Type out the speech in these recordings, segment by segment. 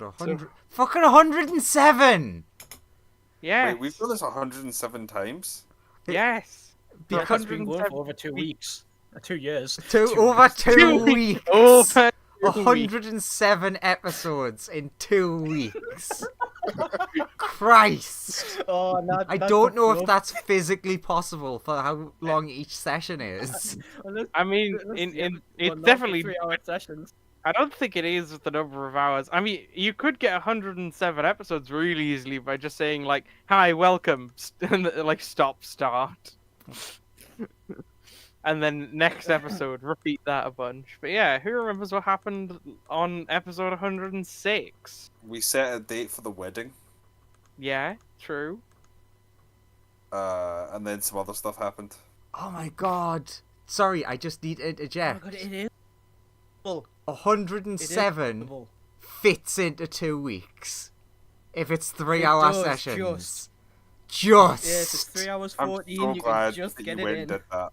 100. Fucking 107! Yeah. Wait, we've done this 107 times? Yes. Because It's been going for over 2 weeks. 2 years. over weeks. 2 weeks! Over 2 weeks. 107 episodes in 2 weeks. Christ! Oh, not, I not don't the know if fluff. that's physically possible for how long each session is. Unless- I mean, unless- it's well, not definitely. for 3-hour sessions. I don't think it is with the number of hours. I mean, you could get 107 episodes really easily by just saying like, "Hi, welcome," and like stop, start, and then next episode repeat that a bunch. But yeah, who remembers what happened on episode 106? We set a date for the wedding, Yeah, true. and then some other stuff happened. Oh my god. Sorry, I just need to Oh my interject. god, it is. Well, 107 possible. fits into 2 weeks. If it's 3-hour does, sessions. Just. Yeah, if it's 3 hours I'm 14, so you glad can just that get you it went in. and did that.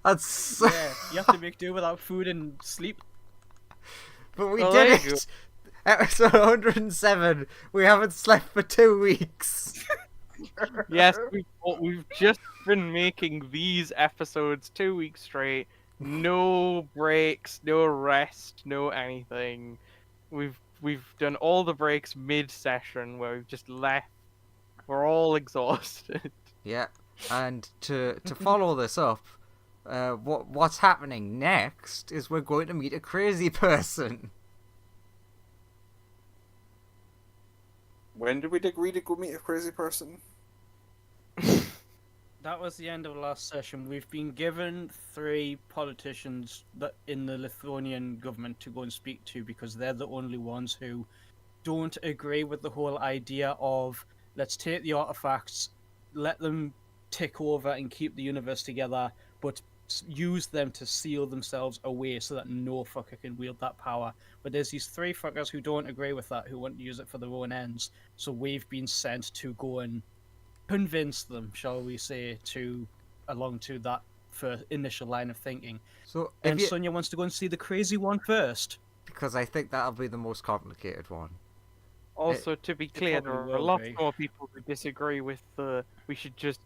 That's. Yeah, you have to make do without food and sleep. But we Well, did there you it! Episode 107. We haven't slept for 2 weeks. Yes, we've just been making these episodes 2 weeks straight. No breaks, no rest, no anything. We've done all the breaks mid-session where we've just left. We're all exhausted. Yeah, and to follow this up, what's happening next is we're going to meet a crazy person. When did we agree to go meet a crazy person? That was the end of the last session. We've been given 3 politicians that in the Lithuanian government to go and speak to because they're the only ones who don't agree with the whole idea of let's take the artifacts, let them tick over and keep the universe together, but use them to seal themselves away so that no fucker can wield that power. But there's these 3 fuckers who don't agree with that, who want to use it for their own ends. So we've been sent to go and convince them, shall we say, along to that initial line of thinking. So, And Sonia wants to go and see the crazy one first. because I think that'll be the most complicated one. Also, to be clear, there probably are a will lot be. more people who disagree with we should just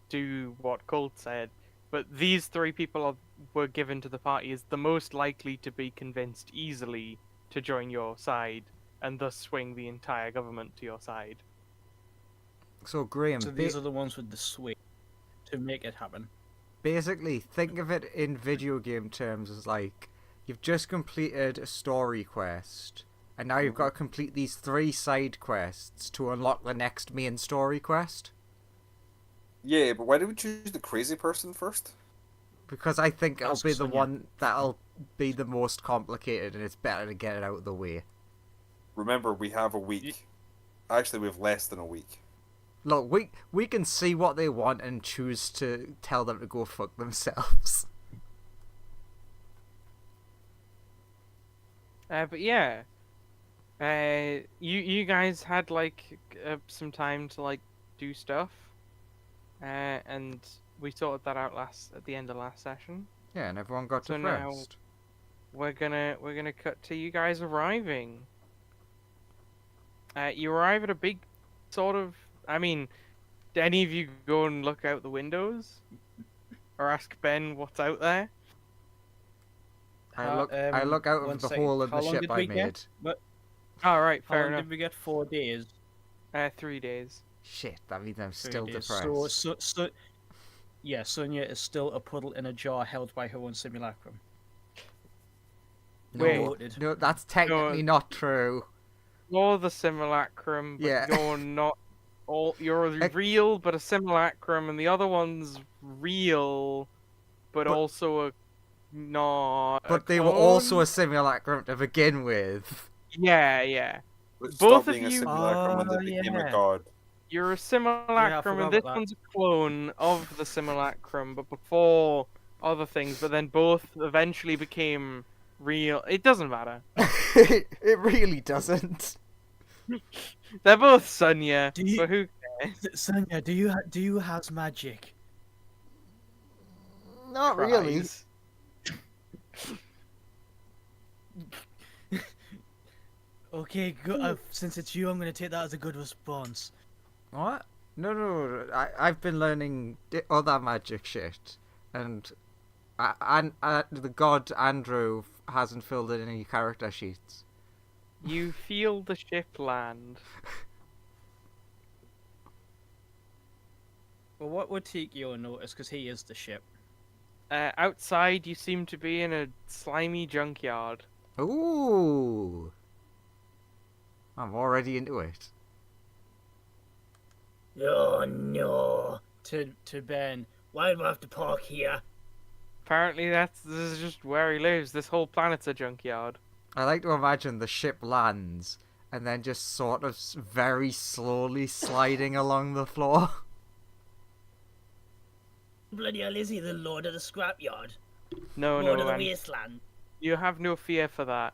do what Colt said. But these 3 people were given to the party as the most likely to be convinced easily to join your side and thus swing the entire government to your side. So, Graham, So these are the ones with the swing to make it happen. basically, think of it in video game terms as like you've just completed a story quest, and now you've got to complete these 3 side quests to unlock the next main story quest. Yeah, but why did we choose the crazy person first? Because I think it'll Ask be the Sonia. one that'll be the most complicated, and it's better to get it out of the way. Remember, we have a week. Actually, we have less than a week. Look, we can see what they want and choose to tell them to go fuck themselves. But yeah, you guys had like some time to like do stuff, and we sorted that out at the end of last session. Yeah, and everyone got So to now- rest. We're gonna cut to you guys arriving. You arrive at a big sort of. I mean, did any of you go and look out the windows, or ask Ben what's out there? I look out one of the second. hole of How the long ship did I we made. get? But All right, how fair long enough. did we get? 4 days. 3 days. Shit, that means I'm 3 still days. depressed. So, yeah, Sonia is still a puddle in a jar held by her own simulacrum. No, Wait. no, that's technically not true. You're the simulacrum, but Yeah. you're not. You're Ec- real, but a simulacrum, and the other one's real, but also a not. But they were clone? also a simulacrum to begin with. Yeah. Let's Both stop of being a you- simulacrum when Oh, they became yeah. a god. You're a simulacrum, forgot and this about that. one's a clone of the simulacrum, but before other things. But then both eventually became real. It doesn't matter. It really doesn't. They're both Sonia, Do you- but who? Sonia, do you have magic? Not really. Cries. Okay, good. Since it's you, I'm gonna take that as a good response. What? No. I've been learning other magic shit, and the god Andrew hasn't filled in any character sheets. You feel the ship land. Well, what would Tikio notice? Because he is the ship. Outside, you seem to be in a slimy junkyard. Ooh. I'm already into it. Oh no. To Ben, why do I have to park here? Apparently, this is just where he lives. This whole planet's a junkyard. I like to imagine the ship lands and then just sort of very slowly sliding along the floor. Bloody hell, is he the Lord of the Scrapyard? No, Lord of the man. Wasteland? You have no fear for that.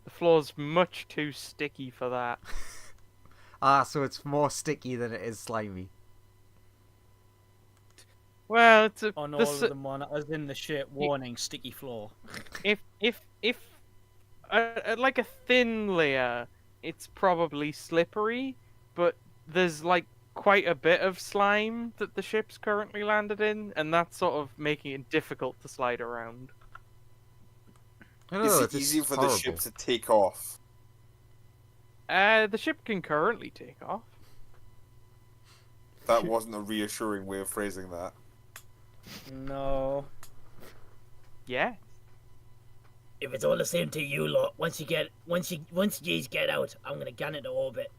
The floor's much too sticky for that. So it's more sticky than it is slimy. Well, it's a, On all this, of the monitors in the ship, warning, sticky floor. if like a thin layer, it's probably slippery, but there's like quite a bit of slime that the ship's currently landed in, and that's sort of making it difficult to slide around. Is it easy for the ship to take off? The ship can currently take off. That wasn't a reassuring way of phrasing that. No. Yeah. If it's all the same to you lot, once you get out, I'm gonna gun it to orbit.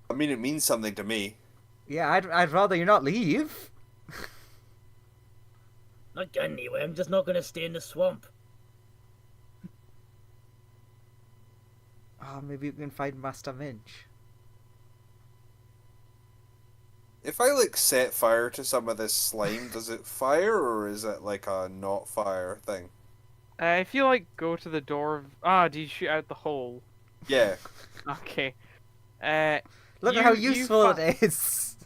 I mean, it means something to me. Yeah, I'd rather you not leave. Not gun anyway, I'm just not gonna stay in the swamp. Oh, maybe you can find Master Minch. If I like set fire to some of this slime, does it fire or is it like a not fire thing? If you like go to the door of... do you shoot out the hole? Yeah. Okay. Look at how useful it is.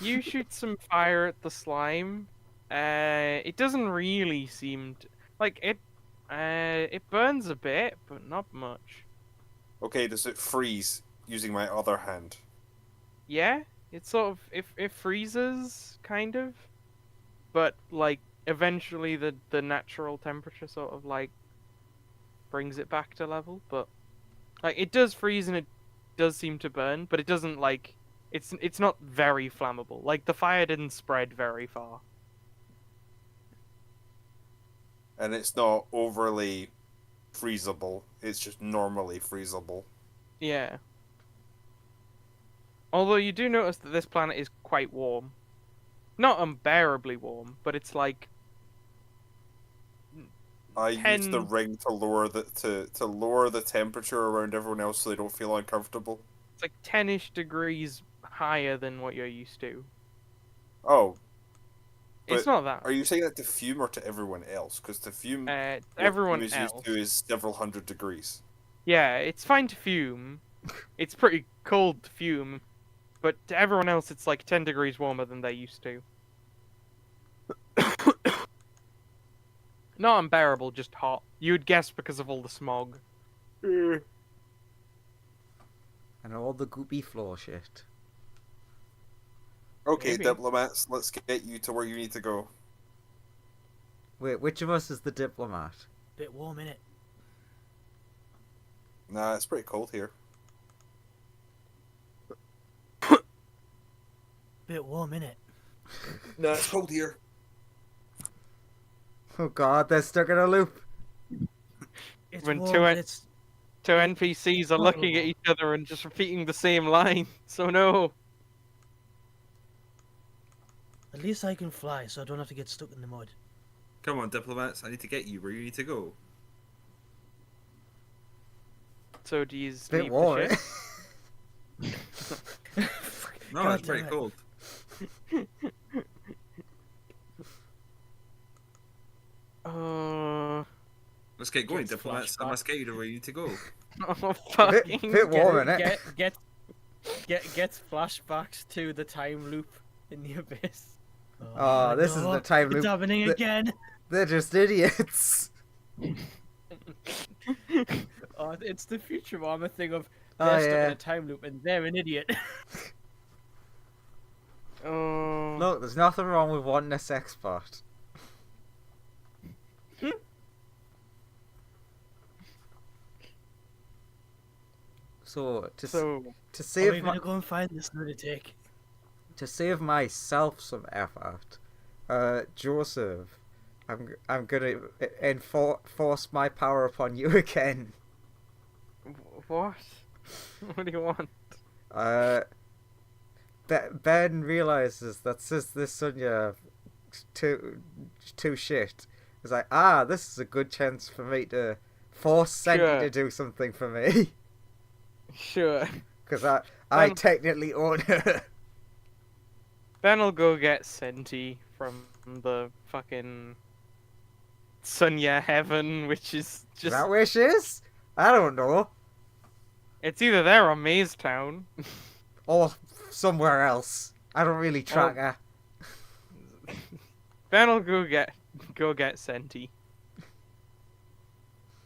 You shoot some fire at the slime. It doesn't really seem to... Like, it burns a bit, but not much. Okay, does it freeze using my other hand? Yeah, it's sort of... It freezes, kind of. But, like, eventually the natural temperature sort of, like, brings it back to level. But, like, it does freeze and it does seem to burn, but it doesn't, like... It's not very flammable. Like, the fire didn't spread very far. And it's not overly freezable, it's just normally freezable. Yeah. Although you do notice that this planet is quite warm. Not unbearably warm, but it's like... I use the ring to lower to lower the temperature around everyone else so they don't feel uncomfortable. It's like 10-ish degrees higher than what you're used to. Oh. It's not that. Are you saying that to Fume or to everyone else? Because to Fume, everyone is else. used to is several hundred degrees. Yeah, it's fine to Fume. It's pretty cold to Fume. But to everyone else, it's like 10 degrees warmer than they're used to. Not unbearable, just hot. You would guess because of all the smog. And all the goopy floor shit. Okay, Maybe. diplomats, let's get you to where you need to go. Wait, which of us is the diplomat? Bit warm, innit? Nah, it's pretty cold here. Bit warm, innit? Nah, it's cold here. Oh god, they're stuck in a loop. It's When warm, two and it's... Two NPCs are looking at each other and just repeating the same line. So no. At least I can fly, so I don't have to get stuck in the mud. Come on, diplomats, I need to get you where you need to go. So do you Bit leave warm. the ship? No, God it's pretty damn it. cold. Let's get going, Gets diplomats. I flashback. must get you to where you need to go. Oh, fucking... bit warm, innit? Gets flashbacks to the time loop in the abyss. Oh, this is no, the time loop. It's happening again. They're just idiots. Oh, it's the Futurama thing of Oh, they're stuck in yeah. a time loop and they're an idiot. Oh. Look, there's nothing wrong with wanting a sex bot. So to So to Are save we my gonna go and find this lunatic? to save myself some effort, Joseph, I'm gonna enforce my power upon you again. what? What do you want? Ben realizes that since this Sonya too shit, he's like, this is a good chance for me to force Senti Sure. to do something for me. Sure. Because I Ben- technically own her. Ben will go get Senti from the fucking Sunya Heaven, which is Is just that where she is? I don't know. it's either there or Maze Town. Or somewhere else. I don't really track her. Ben will go get Senti.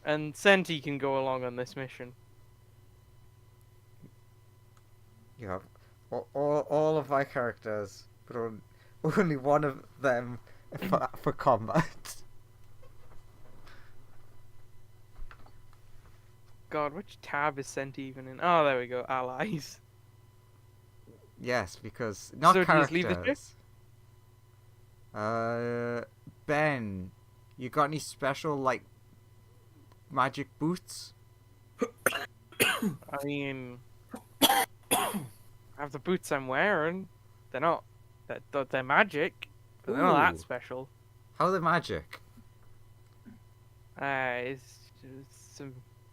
And Senti can go along on this mission. You have all of my characters, but only one of them for combat. God, which tab is Senti even in? Oh, there we go. Allies. Yes, because not So do you characters. just leave the ship? Ben, you got any special like magic boots? I mean, I have the boots I'm wearing. They're not. They're magic, but they're not that Ooh. special. How are they magic?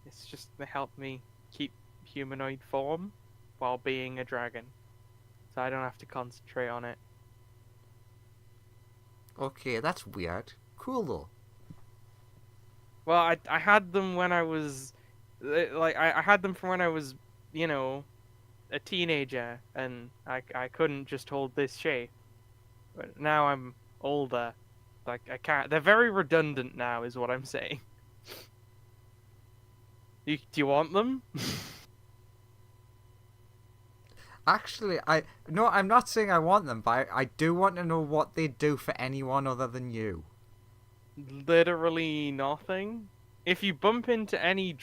It's just they help me keep humanoid form while being a dragon, so I don't have to concentrate on it. Okay, that's weird. Cool though. Well, I had them when I was I had them from when I was a teenager, and I couldn't just hold this shape. But now I'm older, like I can't. They're very redundant now, is what I'm saying. Do you want them? Actually, I'm not saying I want them, but I do want to know what they do for anyone other than you. Literally nothing. If you bump into any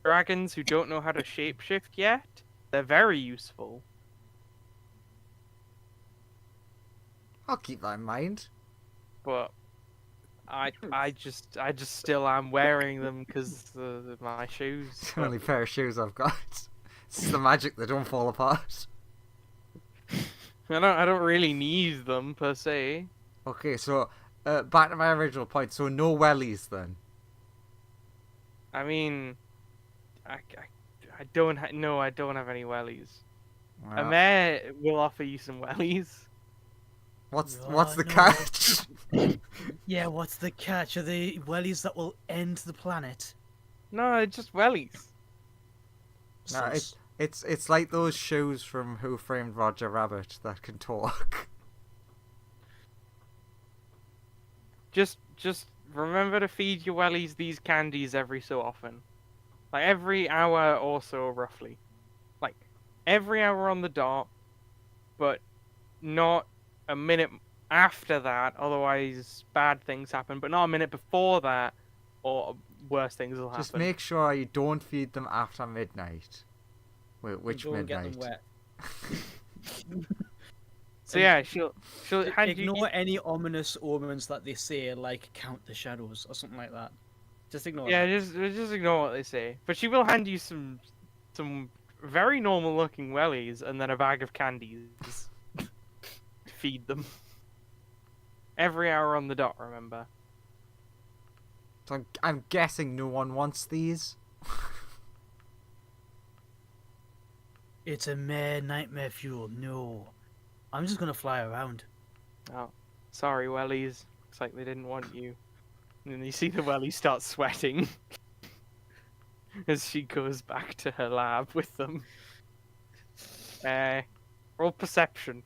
dragons who don't know how to shapeshift yet, they're very useful. I'll keep that in mind. But I just still am wearing them because my shoes. It's the only pair of shoes I've got. This is the magic that don't fall apart. I don't really need them per se. Okay, so back to my original point. So no wellies then. I mean, I don't I don't have any wellies. A Well, mare will offer you some wellies. what's Oh, the no. catch? Yeah, what's the catch? Are they wellies that will end the planet? No, it's just wellies. No, Sus. it's like those shoes from Who Framed Roger Rabbit that can talk. Just remember to feed your wellies these candies every so often. Like every hour or so roughly. Like every hour on the dot, but not a minute after that, otherwise bad things happen, but not a minute before that or worse things will happen. Just make sure you don't feed them after midnight. Wait, which Go and get midnight? them wet. So yeah, she'll hand you Ignore any ominous omens that they say, like count the shadows or something like that. Just ignore Yeah, that. just ignore what they say. But she will hand you some very normal looking wellies and then a bag of candies. Feed them. Every hour on the dot, remember. So I'm guessing no one wants these. It's a mere nightmare fuel. No. I'm just gonna fly around. Oh, sorry, wellies. Looks like they didn't want you. And then you see the wellie start sweating as she goes back to her lab with them. Roll perception.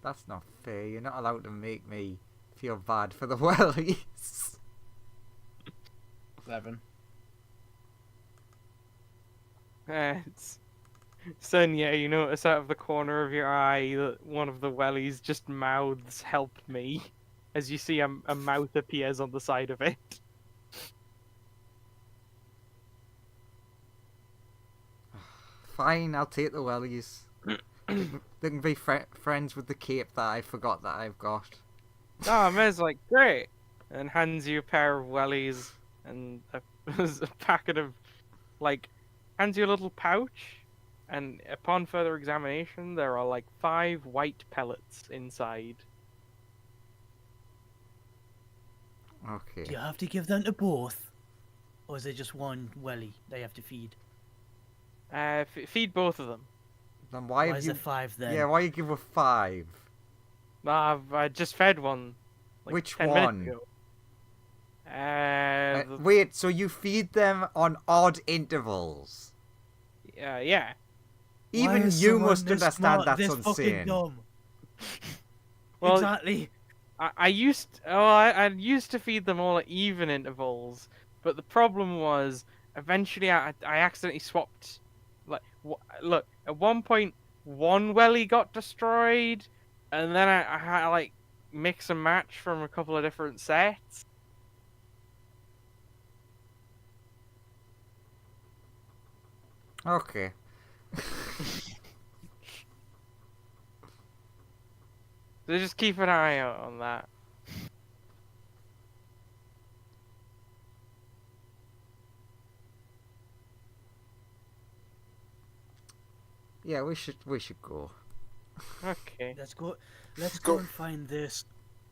That's not fair. You're not allowed to make me feel bad for the wellies. 11. It's... Sonia, you notice out of the corner of your eye that one of the wellies just mouths "help me" as you see a mouth appears on the side of it. Fine, I'll take the wellies. They can be friends with the cape that I forgot that I've got. Oh, Mez like, great! And hands you a pair of wellies and a packet of, like, hands you a little pouch. And upon further examination, there are like 5 white pellets inside. Okay. Do you have to give them to both? Or is it just one welly they have to feed? Feed both of them. Then Why have is you... it 5 then? Yeah, why you give her 5? I just fed one. Like Which 10 one? minutes ago. Wait, so you feed them on odd intervals? Yeah. Why Even is you someone must this understand smart that's this fucking insane. dumb? Well, Exactly. I used to feed them all at even intervals, but the problem was eventually I accidentally swapped. Like, look, at one point one welly got destroyed, and then I had to, like, mix and match from a couple of different sets. Okay. So just keep an eye out on that. Yeah, we should go. Okay. Let's go. Let's go. go and find this.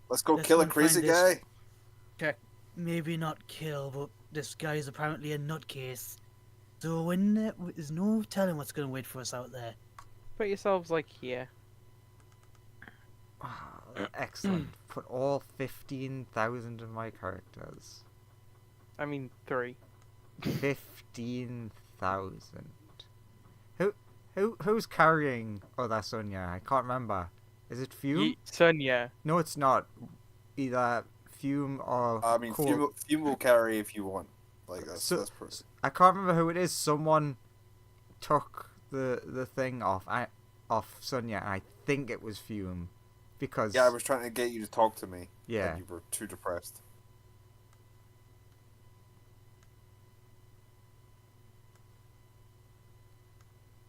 Let's go Let's kill go a and crazy find this. guy. Maybe not kill, but this guy is apparently a nutcase. So when there's no telling what's gonna wait for us out there. Put yourselves like here. Ah, excellent. Put all 15,000 of my characters. I mean 3. 15,000. Who's carrying? Oh, that's Sonia. I can't remember. Is it Fume? Sonia. No, it's not. Either Fume or I mean, Cole. Fume will carry if you want. Like that's perfect. I can't remember who it is. Someone took the thing off Sonia. And I think it was Fume, because Yeah, I was trying to get you to talk to me. Yeah. And you were too depressed.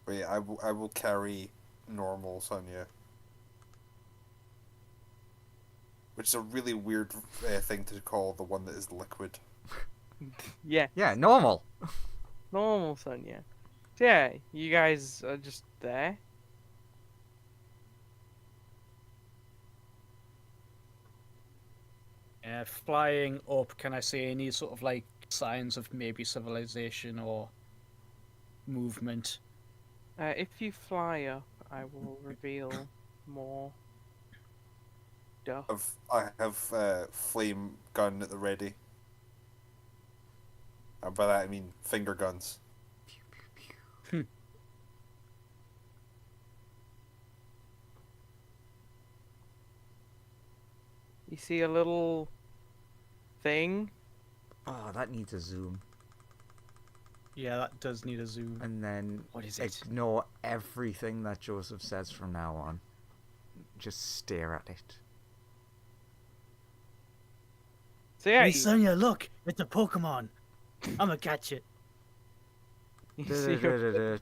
But yeah, I will carry normal Sonya. Which is a really weird thing to call the one that is liquid. Yeah. Yeah, normal. Normal Sonia. So yeah, you guys are just there. Flying up, can I see any sort of like signs of maybe civilization or movement? If you fly up, I will reveal more stuff. I have flame gun at the ready. And by that I mean finger guns. You see a little thing? Oh, that needs a zoom. Yeah, that does need a zoom. And then What is it? ignore everything that Joseph says from now on. Just stare at it. So yeah, Hey you, Sonia, look, it's a Pokemon. I'ma catch it. you see a-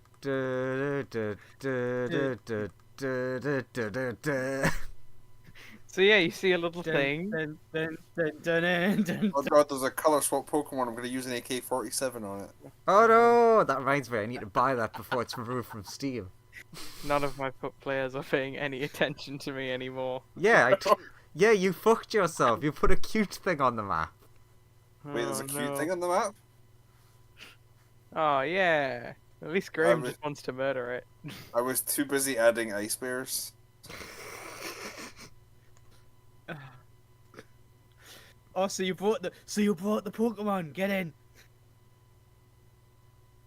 so yeah, you see a little thing. Dun, dun, dun, dun, dun, dun, Oh god, there's a color swap Pokemon. I'm going to use an AK-47 on it. Oh no! That reminds me, I need to buy that before it's removed from Steam. None of my players are paying any attention to me anymore. Yeah, yeah, you fucked yourself. You put a cute thing on the map. Wait, there's a Oh, cute no. thing on the map? Oh yeah. At least Graham was- just wants to murder it. I was too busy adding ice bears. Oh, so you brought the Pokemon. Get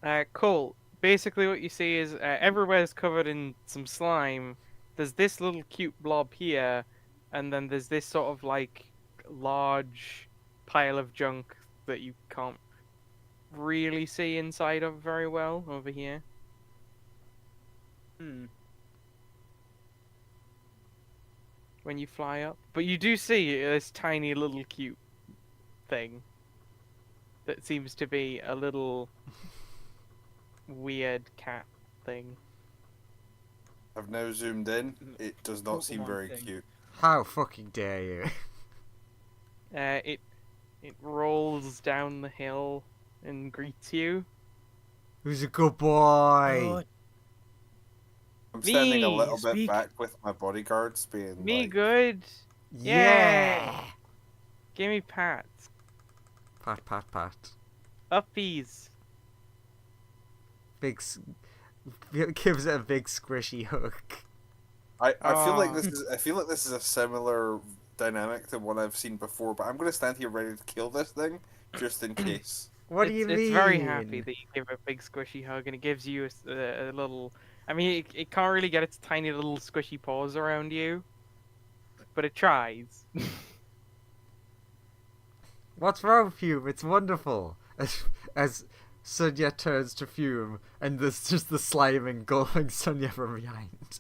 in. Cool. Basically, what you see is everywhere's covered in some slime. There's this little cute blob here, and then there's this sort of like large pile of junk that you can't really see inside of very well over here. Hmm. When you fly up. But you do see this tiny little cute thing that seems to be a little weird cat thing. I've now zoomed in. It does not seem Pokemon very thing. cute. How fucking dare you? It rolls down the hill and greets you. Who's a good boy? Oh, I'm standing a Me, little bit speak. back with my bodyguards, being Me like, good. Yeah. Give me pats. Pat, pat, pat. Uppies. Big. Gives it a big squishy hug. I feel like Aw. this is a similar dynamic to what I've seen before, but I'm gonna stand here ready to kill this thing just in case. What do you mean? It's very happy that you give it a big squishy hug, and it gives you a little. I mean, it can't really get its tiny little squishy paws around you, but it tries. What's wrong with Fume? It's wonderful. As Sonia turns to Fume, and there's just the slime engulfing Sonia from behind.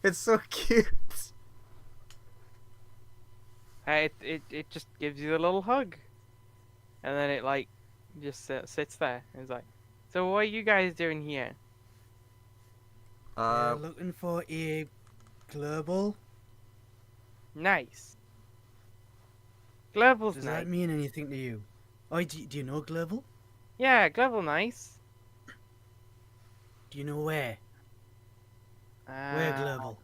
It's so cute. It just gives you a little hug, and then it like just sits there and it's like, so what are you guys doing here? We're looking for a global. Nice. Global's Does nice. that mean anything to you? Oh, do you know global? Yeah, Global nice. Do you know where? Where global?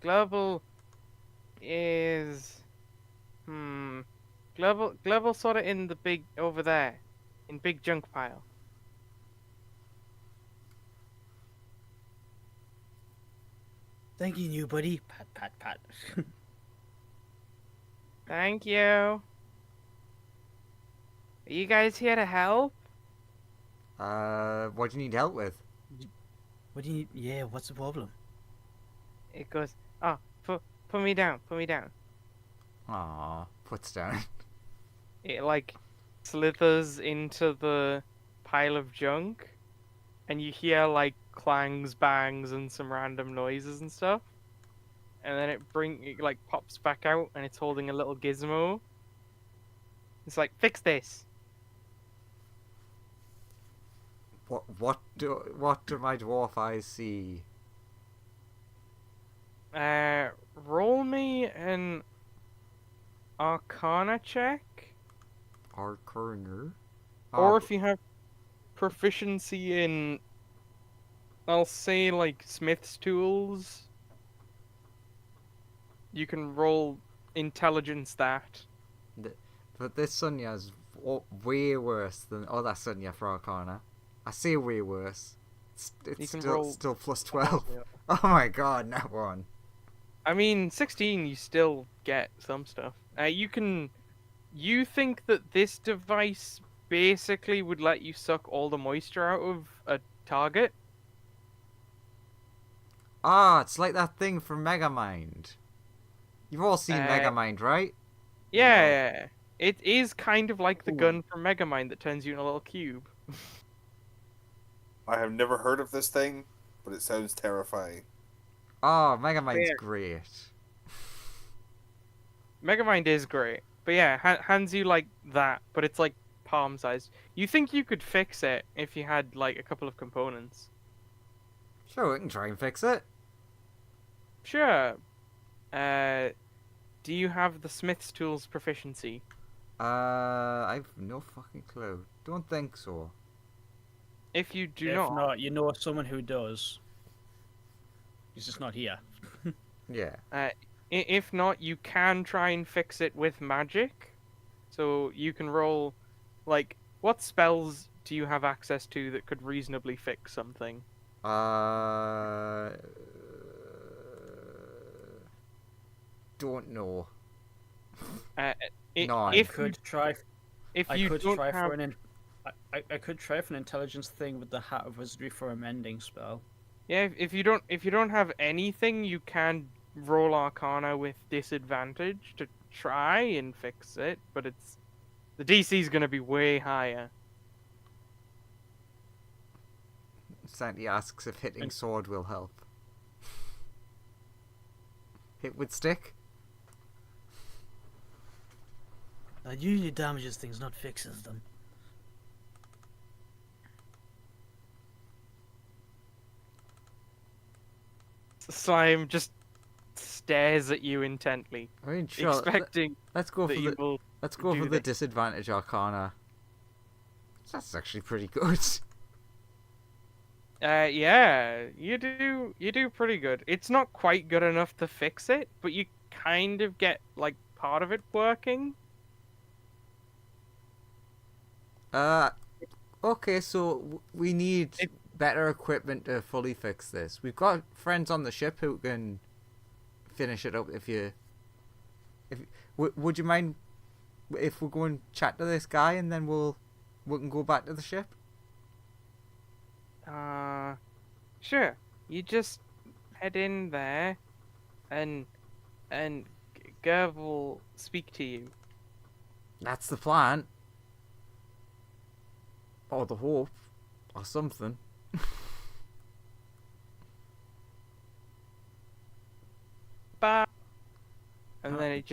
Global is Global sort of in the big over there, in big junk pile. Thank you, new buddy. Pat, pat, pat. Thank you. Are you guys here to help? What do you need help with? What do you need? Yeah, what's the problem? It goes, oh, put me down, put me down. Aww, puts down. It like slithers into the pile of junk, and you hear like clangs, bangs, and some random noises and stuff. And then it like pops back out, and it's holding a little gizmo. It's like, fix this. What do my dwarf eyes see? Roll me an Arcana check, Our corner. or if you have proficiency in, I'll say like Smith's tools, you can roll intelligence that. But this Sonia's way worse than that Sonia for Arcana. I say way worse. It's You can roll- still plus 12. Oh my god, not one. I mean, 16, you still get some stuff. You think that this device basically would let you suck all the moisture out of a target? Ah, it's like that thing from Megamind. You've all seen Megamind, right? Yeah, it is kind of like the Ooh. gun from Megamind that turns you in a little cube. I have never heard of this thing, but it sounds terrifying. Oh, Megamind's Yeah. great. Megamind is great, but yeah, hands you like that, but it's like palm sized. You think you could fix it if you had like a couple of components? Sure, we can try and fix it. Sure. Do you have the Smith's tools proficiency? I've no fucking clue. Don't think so. If you do if not, not, you know someone who does. He's just not here. Yeah. if not, you can try and fix it with magic. So you can roll, like, what spells do you have access to that could reasonably fix something? Don't know. If Nine. you Could try. if I you could don't try have, for an. I could try for an intelligence thing with the Hat of Wizardry for a mending spell. yeah, if you don't have anything, you can roll Arcana with disadvantage to try and fix it, but the DC's gonna be way higher. Sandy asks if hitting sword will help. Hit with stick? It usually damages things, not fixes them. Slime just stares at you intently, I mean, sure. expecting Let's go for that you the will. let's go do for the this. disadvantage Arcana. That's actually pretty good. Yeah, you do pretty good. It's not quite good enough to fix it, but you kind of get like part of it working. Okay, so we need better equipment to fully fix this. We've got friends on the ship who can finish it up. Would you mind if we go and chat to this guy and then we can go back to the ship? Sure. You just head in there, and Gerv will speak to you. That's the plan. Or the hope. Or something. Bye. And then it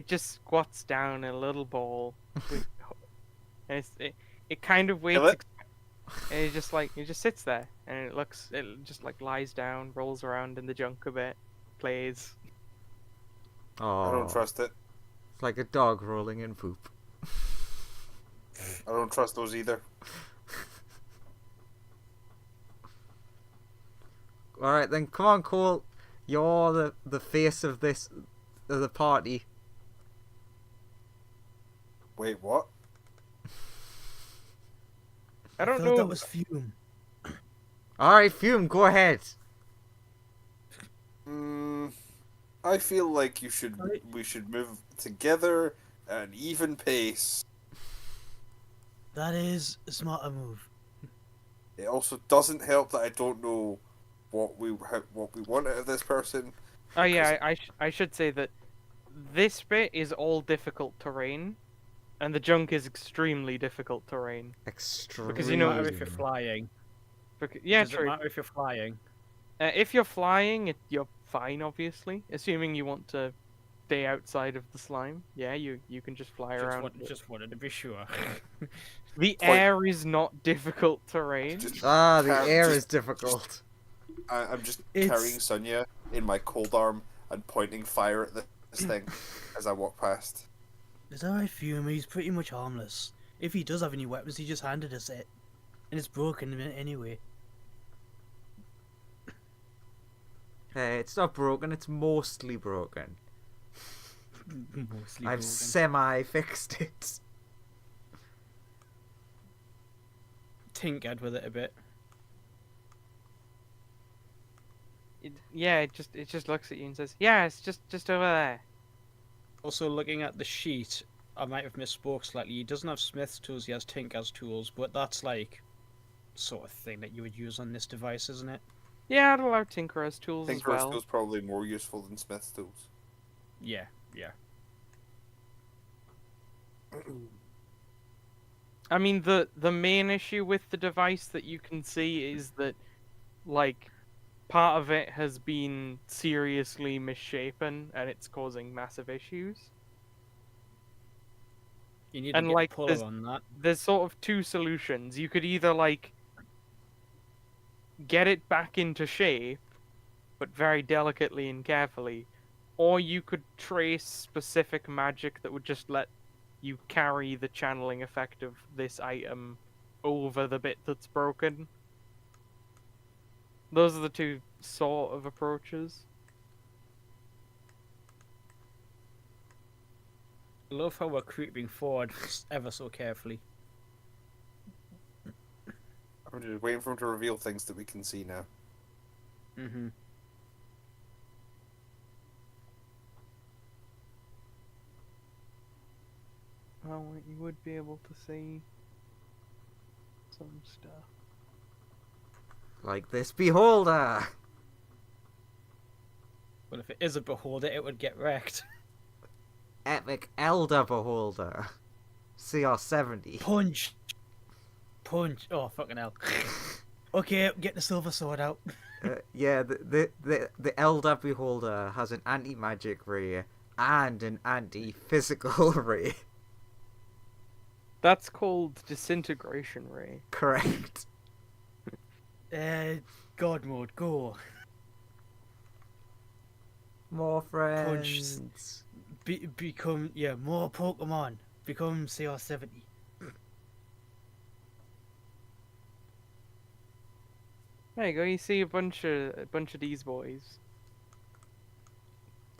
just squats down in a little ball, and it kind of waits. Kill it? And it just sits there, and it just like lies down, rolls around in the junk a bit, plays. Oh, I don't trust it. It's like a dog rolling in poop. I don't trust those either. Alright then, come on Cole. You're the face of the party. Wait, what? I don't thought know. that was Fume. Alright, Fume, go ahead. I feel like we should move together at an even pace. That is a smarter move. It also doesn't help that I don't know what we want out of this person. Oh yeah, I should say that this bit is all difficult terrain, and the junk is extremely difficult terrain. Extremely. Because you know- Doesn't matter if you're flying. Yeah, Does it true. matter if you're flying? If you're flying, you're fine, obviously. Assuming you want to stay outside of the slime. Yeah, you can just fly around. Just wanted to be sure. The Point. air is not difficult terrain. Just The air just- is difficult. I'm just It's- carrying Sonia in my cold arm and pointing fire at this thing as I walk past. It's alright, Fume. He's pretty much harmless. If he does have any weapons, he just handed us it. And it's broken anyway. Hey, it's not broken, it's mostly broken. Mostly I've broken. semi-fixed it. Tinkered with it a bit. It just looks at you and says, "Yeah, it's just over there." Also, looking at the sheet, I might have misspoke slightly. He doesn't have Smith's tools, he has Tinker's tools, but that's like sort of thing that you would use on this device, isn't it? Yeah, I'd allow Tinker's tools as Tinker's well. tools probably more useful than Smith's tools. Yeah, yeah. I mean, the main issue with the device that you can see is that, like, part of it has been seriously misshapen and it's causing massive issues. You need And, to get like, a puller there's- on that. There's sort of two solutions. You could either, like, get it back into shape, but very delicately and carefully, or you could trace specific magic that would just let you carry the channeling effect of this item over the bit that's broken. Those are the two sort of approaches. I love how we're creeping forward ever so carefully. I'm just waiting for him to reveal things that we can see now. Mm-hmm. Oh, you would be able to see some stuff. Like this beholder. Well, if it is a beholder, it would get wrecked. Epic Elder Beholder. CR70. Punch. Punch. Oh, fucking hell. Okay, get the silver sword out. Yeah, the Elder Beholder has an anti-magic ray and an anti-physical ray. That's called disintegration ray. Correct. God mode, go. More friends. Become, more Pokemon. Become CR70. There you go. You see a bunch of these boys.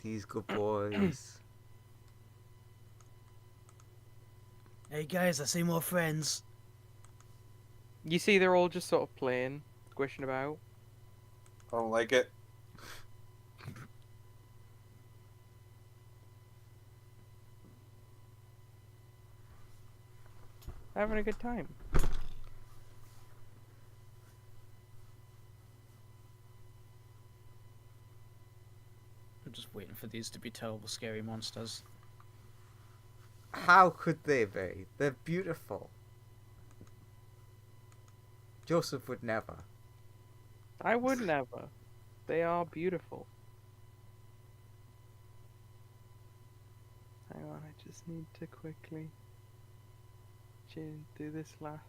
These good boys. Hey guys, I see more friends. You see, they're all just sort of playing, squishing about. I don't like it. Having a good time. I'm just waiting for these to be terrible, scary monsters. How could they be? They're beautiful. Joseph would never. I would never. They are beautiful. Hang on, I just need to quickly do this last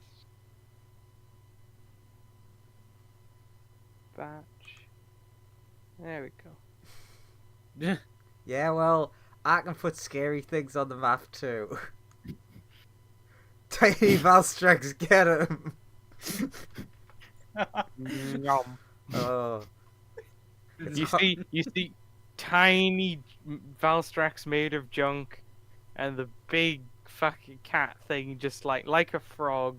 batch. There we go. Yeah, well, I can put scary things on the map too. Tiny Valstrax, get him! Yum. Oh. You see tiny Valstrax made of junk, and the big fucking cat thing just like a frog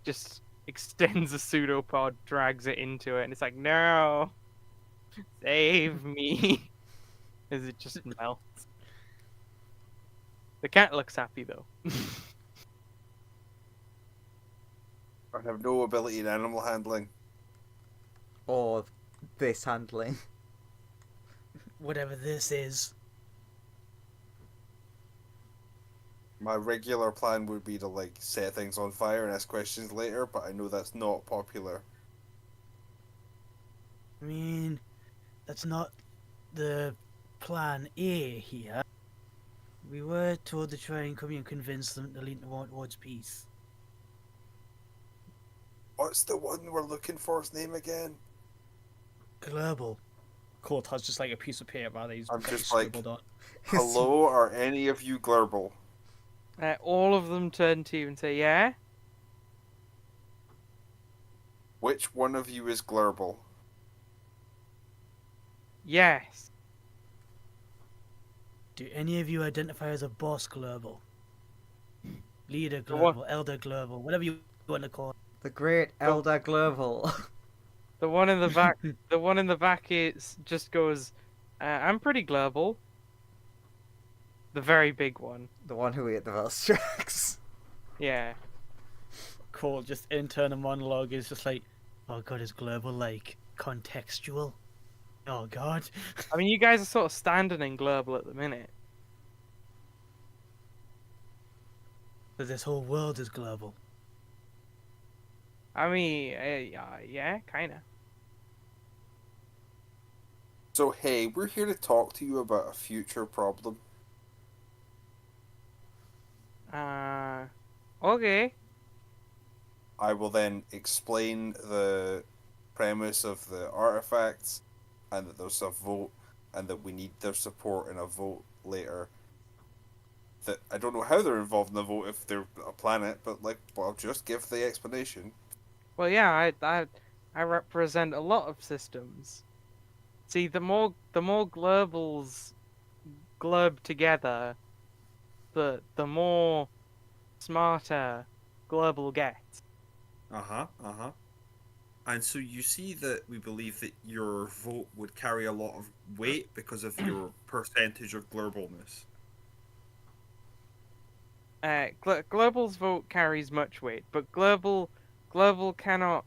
just extends a pseudopod, drags it into it, and it's like, no, save me, as it just melts. The cat looks happy though. I have no ability in animal handling. Or this handling. Whatever this is. My regular plan would be to like set things on fire and ask questions later, but I know that's not popular. I mean, that's not the plan A here. We were told to try and come here and convince them to lean towards peace. What's the one we're looking for's name again? Global. Colt has just like a piece of paper that he's I'm got just like- scribbled on. Hello, are any of you Glurble? All of them turn to you and say, yeah? Which one of you is Glurble? Yes. Do any of you identify as a boss global? Leader The what? global, elder global, whatever you want to call it. The great Elder Global. The one in the back, the one in the back just goes, I'm pretty global. The very big one. The one who ate the Valstrax. Yeah. Colt just internal monologue is just like, Oh god, is global like contextual? Oh god. I mean, you guys are sort of standing in global at the minute. That this whole world is global. I mean, yeah, kinda. So hey, we're here to talk to you about a future problem. Okay. I will then explain the premise of the artifacts, and that there's a vote, and that we need their support in a vote later. That I don't know how they're involved in the vote if they're a planet, but like, well, I'll just give the explanation. Well, yeah, I represent a lot of systems. See, the more globals globe together, the more smarter global gets. Uh-huh. And so you see that we believe that your vote would carry a lot of weight because of your percentage of globalness. Global's vote carries much weight, but global cannot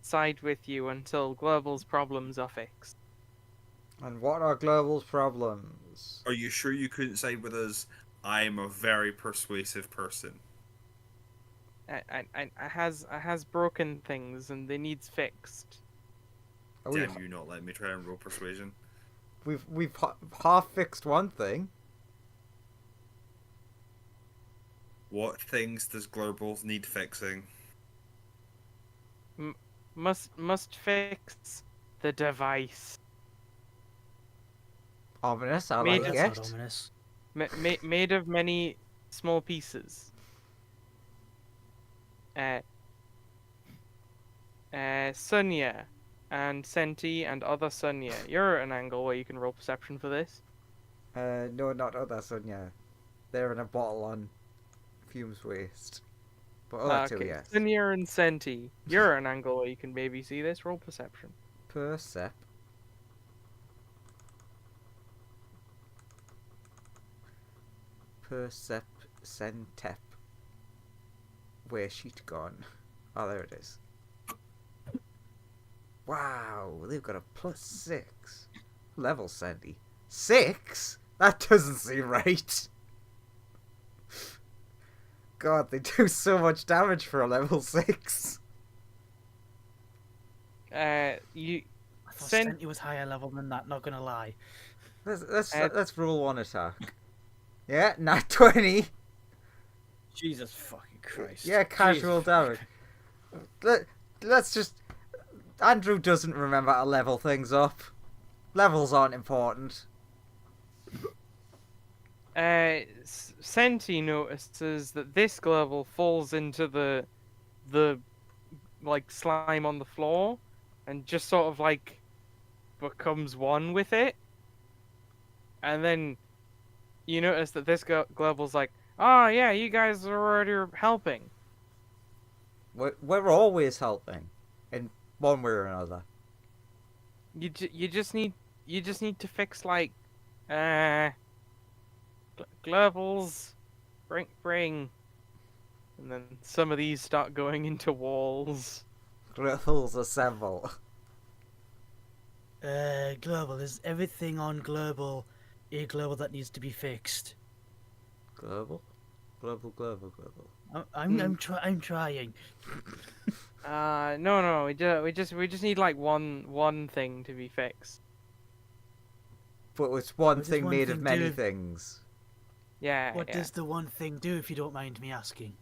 side with you until global's problems are fixed. And what are global's problems? Are you sure you couldn't side with us? I am a very persuasive person. I has broken things and they needs fixed. Damn you not letting me try and roll persuasion. We've half fixed one thing. What things does Globals need fixing? Must fix the device. Ominous, I Made like That's it. not ominous. Made of many small pieces. Sunya and Senti and other Sunya. You're at an angle where you can roll perception for this. No, not other Sonia. They're in a bottle on fumes waste. But other two, yes. Sunya and Senti. You're at an angle where you can maybe see this. Roll perception. Percep. Centep. Where's she gone? Oh, there it is. Wow, they've got a +6. Level Sandy. 6? That doesn't seem right. God, they do so much damage for a level 6. You I thought Sen- Senti was higher level than that, not gonna lie. Let's roll one attack. Yeah, not 20. Jesus fucking Christ. Yeah, casual Jesus damage. Let's just... Andrew doesn't remember to level things up. Levels aren't important. Senti notices that this global falls into the like slime on the floor and just sort of like becomes one with it. And then you notice that this global's like, oh yeah, you guys are already helping. We're always helping, in one way or another. You just need to fix like globals, bring, and then some of these start going into walls. Globals assemble. Global, is everything on Global a global that needs to be fixed? Global. I'm trying. No, we just need like one thing to be fixed. But it's one What does thing one made of thing many do? things. Yeah, What yeah. does the one thing do, if you don't mind me asking?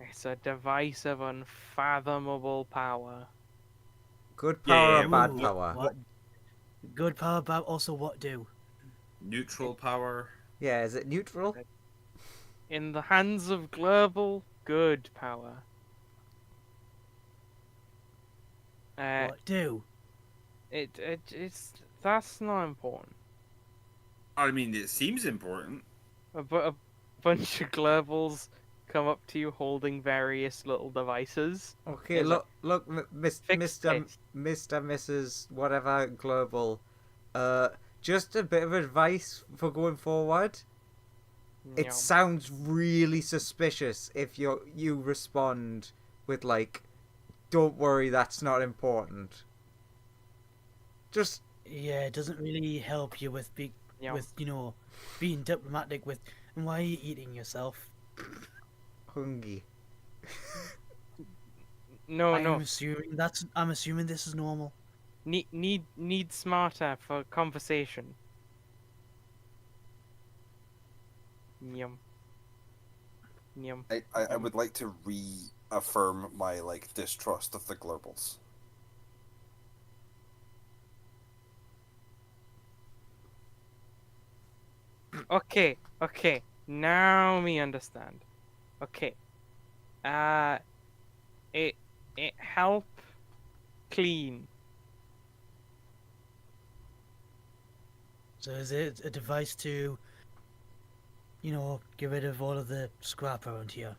It's a device of unfathomable power. Good power Yeah, or bad Ooh, power? What? Good power, but also what do? Neutral power. Yeah, is it neutral? In the hands of global good power. What do? It's that's not important. I mean, it seems important. A bunch of globals come up to you holding various little devices. Okay, It's like, look, fix Mr. this. Mrs. Whatever Global. Just a bit of advice for going forward. It Yum. sounds really suspicious if you respond with like, "Don't worry, that's not important." Just Yeah, it doesn't really help you with Yum. with being diplomatic with. And why are you eating yourself? hungry. No. I'm assuming this is normal. Need smarter for conversation. Yum. I would like to reaffirm my distrust of the Globals. Okay. Now me understand. Okay. It help clean. So is it a device to, get rid of all of the scrap around here,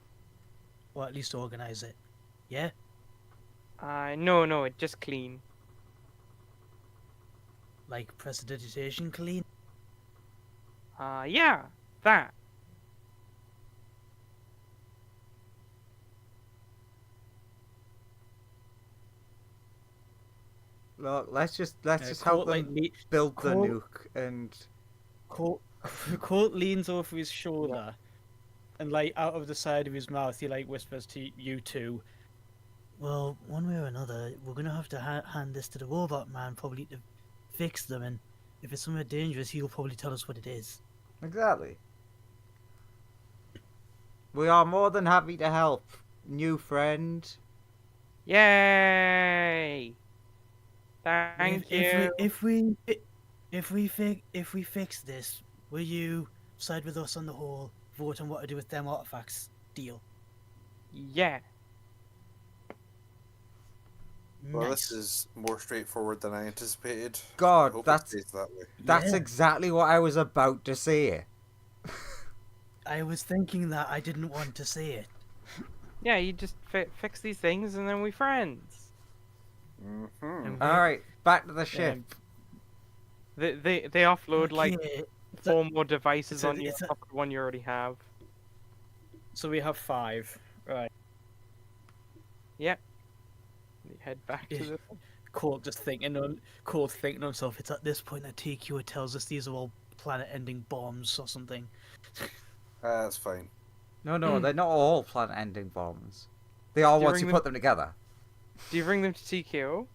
or at least organize it? Yeah. No, it just clean. Like prestidigitation clean. Yeah, that. Look, let's just help Colt, them like, build the Colt- nuke and. Colt, Colt leans over his shoulder, and like out of the side of his mouth, he like whispers to you two. Well, one way or another, we're gonna have to hand this to the robot man probably to fix them, and if it's somewhere dangerous, he'll probably tell us what it is. Exactly. We are more than happy to help, new friend. Yay! Thank you. If we fix this, will you side with us on the whole vote on what to do with them artifacts deal? Yeah. Well, Nice. this is more straightforward than I anticipated. I God, hope that's it stays that way. that's Yeah. exactly what I was about to say. I was thinking that I didn't want to say it. Yeah, you just fix these things and then we friends. Mm-hmm. All right, back to the ship. They offload like Okay, 4 more devices it's a- on you it's a- on top of the one you already have. So we have 5. Right. You head back to Yeah. the. Colt thinking to himself, it's at this point that TQ tells us these are all planet-ending bombs or something. That's fine. No, they're not all planet-ending bombs. They are once you During put them together. Do you bring them to TQ?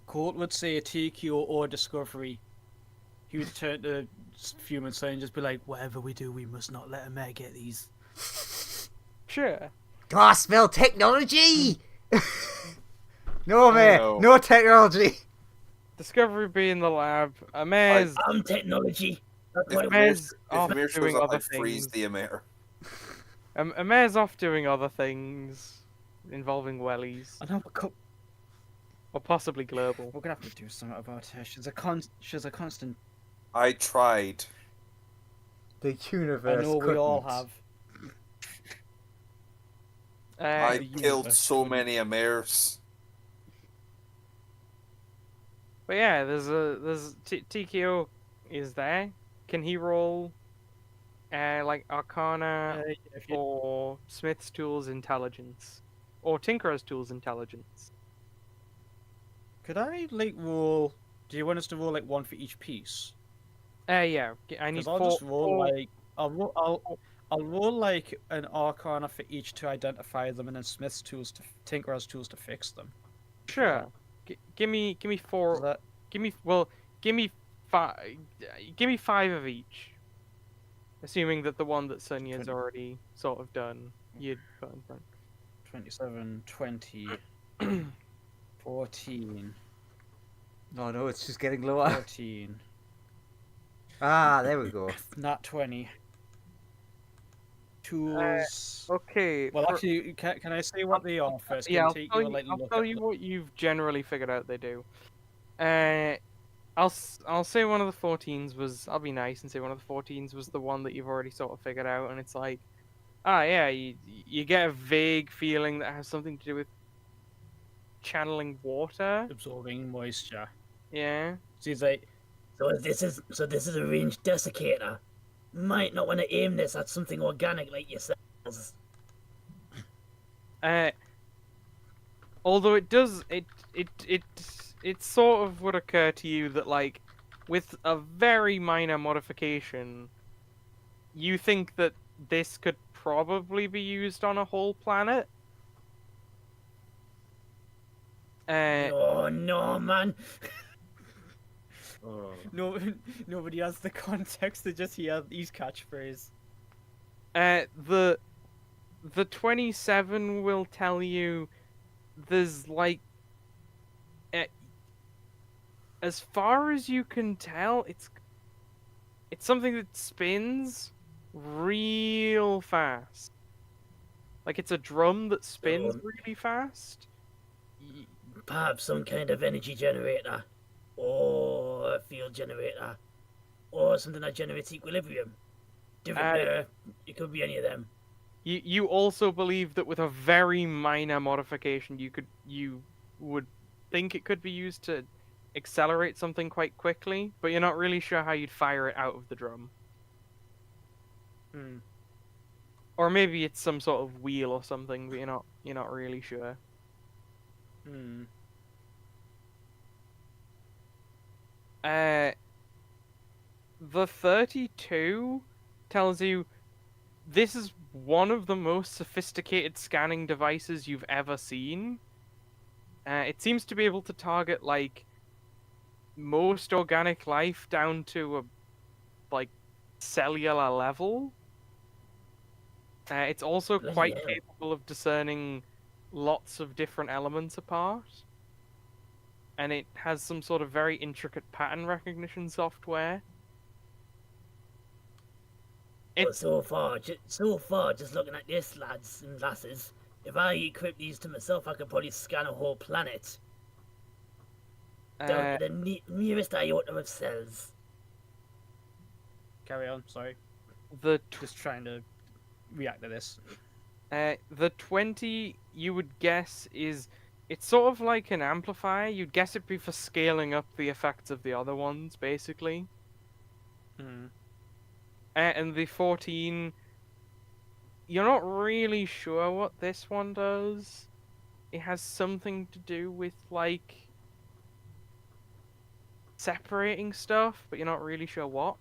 Colt would say a TQ or Discovery. He would turn to human side and just be like, whatever we do, we must not let a mare get these. Sure. Glassville technology. No, man, no. no technology. Discovery be in the lab. Amaz. I'm technology. That's what it Amaz off If Mir shows doing up, other I freeze things. the emitter. Amaz off doing other things involving wellies I know, but or possibly global. we're gonna have to do something about her. She's a constant. I tried. The I universe. know we all couldn't. have. I the killed universe so couldn't. many emirs. But yeah, there's TKO is there. Can he roll like Arcana If you- or Smith's Tools Intelligence or Tinkerer's Tools Intelligence? Could I like roll? Do you want us to roll like 1 for each piece? Yeah. I need Because I'll 4. just roll like I'll roll like an Arcana for each to identify them, and then Smith's tools to Tinkerer's tools to fix them. Sure. Give me Is 4. that Give me 5. Give me 5 of each. Assuming that the one that Sonya's 20. already sort of done, you'd put in front. 27, 20, 14, Oh no, it's just getting lower. 14, Ah, there we go. not 20. Tools. Okay. Well, actually, can I say what they are first? Yeah, Can I'll take tell your, you, like, I'll look tell at you them? what you've generally figured out they do. I'll say one of the 14s was. I'll be nice and say one of the 14s was the one that you've already sort of figured out, and it's like, yeah, you get a vague feeling that has something to do with channeling water. Absorbing moisture. Yeah. So he's like, So this is a ranged desiccator. Might not want to aim this at something organic like yourselves. Although it does, it sort of would occur to you that like, with a very minor modification, you think that this could probably be used on a whole planet. Oh no, man! no, nobody has the context to just hear these catchphrase. The 27 will tell you there's like, as far as you can tell, it's something that spins real fast. Like it's a drum that spins really fast. Perhaps some kind of energy generator, or a field generator, or something that generates equilibrium. Different. It could be any of them. You also believe that with a very minor modification, you would think it could be used to accelerate something quite quickly, but you're not really sure how you'd fire it out of the drum. Or maybe it's some sort of wheel or something, but you're not really sure. Hmm. The 32 tells you this is one of the most sophisticated scanning devices you've ever seen. It seems to be able to target like most organic life down to a like cellular level. It's also Bloody quite hell. capable of discerning lots of different elements apart. And it has some sort of very intricate pattern recognition software. Well, It's so far, just looking at this, lads and lasses, if I equip these to myself, I could probably scan a whole planet down uh, to the nearest iota of cells. Carry on. Sorry. the Just trying to react to this. The 20 you would guess is it's sort of like an amplifier. You'd guess it'd be for scaling up the effects of the other ones, basically. Hmm. And the 14, you're not really sure what this one does. It has something to do with like separating stuff, but you're not really sure what.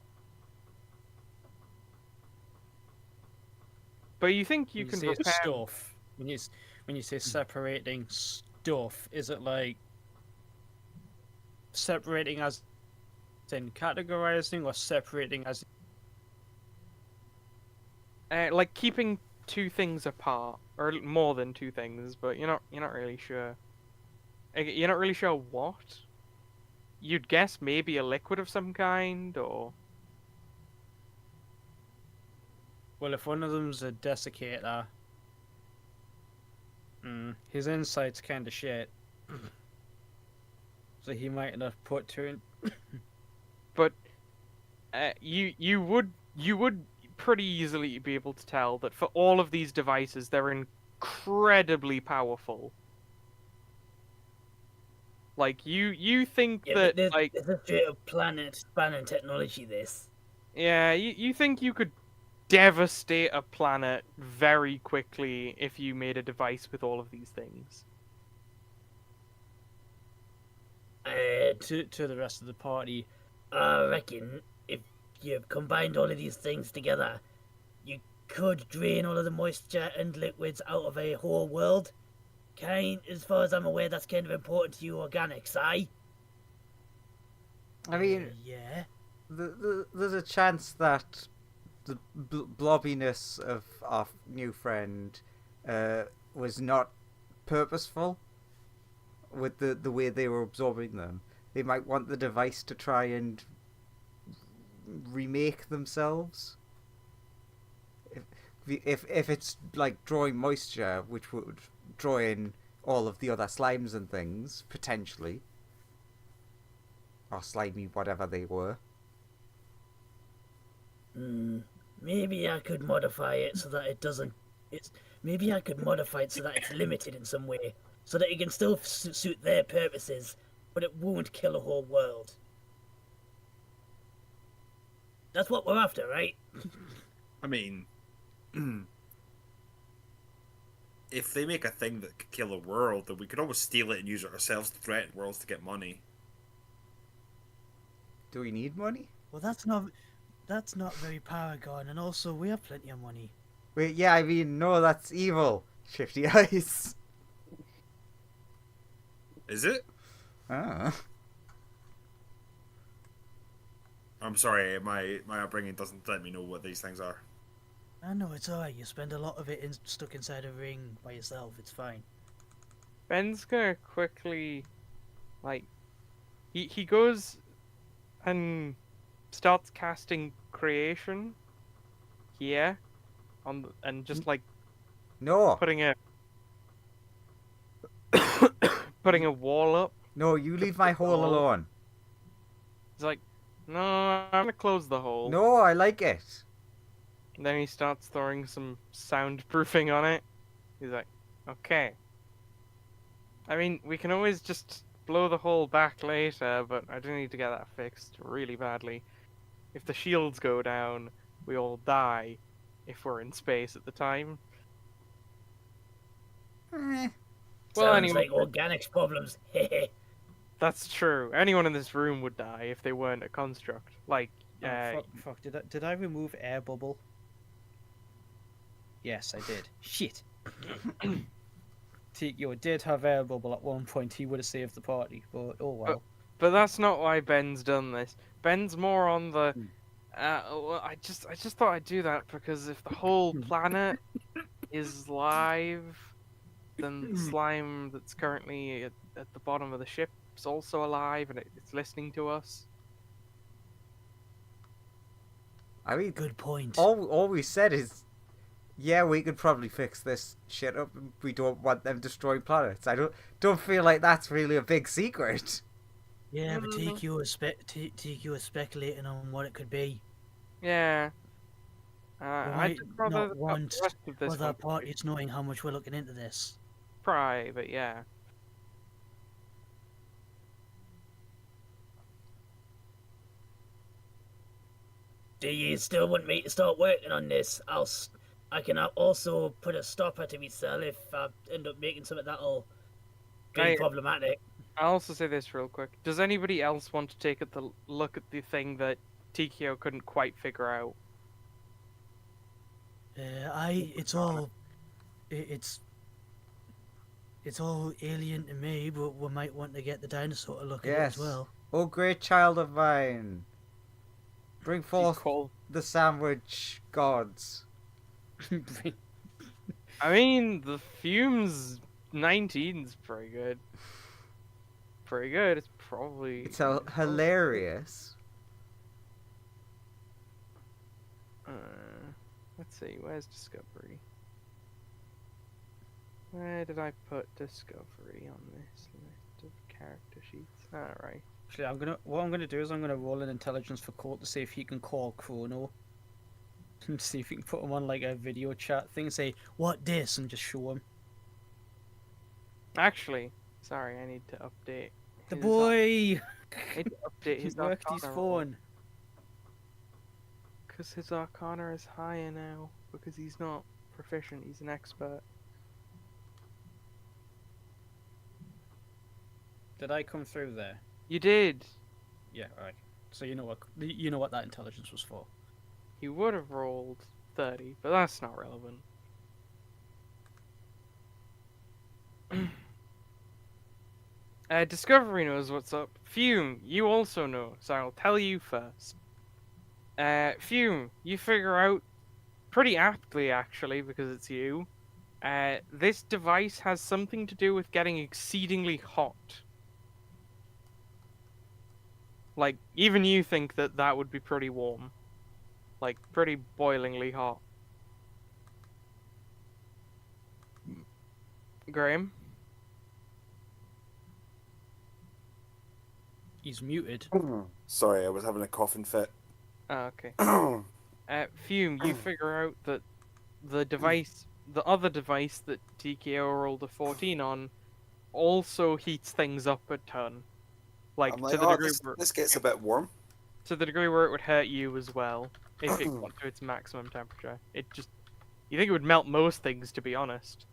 But you think you When can say repair. stuff, when you say separating stuff, is it like separating as in categorizing, or separating as Like keeping two things apart, or more than two things, but you're not really sure. You're not really sure what. You'd guess maybe a liquid of some kind, or well, if one of them's a desiccator, his insight's kind of shit. So he might not put two in. but you would pretty easily be able to tell that for all of these devices, they're incredibly powerful. Like you think Yeah, that there's, like there's a straight up planet spanning technology, this. yeah, you think you could devastate a planet very quickly if you made a device with all of these things. To the rest of the party. I reckon if you combined all of these things together, you could drain all of the moisture and liquids out of a whole world. As far as I'm aware, that's kind of important to you organics, aye? I mean, Yeah. there's a chance that the blobbiness of our new friend was not purposeful with the way they were absorbing them. They might want the device to try and remake themselves. If it's like drawing moisture, which would draw in all of the other slimes and things, potentially. Or slimy, whatever they were. Maybe I could modify it so that it doesn't. Maybe I could modify it so that it's limited in some way, so that it can still suit their purposes, but it won't kill a whole world. That's what we're after, right? I mean, if they make a thing that could kill a world, then we could always steal it and use it ourselves to threaten worlds to get money. Do we need money? Well, that's not very Paragon, and also we have plenty of money. Wait, yeah, I mean, no, that's evil. Shifty eyes. Is it? Ah. I'm sorry, my upbringing doesn't let me know what these things are. I know, it's alright. You spend a lot of it stuck inside a ring by yourself. It's fine. Ben's gonna quickly, like, he goes and starts casting creation here and just like No, putting a putting a wall up. no, you leave my hole alone. He's like, no, I'm gonna close the hole. No, I like it. And then he starts throwing some soundproofing on it. He's like, okay. I mean, we can always just blow the hole back later, but I do need to get that fixed really badly. If the shields go down, we all die if we're in space at the time. Eh. Well, Sounds anyway, like organics problems. Hehe. that's true. Anyone in this room would die if they weren't a construct. Like, Fuck. Did I remove air bubble? Yes, I did. Shit. Tikio did have air bubble at one point. He would have saved the party, but oh well. but that's not why Ben's done this. Ben's more on the. Hmm. Well, I just thought I'd do that because if the whole planet is live, then the slime that's currently at the bottom of the ship is also alive and it's listening to us. I mean, Good point. all we said is, yeah, we could probably fix this shit up. We don't want them destroying planets. I don't feel like that's really a big secret. Yeah, but Mm. TQ is speculating on what it could be. Yeah. We I might just rather not the want rest of this other one be parties knowing how much we're looking into this. private, yeah. Do you still want me to start working on this? I can also put a stopper to myself if I end up making something that'll be I- problematic. I'll also say this real quick. Does anybody else want to take look at the thing that Tikio couldn't quite figure out? It's all alien to me, but we might want to get the dinosaur to look at it Yes. as well. Oh, great child of mine, bring forth Call. the sandwich gods. I mean, the Fumes 19's pretty good. Pretty good. It's probably. It's hilarious. Let's see. Where's Discovery? Where did I put Discovery on this list of character sheets? Alright. Actually, what I'm gonna do is I'm gonna roll an intelligence for Colt to see if he can call Chrono. And see if he can put him on like a video chat thing, say, what this, and just show him. Actually, sorry, I need to update. The his boy! I need to update He his worked his Arcana phone. because his Arcana is higher now. Because he's not proficient, he's an expert. Did I come through there? You did! Yeah, alright. So you know what that intelligence was for. He would have rolled 30, but that's not relevant. Discovery knows what's up. Fume, you also know, so I'll tell you first. Fume, you figure out pretty aptly, actually, because it's you. This device has something to do with getting exceedingly hot. Like, even you think that that would be pretty warm. Like, pretty boilingly hot. Graham? He's muted. Sorry, I was having a coughing fit. Oh, okay. Fume, you figure out that the other device that TKO rolled a 14 on, also heats things up a ton. Like, I'm like, to the oh, degree this gets a bit warm. to the degree where it would hurt you as well if it got to its maximum temperature. You think it would melt most things, to be honest.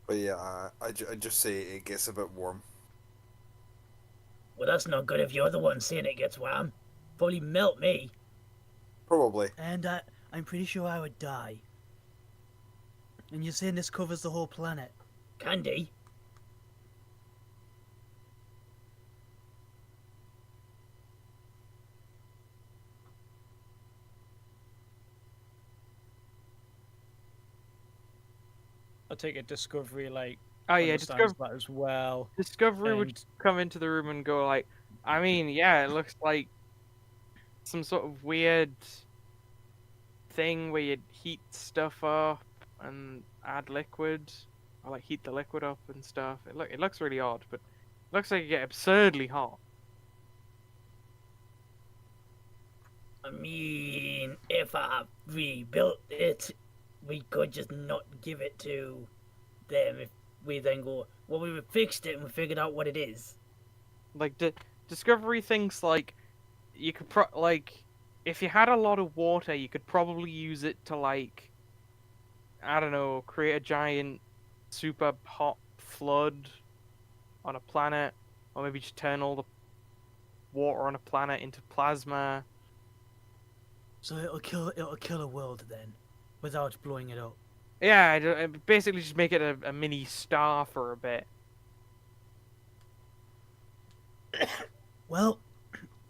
But yeah, I just say it gets a bit warm. Well, that's not good if you're the one saying it gets warm. Probably melt me. Probably. And I'm pretty sure I would die. And you're saying this covers the whole planet? Candy? I take it Discovery like Oh yeah, understands that as well. Discovery would And come into the room and go like, I mean, yeah, it looks like some sort of weird thing where you'd heat stuff up and add liquid, or like heat the liquid up and stuff. It looks really odd, but it looks like it get absurdly hot. I mean, if I rebuilt it, we could just not give it to them if we then go, well, we fixed it and we figured out what it is. Like Discovery thinks like you could like if you had a lot of water, you could probably use it to like I don't know, create a giant super hot flood on a planet, or maybe just turn all the water on a planet into plasma. So it'll kill a world then, without blowing it up. Yeah, basically just make it a mini star for a bit. Well,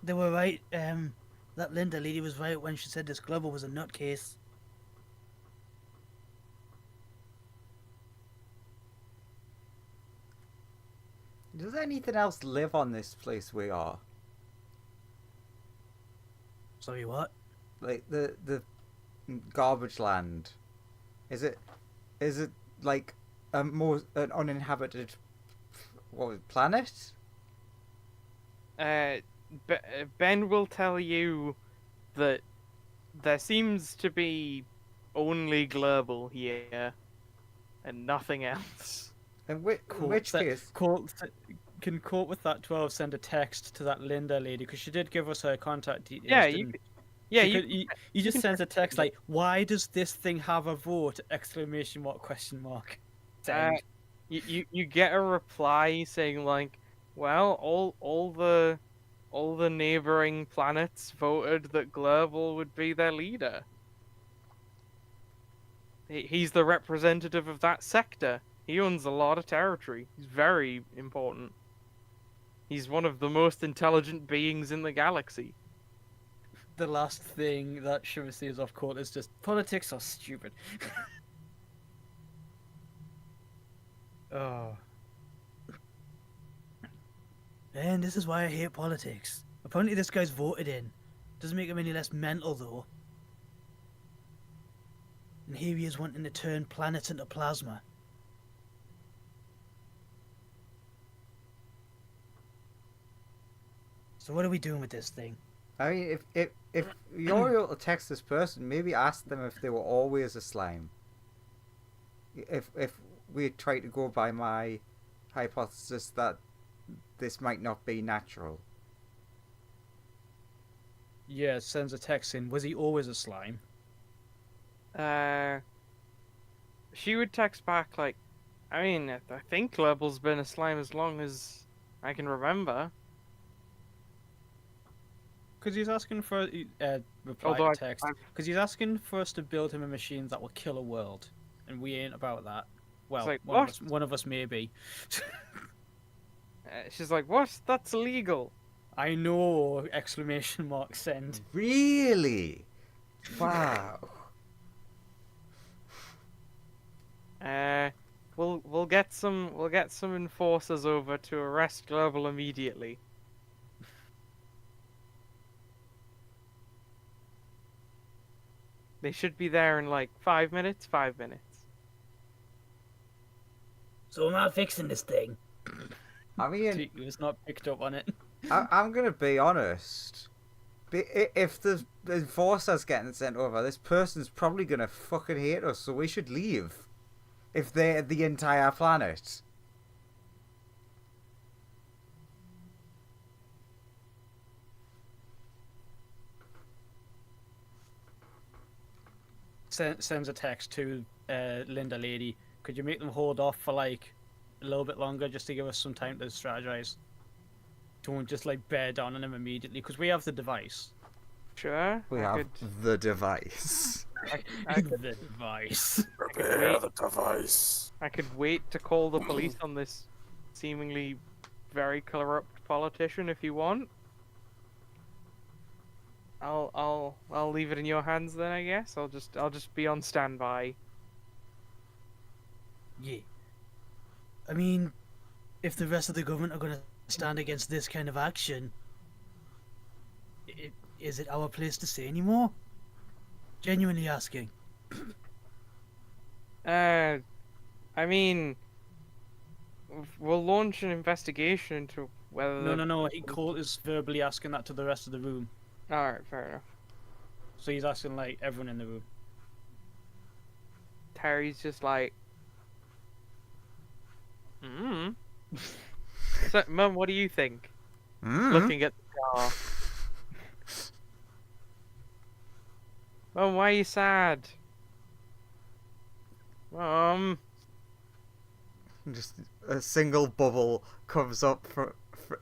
they were right. That Linda lady was right when she said this global was a nutcase. Does anything else live on this place we are? Sorry, what? Like the garbage land. Is it like an uninhabited planet? Ben will tell you that there seems to be only global here and nothing else. In which case, Can Court with that 12 send a text to that Linda lady because she did give us her contact details. Yeah, didn't Yeah, he just sends a text like, "Why does this thing have a vote?" Exclamation mark, question mark. Send. you get a reply saying like, well, all the neighboring planets voted that Global would be their leader. He's the representative of that sector. He owns a lot of territory. He's very important. He's one of the most intelligent beings in the galaxy. The last thing that Shiva says off court is just, politics are stupid. Oh. And this is why I hate politics. Apparently this guy's voted in. Doesn't make him any less mental though. And here he is wanting to turn planets into plasma. So what are we doing with this thing? I mean, if you're able to text this person, maybe ask them if they were always a slime. If we try to go by my hypothesis that this might not be natural. Yeah, sends a text in, was he always a slime? She would text back like, I mean, I think Global's been a slime as long as I can remember. Because he's asking for reply Although to text. Because he's asking for us to build him a machine that will kill a world, and we ain't about that. Well, like, one of us may be. She's like, what? That's illegal. I know! Exclamation mark send. Really? Wow. We'll get some enforcers over to arrest Global immediately. They should be there in like 5 minutes. 5 minutes. So am I fixing this thing? I mean, He was not picked up on it. I'm gonna be honest. If the enforcer's getting sent over, this person's probably gonna fucking hate us, so we should leave. If they're the entire planet. Sends a text to Linda lady. Could you make them hold off for like a little bit longer just to give us some time to strategize? Don't just like bear down on him immediately because we have the device. Sure. We have the device. The device. Prepare the device. I could wait to call the police on this seemingly very corrupt politician if you want. I'll leave it in your hands then, I guess. I'll just be on standby. Yeah. I mean, if the rest of the government are going to stand against this kind of action, is it our place to say anymore? Genuinely asking. I mean, we'll launch an investigation into whether. No. Colt is verbally asking that to the rest of the room. All right, fair enough. So he's asking like everyone in the room. Terry's just like, So, Mum, what do you think? Looking at the jar. Mum, why are you sad? Mum. Just a single bubble comes up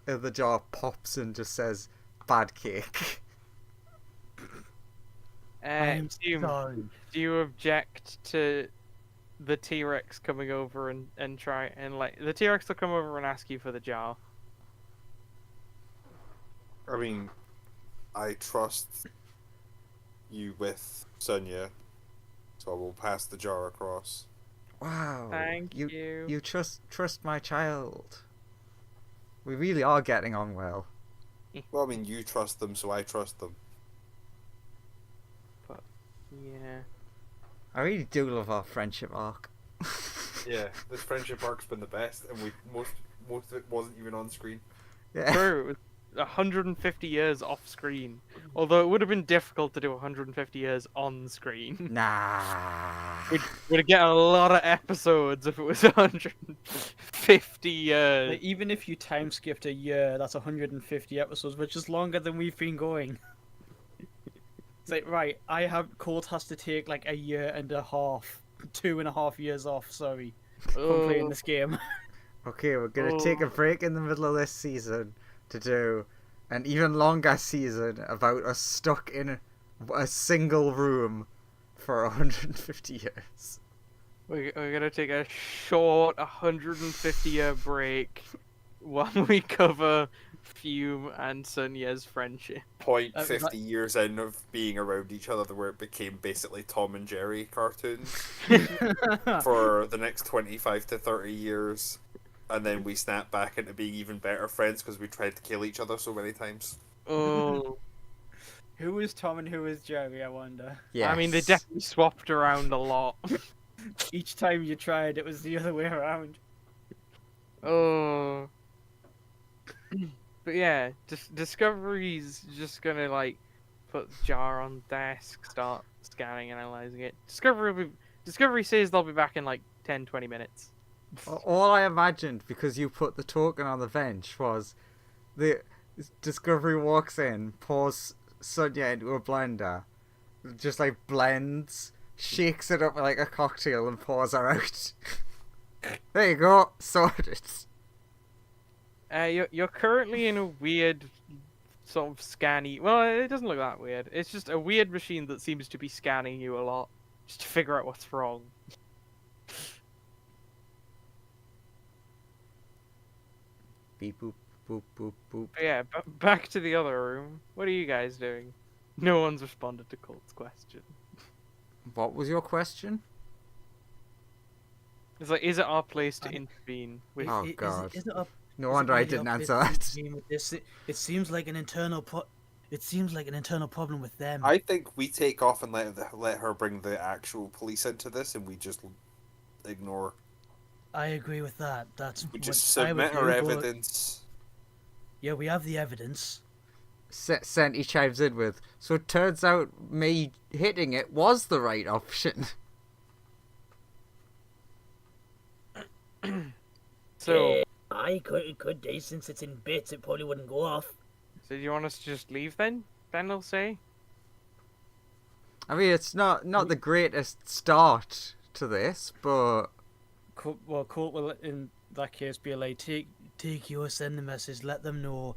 the jar, pops, and just says, "Bad cake." I'm do sorry. you object to the T-Rex coming over and try and like the T-Rex will come over and ask you for the jar? I mean, I trust you with Sonia, so I will pass the jar across. Wow. Thank you. You trust my child. We really are getting on well. Well, I mean, you trust them, so I trust them. But yeah. I really do love our friendship arc. Yeah, this friendship arc's been the best, and most of it wasn't even on screen. Yeah. True. It was 150 years off screen. Although it would have been difficult to do 150 years on screen. Nah. We'd get a lot of episodes if it was 150 years. Like, even if you time skipped a year, that's 150 episodes, which is longer than we've been going. It's like, right, Colt has to take like a year and a half, 2.5 years off, sorry, from playing this game. Okay, we're gonna take a break in the middle of this season to do an even longer season about us stuck in a single room for 150 years. We're gonna take a short 150-year break while we cover Fume and Sonia's friendship. 50 years in of being around each other where it became basically Tom and Jerry cartoons for the next 25 to 30 years. And then we snap back into being even better friends because we tried to kill each other so many times. Oh, Who is Tom and who is Jerry, I wonder? Yeah. I mean, they definitely swapped around a lot. Each time you tried, it was the other way around. Oh. But yeah, Discovery's just gonna like put the jar on desk, start scanning, analyzing it. Discovery says they'll be back in like 10-20 minutes. All I imagined, because you put the token on the bench, was the Discovery walks in, pours Sonia into a blender, just like blends, shakes it up like a cocktail, and pours her out. There you go, sorted. You're currently in a weird sort of scanny. Well, it doesn't look that weird. It's just a weird machine that seems to be scanning you a lot, just to figure out what's wrong. Beep boop boop boop boop. But yeah, back to the other room. What are you guys doing? No one's responded to Colt's question. What was your question? It's like, is it our place to intervene with? Oh, God. Is it up, No is it wonder I really didn't up to answer that. intervene with this? It seems like an internal problem with them. I think we take off and let her bring the actual police into this, and we just ignore. I agree with that. That's We what just I would submit our do, but- evidence. Yeah, we have the evidence. Senti chimes in with, so it turns out me hitting it was the right option. So, It could do, since it's in bits, it probably wouldn't go off. so do you want us to just leave then? Ben will say. I mean, it's not the greatest start to this, but Colt will, in that case, be like, Take your send the message, let them know,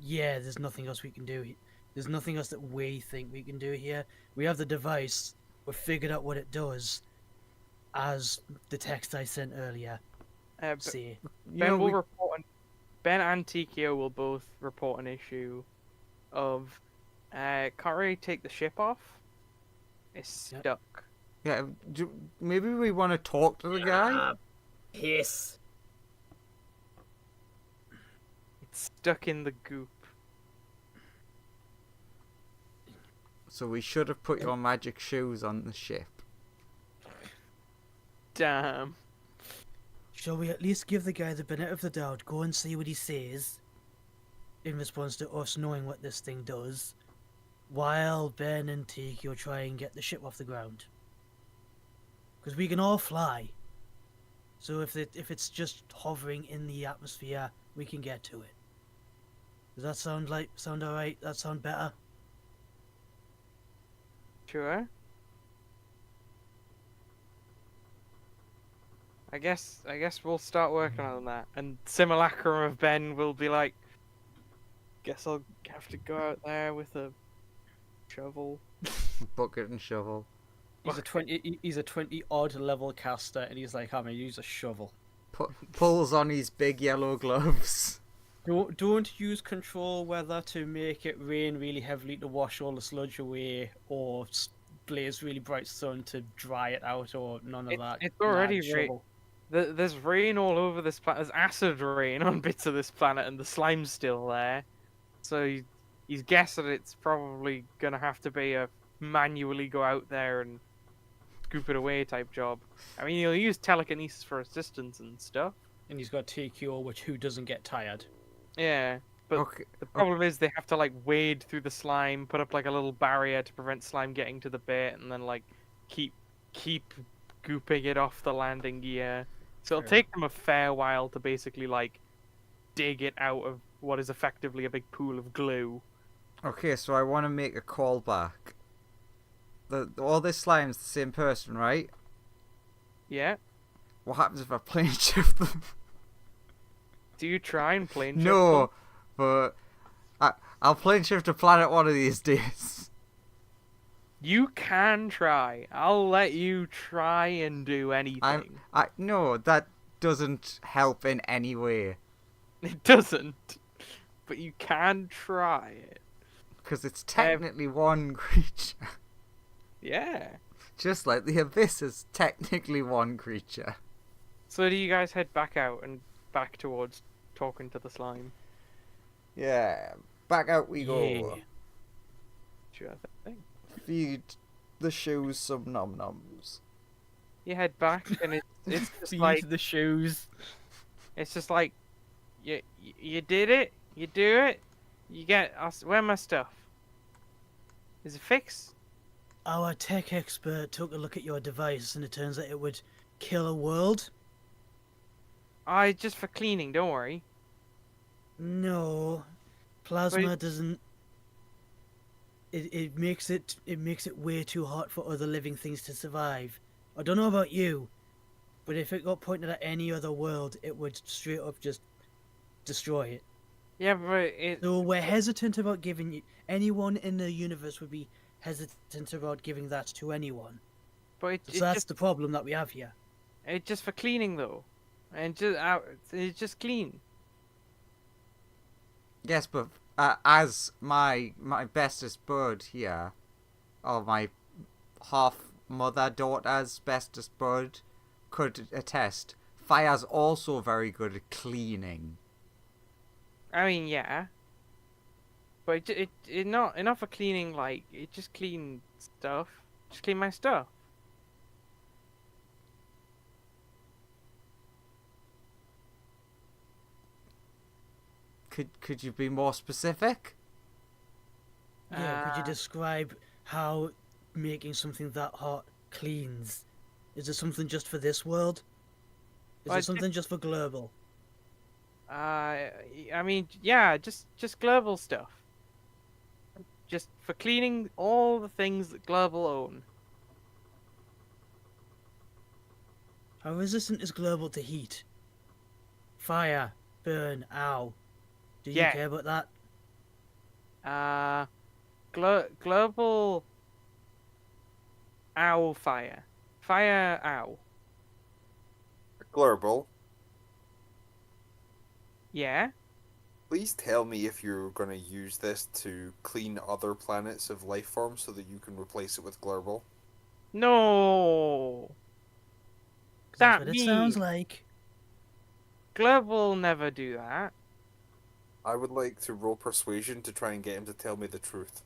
yeah, there's nothing else we can do. There's nothing else that we think we can do here. We have the device, we've figured out what it does, as the text I sent earlier say. Ben will report. Ben and Tikio will both report an issue of can't really take the ship off. It's Yep. stuck. yeah, maybe we want to talk to the guy. Ah, piss. It's stuck in the goop. So we should have put your magic shoes on the ship. Damn. Shall we at least give the guy the benefit of the doubt, go and see what he says, in response to us knowing what this thing does, while Ben and Tikio try and get the ship off the ground? Because we can all fly. So if it's just hovering in the atmosphere, we can get to it. Does that sound alright? That sound better? Sure. I guess we'll start working on that. And Simulacrum of Ben will be like, guess I'll have to go out there with a shovel. Bucket and shovel. He's a 20 odd level caster, and he's like, I'm gonna use a shovel. Pulls on his big yellow gloves. Don't use control weather to make it rain really heavily to wash all the sludge away, or blaze really bright sun to dry it out, or none of that. It's already shovel. There's rain all over this planet. There's acid rain on bits of this planet, and the slime's still there. So he's guessing it's probably gonna have to be a manually go out there and scoop it away type job. I mean, he'll use telekinesis for assistance and stuff. And he's got TQO, which who doesn't get tired? Yeah, but Okay. the problem is they have to like wade through the slime, put up like a little barrier to prevent slime getting to the bit, and then like keep gooping it off the landing gear. So it'll take them a fair while to basically like dig it out of what is effectively a big pool of glue. Okay, so I want to make a call back. All this slime's the same person, right? Yeah. What happens if I plane shift them? Do you try and plane shift No, but I'll plane shift a planet one of these days. You can try. I'll let you try and do anything. No, that doesn't help in any way. It doesn't. But you can try it. Because it's technically one creature. Yeah. Just like the Abyss is technically one creature. So do you guys head back out and back towards talking to the slime? Yeah, back out we go. Yeah. Sure thing. Feed the shoes some nom-noms. You head back and it's just Feed like the shoes. it's just like you did it, you do it, you get us. Where my stuff? Is it fixed? Our tech expert took a look at your device and it turns out it would kill a world. Just for cleaning. Don't worry. No, plasma doesn't. It makes it way too hot for other living things to survive. I don't know about you, but if it got pointed at any other world, it would straight up just destroy it. Yeah, but So we're hesitant about giving you. Anyone in the universe would be hesitant about giving that to anyone. but So that's the problem that we have here. it's just for cleaning though, and it's just clean. Yes, but as my bestest bud here, or my half mother daughter's bestest bud, could attest, fire's also very good at cleaning. I mean, yeah. But it not for cleaning, like, it just clean stuff. Just clean my stuff. Could you be more specific? Yeah, could you Uh, describe how making something that hot cleans? Is it something just for this world? Is Well, it something just for global? I mean, yeah, just global stuff. Just for cleaning all the things that global own. How resistant is global to heat? Fire, burn, ow. Do you Yeah. care about that? Global owl fire. Fire owl. Global, Yeah? please tell me if you're going to use this to clean other planets of life forms so that you can replace it with Global. No. That's That what it sounds me. like. Global never do that. I would like to roll persuasion to try and get him to tell me the truth.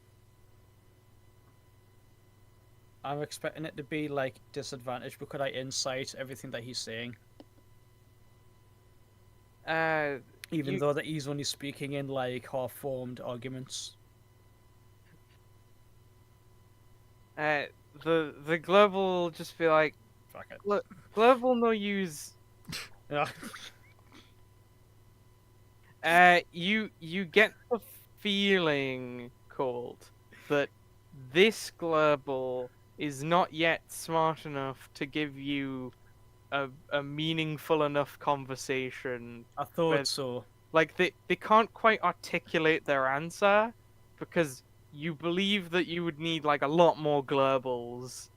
I'm expecting it to be like disadvantage, but could I insight everything that he's saying? Even You- though that he's only speaking in like half-formed arguments. The global just be like, Fuck it. global no use. Yeah. You get the feeling, Cold, that this global is not yet smart enough to give you a meaningful enough conversation. I thought With- so. Like they can't quite articulate their answer because you believe that you would need like a lot more globals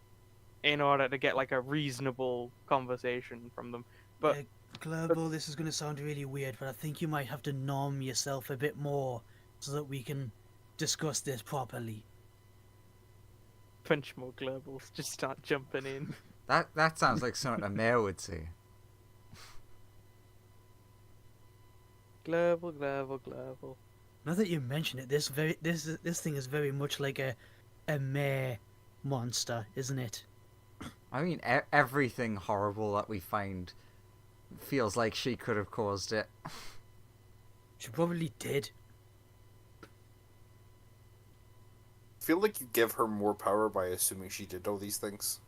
in order to get like a reasonable conversation from them. But Global, this is going to sound really weird, but I think you might have to norm yourself a bit more so that we can discuss this properly. punch more globals, just start jumping in. That sounds like something a mayor would say. Global, global, global. Now that you mention it, this thing is very much like a mare monster, isn't it? I mean, everything horrible that we find feels like she could have caused it. She probably did. I feel like you give her more power by assuming she did all these things.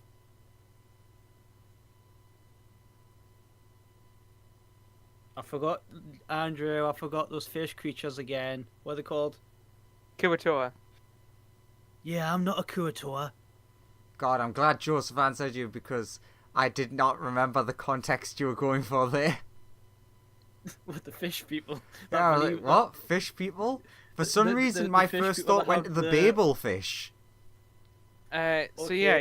I forgot, Andrew. I forgot those fish creatures again. What are they called? Kuatoa. Yeah, I'm not a Kuatoa. God, I'm glad Joseph answered you because I did not remember the context you were going for there. With the fish people. Yeah, I was like, what? Fish people? For some reason, the my fish first people thought that went to have the the- Babel fish. So yeah,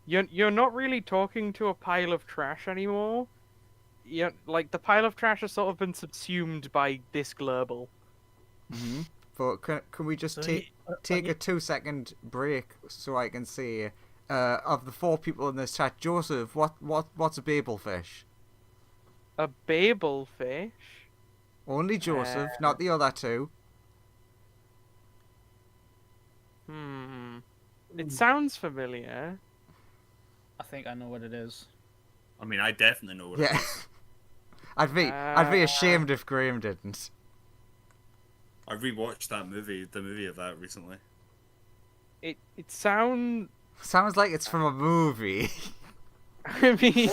you're not really talking to a pile of trash anymore. Yeah, like the pile of trash has sort of been subsumed by this global. Mm-hmm. But can we just So take a 2-second break so I can say, of the 4 people in this chat, Joseph, what's a Babel fish? A Babel fish. Only Joseph, not the other 2. It sounds familiar. I think I know what it is. I mean, I definitely know what it Yeah. is. I'd be ashamed if Graham didn't. I rewatched the movie of that recently. It sounds. Sounds like it's from a movie. I mean,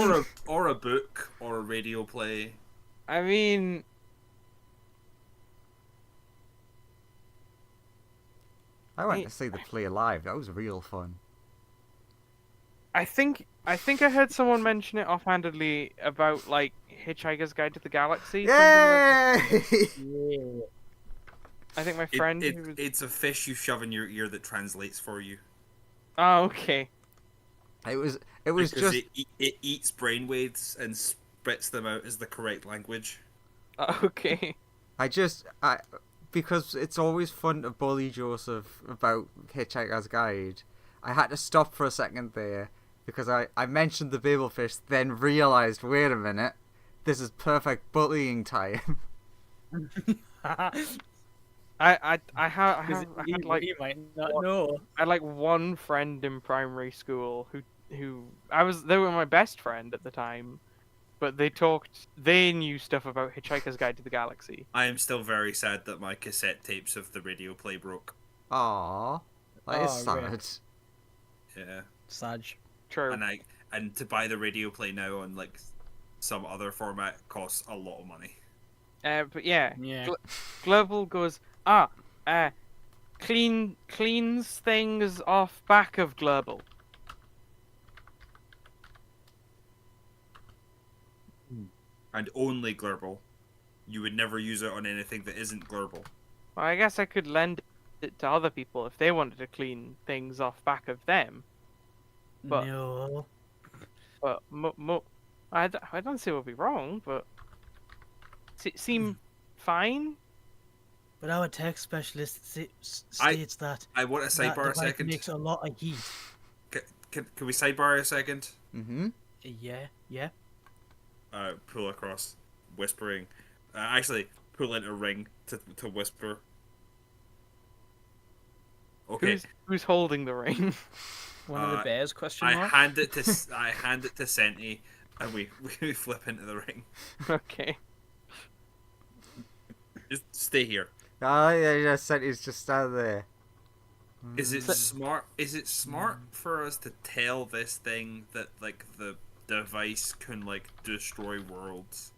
Or a book, or a radio play. I mean, I went to see the play live. That was real fun. I think I heard someone mention it offhandedly about like Hitchhiker's Guide to the Galaxy. something like- Yay! I think my friend. who was... It's a fish you shove in your ear that translates for you. Oh, okay. It was Because just it eats brainwaves and spits them out as the correct language. Okay. because it's always fun to bully Joseph about Hitchhiker's Guide. I had to stop for a second there because I mentioned the Babel fish, then realized, wait a minute, this is perfect bullying time. I had like you might not know. I had like one friend in primary school who they were my best friend at the time, but they knew stuff about Hitchhiker's Guide to the Galaxy. I am still very sad that my cassette tapes of the radio play broke. Aww, that is Oh, really? sad. Yeah. Saj. True. And to buy the radio play now on like some other format costs a lot of money. But yeah, Yeah. Global goes cleans things off back of Global. And only Glurble. You would never use it on anything that isn't Glurble. Well, I guess I could lend it to other people if they wanted to clean things off back of them. But- No. But I don't see what would be wrong, but seem fine. But our tech specialist states that I want to that sidebar a device second. makes a lot of heat. Can we sidebar a second? Mm-hmm. Yeah. Pull across, whispering. Actually, pull into ring to whisper. Okay. Who's holding the ring? One of the bears? Question I mark. hand it to Senti, and we flip into the ring. Okay. Just stay here. Oh yeah, Senti's just stand there. Is it smart? Is it smart for us to tell this thing that like the device can like destroy worlds?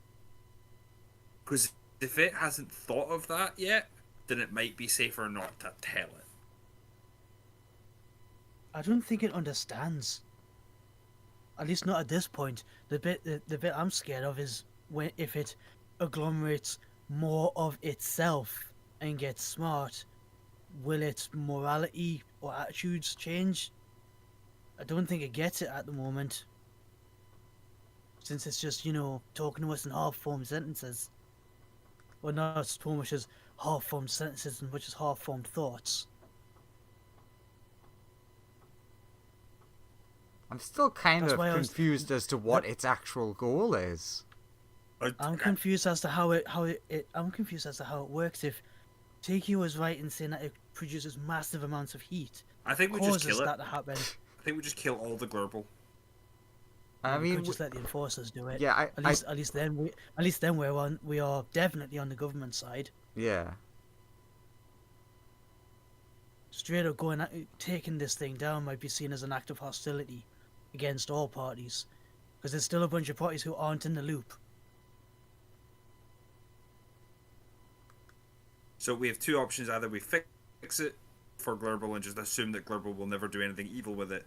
Because if it hasn't thought of that yet, then it might be safer not to tell it. I don't think it understands. At least not at this point. The bit I'm scared of is when if it agglomerates more of itself and gets smart, will its morality or attitudes change? I don't think it gets it at the moment. Since it's just, talking to us in half-formed sentences. Well, not so much as half-formed sentences as much as half-formed thoughts. I'm still kind That's of why I was- confused as to what its actual goal is. I'm confused as to how I'm confused as to how it works. If Tiki was right in saying that it produces massive amounts of heat, I think we just causes kill it. that to happen. I think we just kill all the Glurble. I we mean, could just let the enforcers do it. yeah, At least then we are definitely on the government side. yeah. Straight up taking this thing down might be seen as an act of hostility against all parties, because there's still a bunch of parties who aren't in the loop. So we have two options: either we fix it for Glurble and just assume that Glurble will never do anything evil with it,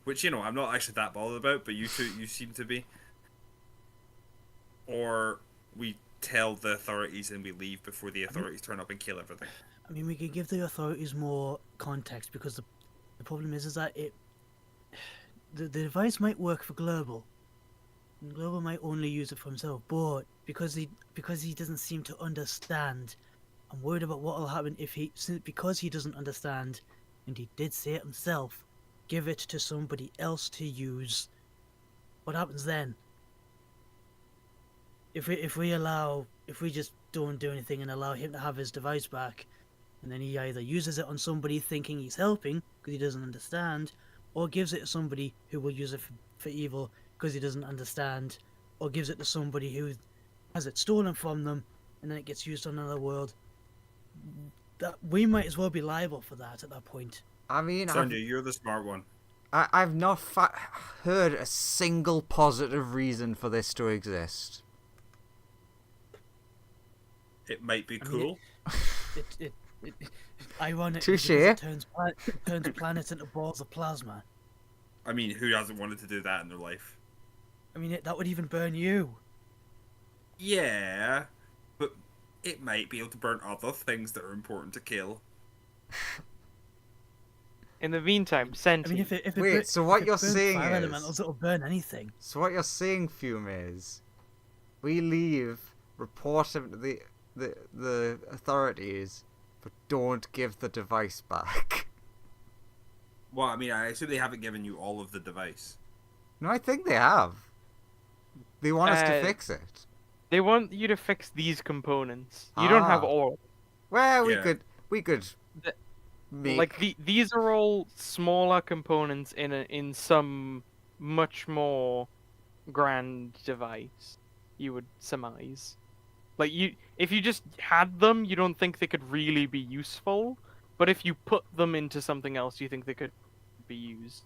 which I'm not actually that bothered about, but you seem to be. Or we tell the authorities and we leave before the authorities turn up and kill everything. I mean, we could give the authorities more context, because the problem is that the device might work for Global. And Global might only use it for himself, but because he doesn't seem to understand, I'm worried about what will happen because he doesn't understand, and he did say it himself, give it to somebody else to use. What happens then? If we just don't do anything and allow him to have his device back, and then he either uses it on somebody thinking he's helping because he doesn't understand, or gives it to somebody who will use it for evil because he doesn't understand, or gives it to somebody who has it stolen from them and then it gets used on another world, that we might as well be liable for that at that point. I mean, Sonia, you're the smart one. I've not heard a single positive reason for this to exist. It might be cool. It ironic. Touche. It turns planets into balls of plasma. I mean, who hasn't wanted to do that in their life? I mean, that would even burn you. Yeah, but it might be able to burn other things that are important to kill. In the meantime, I sentient. mean, if it Wait, so what if it you're burns saying fire is- elementals, it'll burn anything. So what you're saying, Fume, is we leave, report him to the authorities, but don't give the device back. Well, I mean, I assume they haven't given you all of the device. No, I think they have. They want us to Uh, fix it. They want you to fix these components. You don't have Ah. all. Well, Yeah. we could The- make Like these are all smaller components in some much more grand device. You would surmise. Like if you just had them, you don't think they could really be useful. But if you put them into something else, you think they could be used.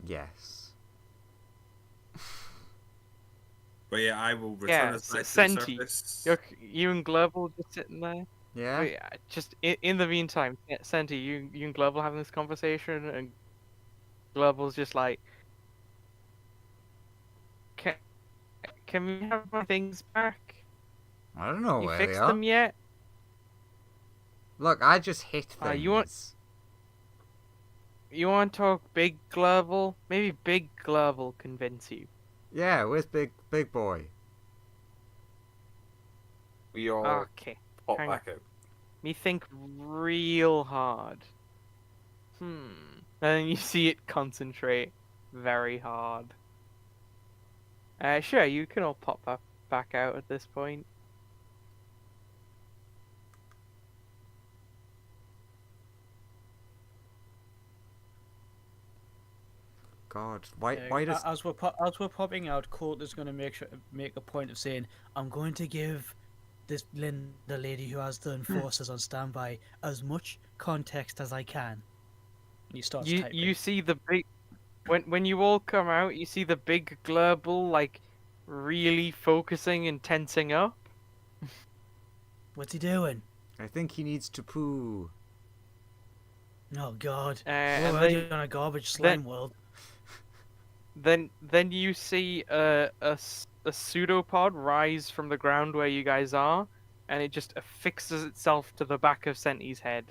yes. But yeah, I will return Yeah, us back to the Senti. surface. You and Global just sitting there. Yeah. Wait, just in the meantime, Senti, you and Global having this conversation, and Global's just like, can we have my things back? I don't know You where they fixed are. them yet? Look, I just hit things. You want- You want to talk big Global? Maybe big Global convince you. Yeah, where's big boy? We all Okay, pop hang back out. me think real hard. And then you see it concentrate very hard. Sure, you can all pop back out at this point. God, why does As we're popping out, Colt is going to make a point of saying, "I'm going to give this Linda lady who has the enforcers on standby as much context as I can." And he starts typing. You see the big when you all come out, you see the big global like really focusing and tensing up. What's he doing? I think he needs to poo. Oh God. and We're already on a garbage slime world. then you see a pseudopod rise from the ground where you guys are, and it just affixes itself to the back of Senti's head.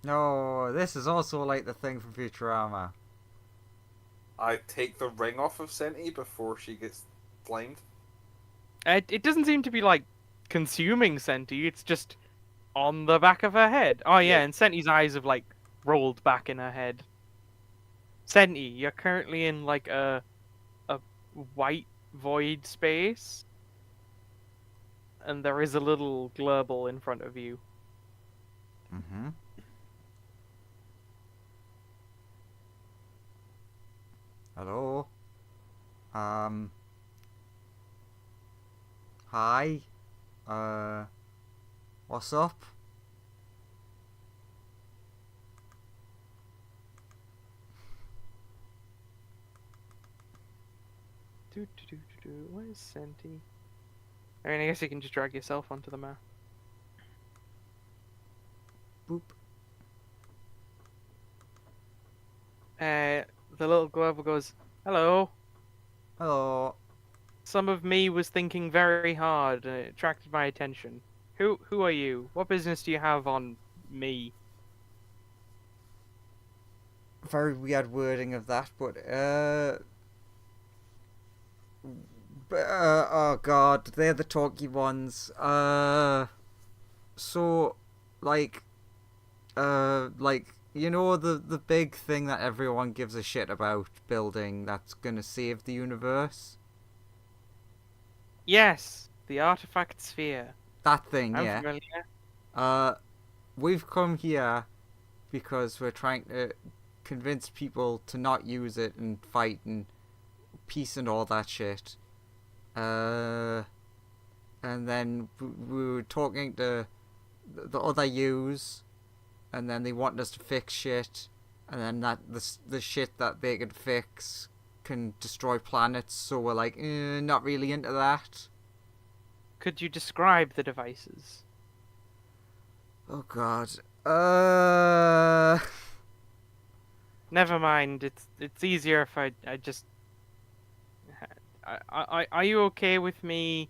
No, this is also like the thing from Futurama. I take the ring off of Senti before she gets slimed. It doesn't seem to be like consuming Senti. It's just on the back of her head. Oh yeah, Yeah. and Senti's eyes have like rolled back in her head. Senti, you're currently in like a white void space, and there is a little global in front of you. Mm-hmm. Hello? Hi? What's up? Where's Senti? I mean, I guess you can just drag yourself onto the map. Boop. The little global goes, "Hello. Hello. Some of me was thinking very hard, and it attracted my attention. Who are you? What business do you have on me?" Very weird wording of that, but oh god, they're the talky ones. So, like, you know the big thing that everyone gives a shit about building that's gonna save the universe? Yes, the artifact sphere. That thing, I'm yeah. familiar. We've come here because we're trying to convince people to not use it and fight and peace and all that shit. And then we were talking to the other U's, and then they want us to fix shit, and then that the shit that they can fix can destroy planets, so we're like, not really into that. Could you describe the devices? Oh god. Never mind. It's easier if I just. Are you okay with me,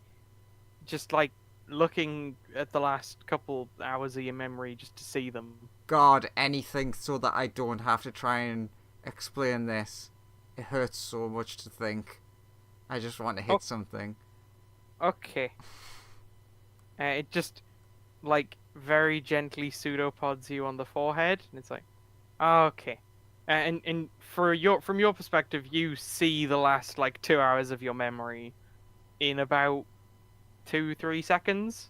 just like looking at the last couple hours of your memory just to see them? God, anything so that I don't have to try and explain this. It hurts so much to think. I just want to hit something. Okay. It just like very gently pseudopods you on the forehead, and it's like, okay. And from your perspective, you see the last like 2 hours of your memory in about 2-3 seconds.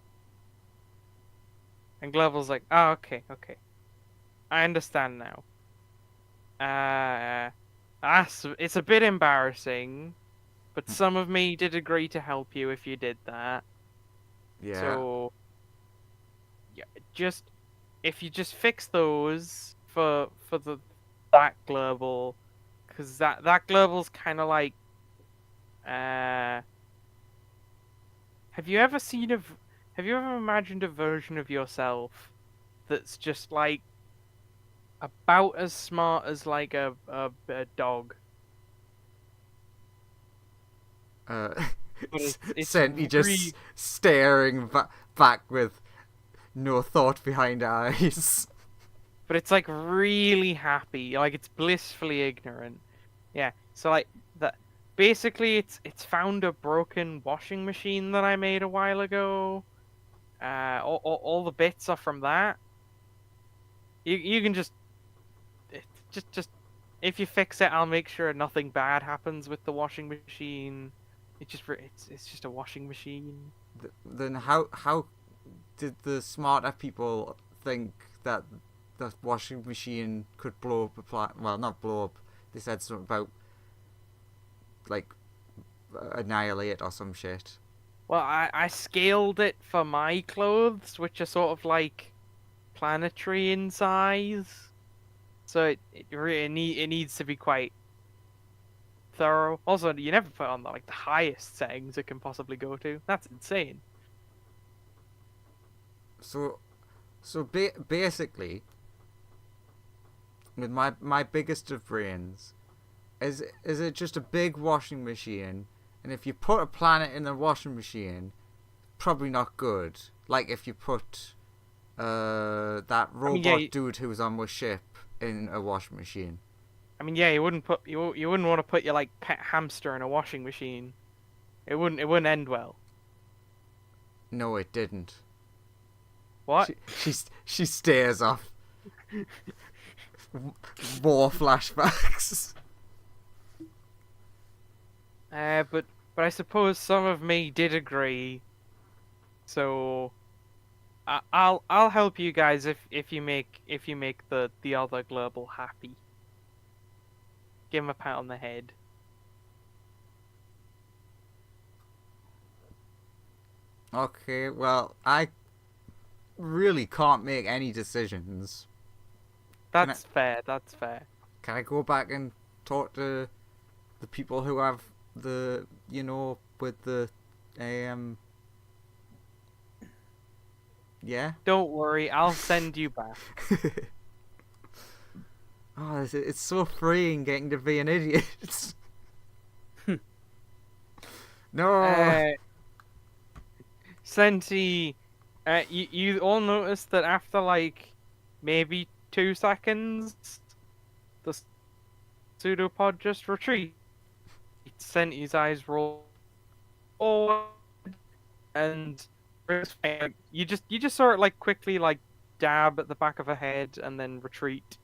And Global's like, okay, I understand now. It's a bit embarrassing, but some of me did agree to help you if you did that. Yeah. So, yeah, if you just fix those for that global, because that global's kind of like, have you ever imagined a version of yourself that's just like about as smart as like a dog? It's Senti just staring back with no thought behind eyes. But it's like really happy, like it's blissfully ignorant. Yeah, so like that. Basically, it's found a broken washing machine that I made a while ago. All the bits are from that. You can just if you fix it, I'll make sure nothing bad happens with the washing machine. It's just a washing machine. Then how did the smarter people think that the washing machine could blow up a planet? Well, not blow up. They said something about like annihilate or some shit. Well, I scaled it for my clothes, which are sort of like planetary in size. So it needs to be quite thorough. Also, you never put on like the highest settings it can possibly go to. That's insane. Basically, with my biggest of brains, is it just a big washing machine? And if you put a planet in the washing machine, probably not good. Like if you put that robot dude who was on my ship in a washing machine. I mean, yeah, you wouldn't want to put your like pet hamster in a washing machine. It wouldn't end well. No, it didn't. What? She stares off. More flashbacks. But I suppose some of me did agree. So I'll help you guys if you make the other global happy. Give him a pat on the head. Okay, well, I really can't make any decisions. That's fair. That's fair. Can I go back and talk to the people who have the, with the, yeah? Don't worry, I'll send you back. Oh, it's so freeing getting to be an idiot. No. Senti, you all noticed that after like maybe 2 seconds, the pseudopod just retreats. Senti's eyes roll forward, and you just sort of like quickly like dab at the back of her head and then retreat.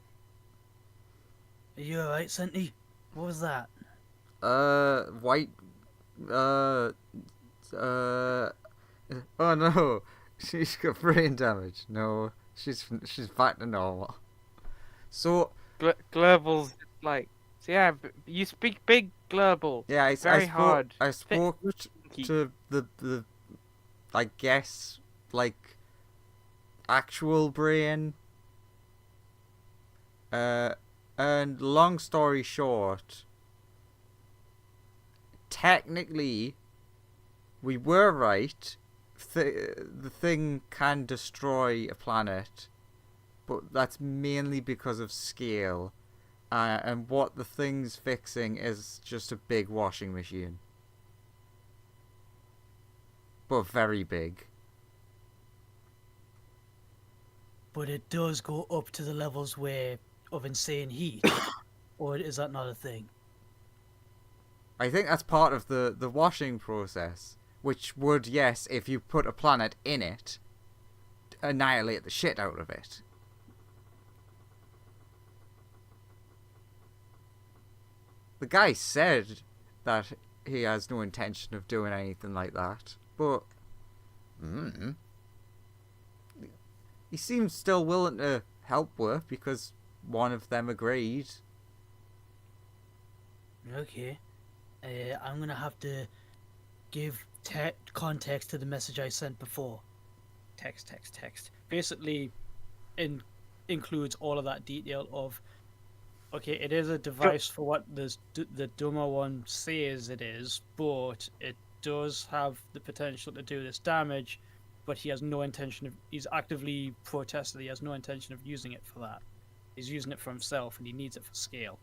Are you alright, Senti? What was that? White. Oh no, she's got brain damage. No, she's back to normal. So Global's like, so yeah, you speak big, Global. Yeah, I hard. I spoke to the I guess like actual brain. And long story short, technically, we were right. The thing can destroy a planet, but that's mainly because of scale. And what the thing's fixing is just a big washing machine. But very big. But it does go up to the levels of insane heat. Or is that not a thing? I think that's part of the washing process. Which would, yes, if you put a planet in it, annihilate the shit out of it. The guy said that he has no intention of doing anything like that, but he seems still willing to help with because one of them agreed. Okay. I'm gonna have to give context to the message I sent before. Text. Basically, includes all of that detail of, okay, it is a device for what the dumber one says it is, but it does have the potential to do this damage, but he has no intention of, he's actively protested, he has no intention of using it for that. He's using it for himself, and he needs it for scale.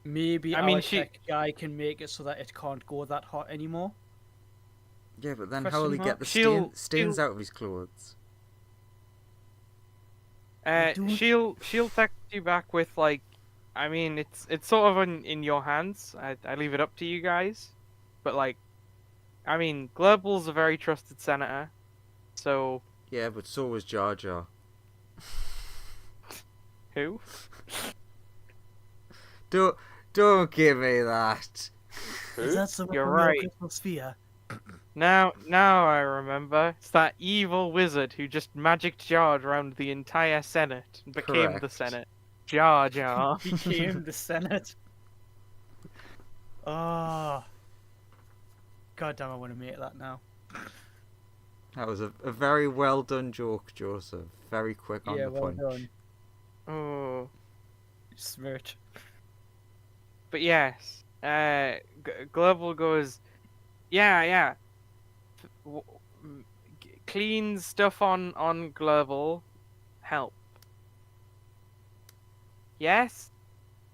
Maybe our tech guy can make it so that it can't go that hot anymore. Yeah, but then how will he get the stains out of his clothes? She'll text you back with like, I mean, it's sort of in your hands. I leave it up to you guys, but like, I mean, Global's a very trusted senator, so. Yeah, but so was Jar Jar. Who? Don't give me that. Is that some You're right. crystal sphere? Now I remember. It's that evil wizard who just magic jarred around the entire Senate and became the Correct. Senate. Jar Jar. Became the Senate. Oh. God damn, I want to make that now. That was a very well done joke, Joseph. Very quick on the well punch. done. Oh. Smirch. But yes, Global goes, yeah. W- Clean stuff on Global. Help. Yes.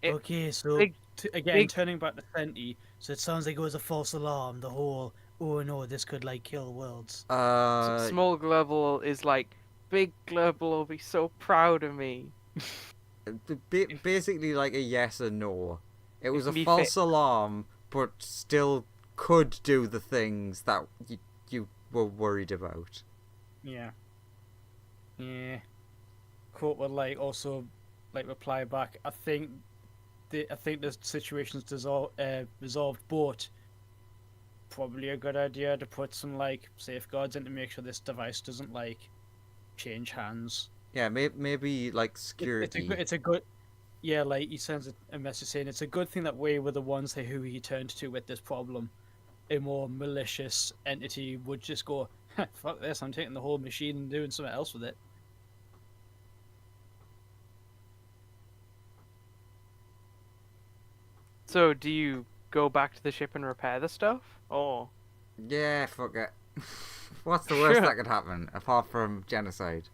Okay, so Big Again, big turning back to Fenty, so it sounds like it was a false alarm. The whole oh no, this could like kill worlds. small Global is like big Global will be so proud of me. Basically like a yes and no. It was a can be false fixed. alarm, but still could do the things that you were worried about. yeah. Court would like also like reply back. I think the situation's resolved, but probably a good idea to put some like safeguards in to make sure this device doesn't like change hands. Yeah, maybe like It's security. it's a good yeah. Like he sends a message saying it's a good thing that we were the ones who he turned to with this problem. A more malicious entity would just go, "Fuck this! I'm taking the whole machine and doing something else with it." So do you go back to the ship and repair the stuff? Or Yeah, fuck it. What's the worst Sure. that could happen apart from genocide?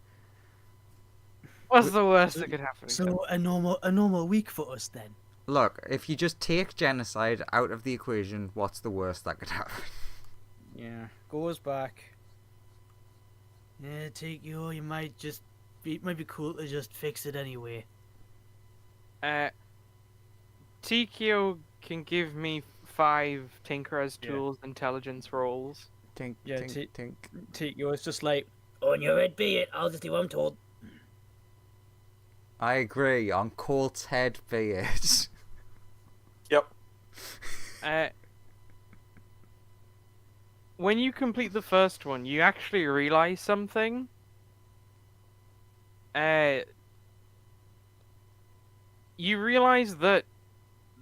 what's the worst that could happen? So a normal week for us then. Look, if you just take genocide out of the equation, what's the worst that could happen? Yeah, goes back. Yeah, take you might just it might be cool to just fix it anyway. Tikio can give me 5 Tinkerer's Yeah. tools intelligence rolls. Tink, Yeah, tink, tink. Take yours just like On your head be it. I'll just do what I'm told. I agree. On Colt's head be it. Yep. When you complete the first one, you actually realize something. You realize that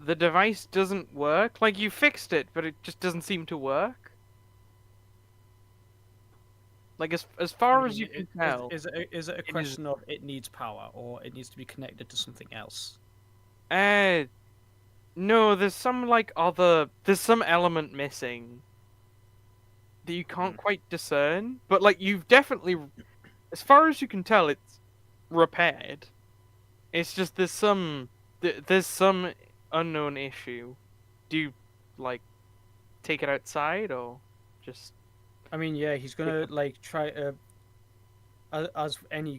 the device doesn't work. Like, you fixed it, but it just doesn't seem to work. Like, as far as you can tell. is it a is- question of it needs power or it needs to be connected to something else? No, there's some, there's some element missing that you can't quite discern. But, like, you've definitely, as far as you can tell, it's repaired. It's just there's some unknown issue. Do you, like, take it outside or just... I mean, yeah, he's gonna like try to, as any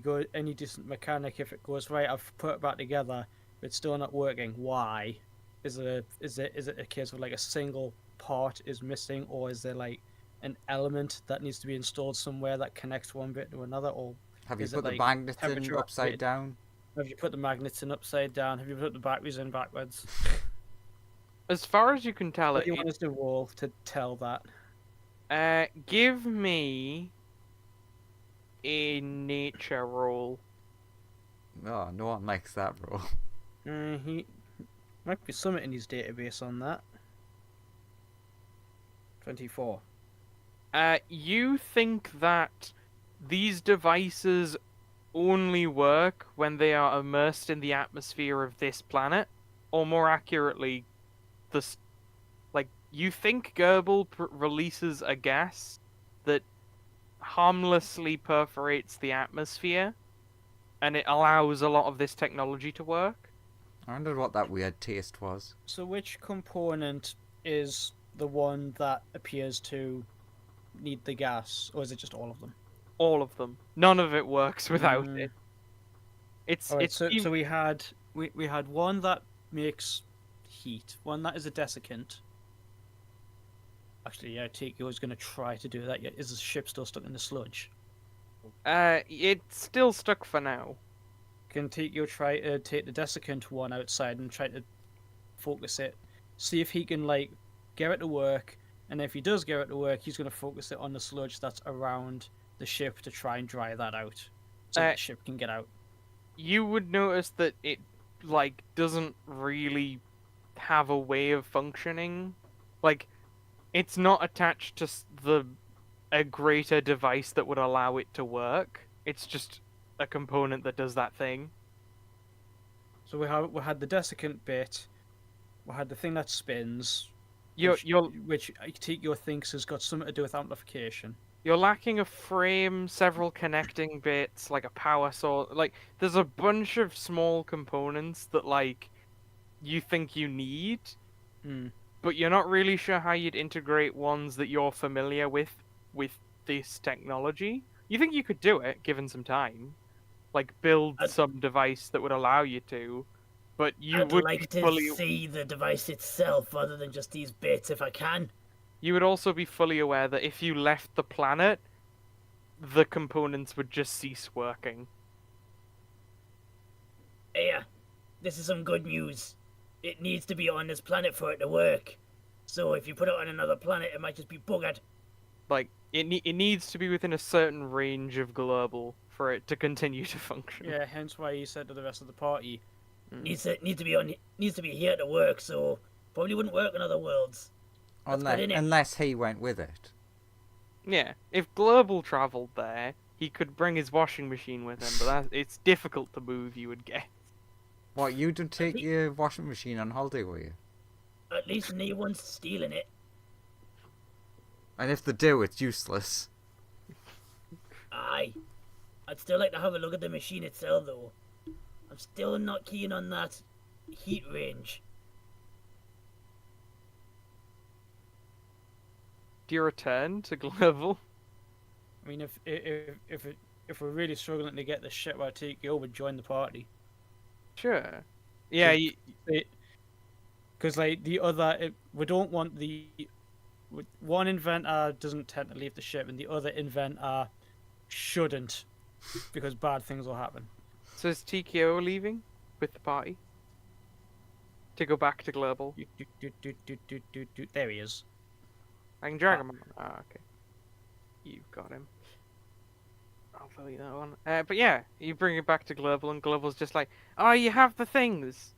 decent mechanic, if it goes right, I've put it back together, but it's still not working. Why? Is it a case of like a single part is missing, or is there like an element that needs to be installed somewhere that connects one bit to another, or Have you is it, put the like, magnets in temperature upside activated? down? have you put the magnets in upside down? Have you put the batteries in backwards? As far as you can tell, What do you want us to roll to tell that? give me a nature roll. Oh, no one likes that roll. He might be something in his database on that. 24. You think that these devices only work when they are immersed in the atmosphere of this planet, or more accurately, you think Goebel releases a gas that harmlessly perforates the atmosphere, and it allows a lot of this technology to work. I wondered what that weird taste was. So which component is the one that appears to need the gas, or is it just all of them? All of them. None of it works without Mm. it. It's All right, it's so we had one that makes heat, one that is a desiccant. Actually, yeah, Tiki was going to try to do that. Yet, is the ship still stuck in the sludge? it's still stuck for now. Can Tiki try to take the desiccant one outside and try to focus it? See if he can like get it to work, and if he does get it to work, he's going to focus it on the sludge that's around the ship to try and dry that out, so the ship can get out. You would notice that it like doesn't really have a way of functioning. Like, it's not attached to a greater device that would allow it to work. It's just a component that does that thing. So we had the desiccant bit. We had the thing that spins, You're which Tikio thinks has got something to do with amplification. you're lacking a frame, several connecting bits, like a power source. Like there's a bunch of small components that like you think you need, Hmm. but you're not really sure how you'd integrate ones that you're familiar with this technology. You think you could do it given some time, like build I'd- some device that would allow you to, but you I'd would like be to fully see the device itself rather than just these bits if I can. you would also be fully aware that if you left the planet, the components would just cease working. Here, this is some good news. It needs to be on this planet for it to work. So if you put it on another planet, it might just be buggered. Like it needs to be within a certain range of global for it to continue to function. Yeah, hence why he said to the rest of the party, Needs to be here to work. So probably wouldn't work on other worlds. That's good, innit? Unless he went with it. Yeah, if global traveled there, he could bring his washing machine with him, but it's difficult to move. You would guess. What, you didn't take your washing machine on holiday, were you? At least no one's stealing it. And if they do, it's useless. Aye. I'd still like to have a look at the machine itself, though. I'm still not keen on that heat range. Do you return to global? I mean, if we're really struggling to get the shit out of Tikio, we'd join the party. Sure. Yeah, Because like the other, we don't want one inventor doesn't tend to leave the ship, and the other inventor shouldn't, because bad things will happen. So is TKO leaving with the party to go back to global? There he is. I can drag him on. Ah, okay. You've got him. I'll tell you that one. But yeah, you bring it back to global, and global's just like, oh, you have the things.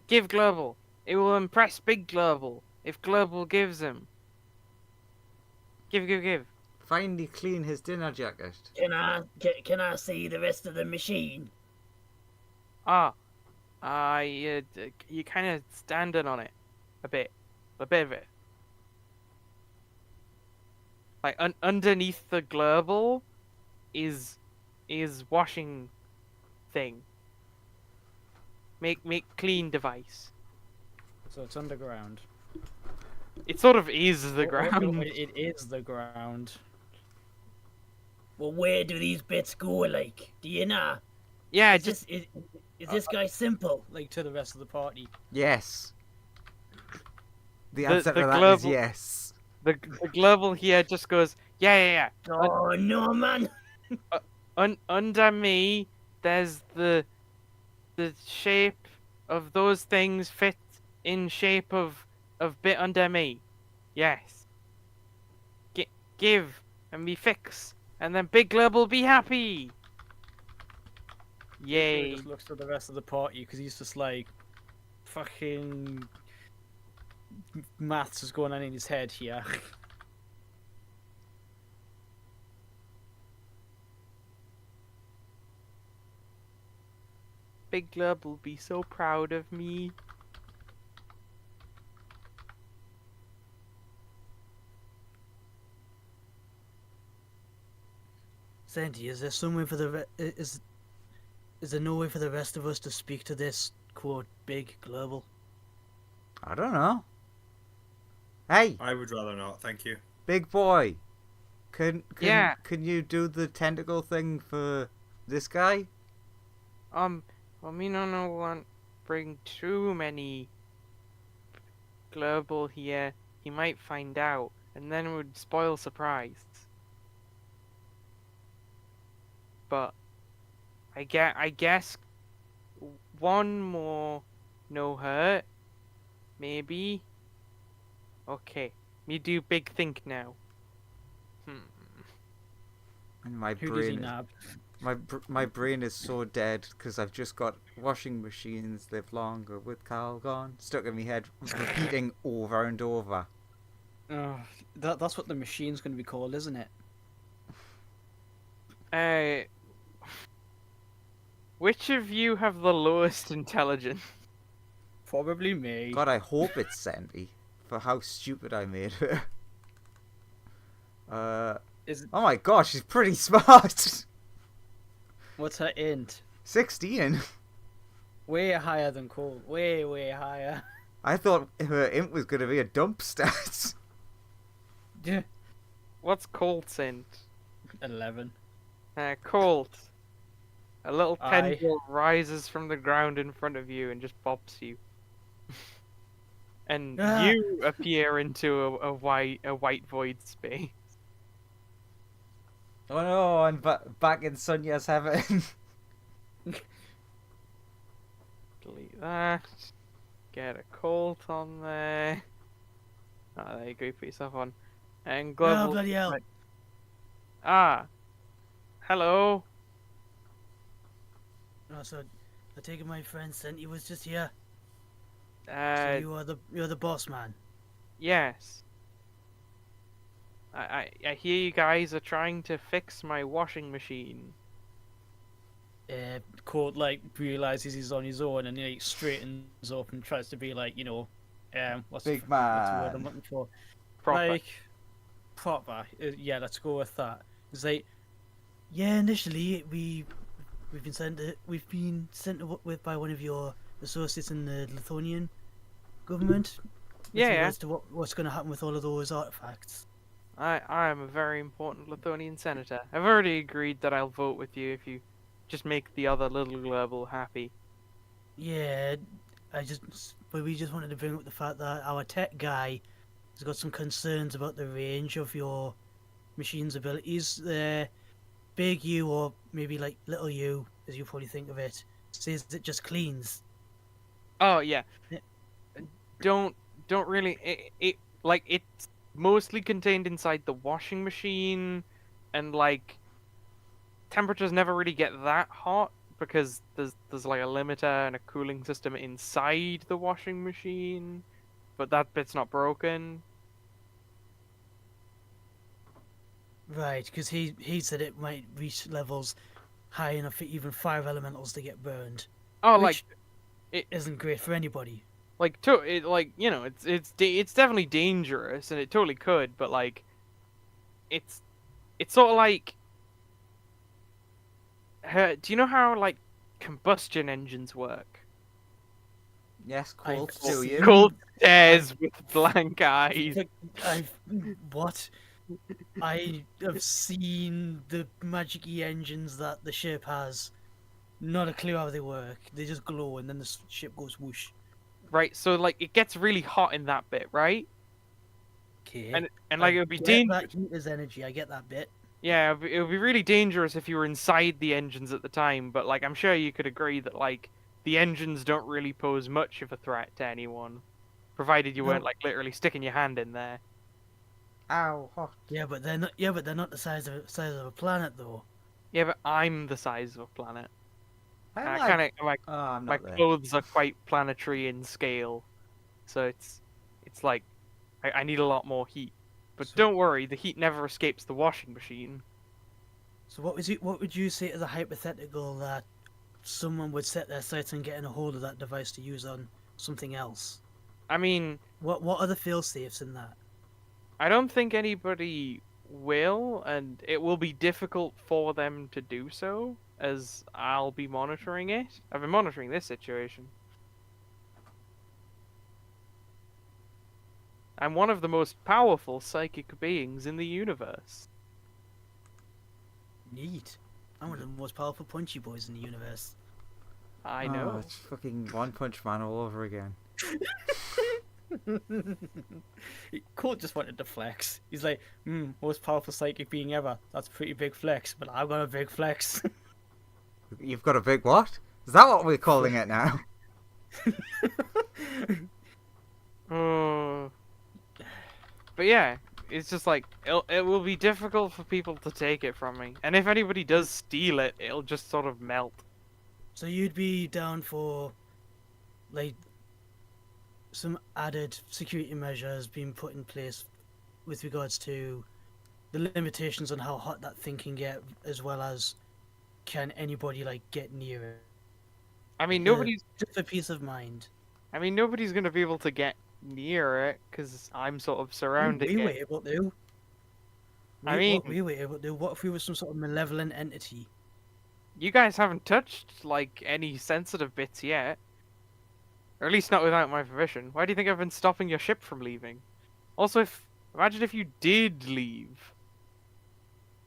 Give global. It will impress big global if global gives him. Give. Finally clean his dinner jacket. Can I see the rest of the machine? You kind of standing on it, a bit of it. Like underneath the global is washing thing. Make clean device. So it's underground. It sort of is the Oh, ground. It is the ground. Well, where do these bits go, like? Do you know? Yeah, Is just this guy simple? Like to the rest of the party. Yes. The The- answer the to that is global- yes. the global here just goes, yeah. Oh no, man! Under me, there's the shape of those things fit in shape of bit under me. Yes. Give and we fix, and then big global be happy. He Yay. just looks to the rest of the party because he's just like, fucking maths is going on in his head here. Big global be so proud of me. Sandy, is there some way for is there no way for the rest of us to speak to this quote big global? I don't know. Hey, I would rather not, thank you. big boy. Yeah. Can you do the tentacle thing for this guy? Well, me no want bring too many global here. He might find out, and then it would spoil surprise. But I guess one more no hurt, maybe. Okay, me do big think now. And my Who does he brain, nab? my brain is so dead because I've just got washing machines live longer with Carl gone stuck in my head, repeating over and over. Oh, that's what the machine's going to be called, isn't it? Which of you have the lowest intelligence? Probably me. God, I hope it's Sandy for how stupid I made her. Is Oh my gosh, she's pretty smart. what's her int? 16. Way higher than Cold. Way, way higher. I thought her int was going to be a dump stat. Yeah. What's Colt's int? 11. Colt. A little Aye. tendril rises from the ground in front of you and just bops you. And Ah. you appear into a white void space. Oh no, I'm back in Sonya's heaven. Delete that. Get a Colt on there. Ah, there you go, put yourself on. And Oh, global. bloody hell. Ah. Hello. Oh, so I take it my friend sent you was just here. So Uh, you're the boss man. yes. I hear you guys are trying to fix my washing machine. Cold like realizes he's on his own and he straightens up and tries to be like, what's Big what's the word man. I'm looking for? Proper. Like proper. Yeah, let's go with that. It's like, Yeah, initially we've been sent to work with by one of your associates in the Lithuanian government. With Yeah, yeah. regards to what's going to happen with all of those artifacts. I am a very important Lithuanian senator. I've already agreed that I'll vote with you if you just make the other little global happy. Yeah, but we just wanted to bring up the fact that our tech guy has got some concerns about the range of your machine's abilities. Big U, or maybe like little U, as you probably think of it, says it just cleans. Oh yeah. Yeah. Don't really it's mostly contained inside the washing machine, and like temperatures never really get that hot because there's like a limiter and a cooling system inside the washing machine, but that bit's not broken. Right, because he said it might reach levels high enough for even fire elementals to get burned, Oh, which it- isn't great for anybody. it's definitely dangerous and it totally could, but like it's sort of like do you know how like combustion engines work? Yes, I've Colt, do you? seen- Cold stares with blank eyes. What? I have seen the magic-y engines that the ship has. Not a clue how they work. They just glow and then the ship goes whoosh. Right, so like it gets really hot in that bit, right? Okay. And like it would be get dangerous. that heat is energy. I get that bit. Yeah, it would be really dangerous if you were inside the engines at the time, but like I'm sure you could agree that like the engines don't really pose much of a threat to anyone, provided you No. weren't like literally sticking your hand in there. Ow, hot. Yeah, but they're not. Yeah, but they're not the size of a planet though. Yeah, but I'm the size of a planet. I I like... kind of like Oh, I'm my not there. clothes are quite planetary in scale, so it's like I need a lot more heat. But So- don't worry, the heat never escapes the washing machine. So what would you say to the hypothetical that someone would set their sights on getting a hold of that device to use on something else? I mean, What are the fail-safes in that? I don't think anybody will, and it will be difficult for them to do so, as I'll be monitoring it. I've been monitoring this situation. I'm one of the most powerful psychic beings in the universe. Neat. I'm one of the most powerful punchy boys in the universe. I Oh, know. it's fucking One Punch Man all over again. Colt just wanted to flex. He's like, most powerful psychic being ever. That's a pretty big flex, but I've got a big flex. You've got a big what? Is that what we're calling it now? Oh. But yeah, it's just like it will be difficult for people to take it from me, and if anybody does steal it, it'll just sort of melt. So you'd be down for, like, some added security measures being put in place with regards to the limitations on how hot that thing can get, as well as can anybody like get near it. I mean, Yeah. nobody's Just for peace of mind. I mean, nobody's gonna be able to get near it because I'm sort of surrounding We were it. able to. I mean, What we were able to do? What if we were some sort of malevolent entity? you guys haven't touched like any sensitive bits yet, or at least not without my permission. Why do you think I've been stopping your ship from leaving? Also, imagine if you did leave,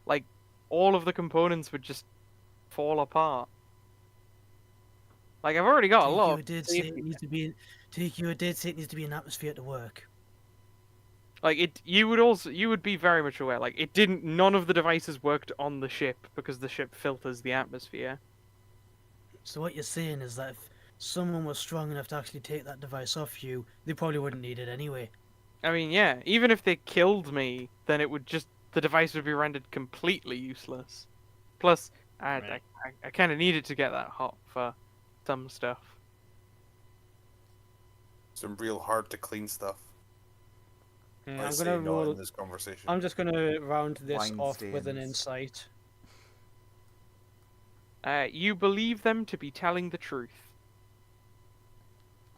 like all of the components would just fall apart. Like I've already got a lot TQ of did say it safety. needs to be. TQ did say it needs to be an atmosphere to work. Like you would be very much aware. Like it didn't. None of the devices worked on the ship because the ship filters the atmosphere. So what you're saying is that if someone was strong enough to actually take that device off you, they probably wouldn't need it anyway. I mean, yeah. Even if they killed me, then it would just the device would be rendered completely useless. Plus, Right. I kind of needed to get that hot for some stuff. Some real hard to clean stuff. I I'm say gonna not roll. in this conversation. I'm just gonna round this Wine off with an stains. insight. You believe them to be telling the truth.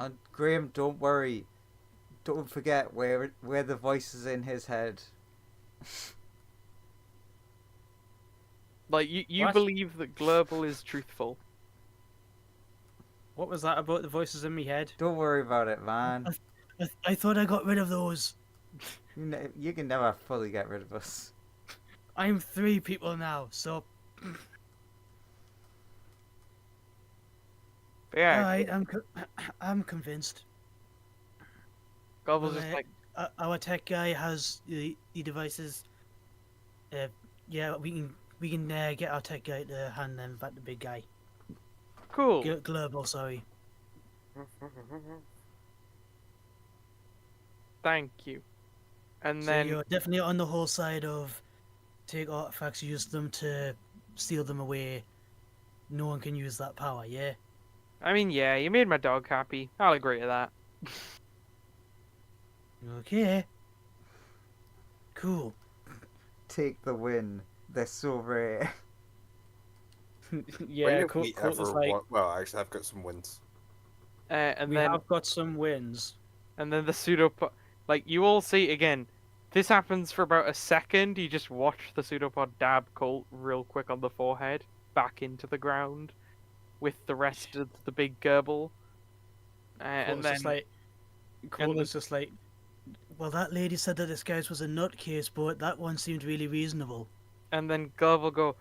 And Graham, don't worry. Don't forget where the voice is in his head. Like you What? believe that Global is truthful. What was that about the voices in my head? Don't worry about it, man. I thought I got rid of those. You can never fully get rid of us. I'm 3 people now, so But yeah, alright. I'm convinced. Global's Well, just like, Our tech guy has the devices. Yeah, we can get our tech guy to hand them back to the big guy. cool. Global, sorry. Thank you. And So then you're definitely on the whole side of take artifacts, use them to steal them away. No one can use that power, yeah? I mean, yeah, you made my dog happy. I'll agree to that. Okay. Cool. Take the win. They're so rare. When Yeah, have Colt we was ever like, well, actually, I've got some wins. And we then have got some wins. and then the pseudopod, like you all see again. This happens for about a second. You just watch the pseudopod dab Colt real quick on the forehead, back into the ground, with the rest of the big gerbil. And then Just like, Colt and was just like, well, that lady said that this guy's was a nutcase, but that one seemed really reasonable. and then Glove will go,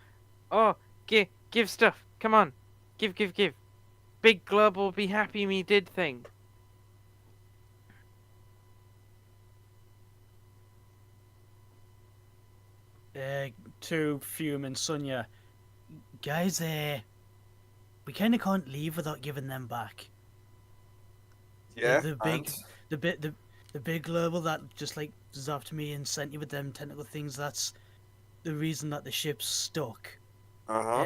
"Oh, give stuff. Come on, give. Big Glove will be happy me did thing." To Fume and Sonia, guys, we kind of can't leave without giving them back. Yeah, the big, and? the big global that just like zapped me and sent you with them tentacle things. That's the reason that the ship's stuck. Uh-huh.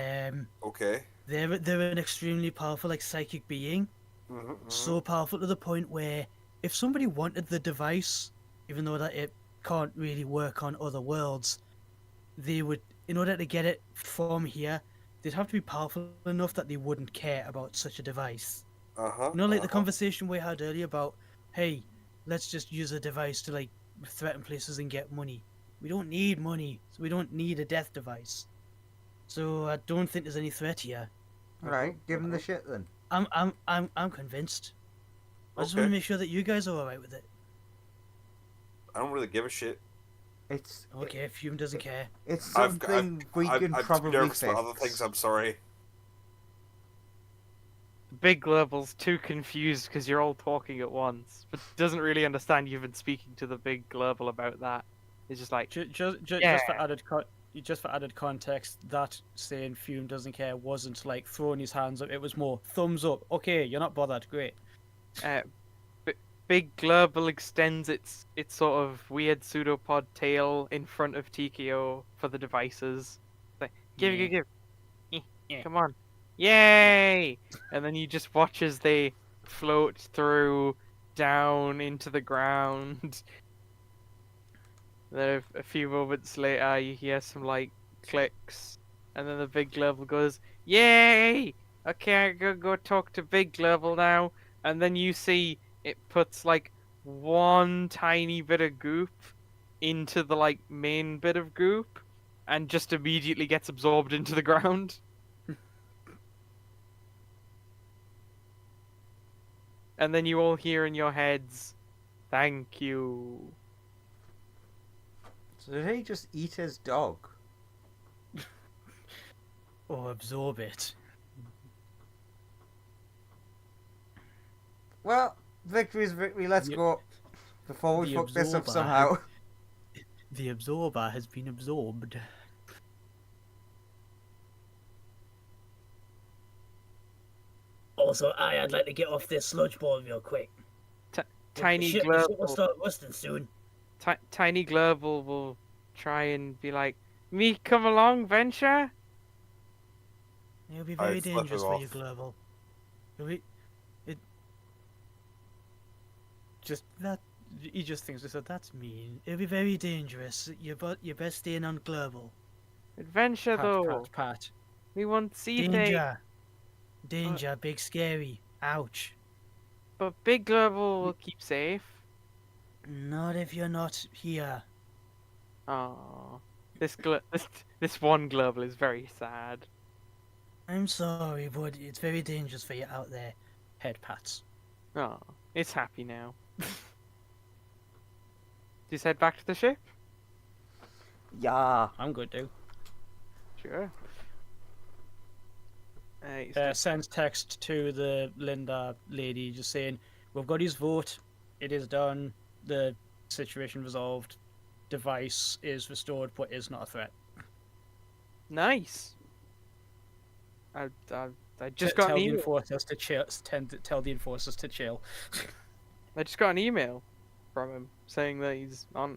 Okay. They're an extremely powerful like psychic being, so powerful to the point where if somebody wanted the device, even though that it can't really work on other worlds, they would, in order to get it from here, they'd have to be powerful enough that they wouldn't care about such a device. Uh-huh. You know, like the conversation we had earlier about, hey, let's just use a device to like threaten places and get money. We don't need money, so we don't need a death device. So I don't think there's any threat here. Right, give him the shit then. I'm convinced. I just want to Okay. make sure that you guys are alright with it. I don't really give a shit. It's Okay, Fume doesn't care. it's I've something we can I'm too probably nervous fix. about other things. I'm sorry. Big Global's too confused because you're all talking at once, but doesn't really understand you've been speaking to the Big Global about that. It's just like, Just for added context, that saying Fume doesn't care wasn't like throwing his hands up. It was more thumbs up. Okay, you're not bothered. Great. Big Global extends its sort of weird pseudopod tail in front of TKO for the devices. Like, give. Yeah. Come on. Yay! And then you just watch as they float through down into the ground. Then a few moments later, you hear some like clicks, and then the Big Global goes, "Yay! Okay, I go talk to Big Global now. and then you see it puts like one tiny bit of goop into the like main bit of goop, and just immediately gets absorbed into the ground. And then you all hear in your heads, "Thank you." So did he just eat his dog? Or absorb it. Well, victory's victory. Let's The- go. Before we the fuck this up absorber somehow. The absorber has been absorbed. Also, I'd like to get off this sludge ball real quick. Tiny the ship will Glurble, start rusting soon. Tiny Glurble will try and be like, "Me come along, venture." It'll be I very flip dangerous it for you, off. Global. Just that he just thinks that that's mean. It'll be very dangerous. You best stay in on Global. Adventure Pat, though. pat, pat. We want see things, Danger. Danger, big scary. Ouch. but Big Glurble will keep safe. Not if you're not here. Oh, this one Glurble is very sad. I'm sorry, but it's very dangerous for you out there. Head pats. Oh, it's happy now. Just head back to the ship. Yeah. I'm good to. Sure. Sends text to the Linda lady just saying, "We've got his vote. It is done. The situation resolved. Device is restored, but is not a threat." Nice. I just got tell an the email. enforcers to chill. Tell the enforcers to chill. I just got an email from him saying that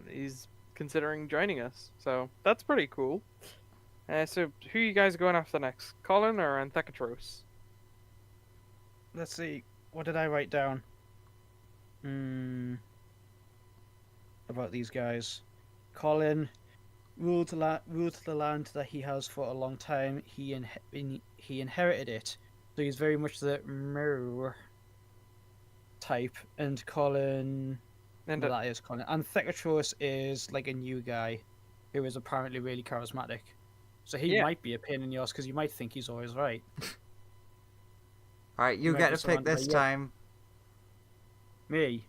he's considering joining us. So that's pretty cool. So who you guys going after next? Colin or Anthekatros? Let's see. What did I write down? About these guys. Colin ruled the land that he has for a long time. He inherited it, so he's very much the mirror type. And Colin, And well, that is Colin. And Thekatros is like a new guy who is apparently really charismatic. So he Yeah. might be a pain in the ass because you might think he's always right. Alright, you Might get be to pick someone this like, yeah. time. Me.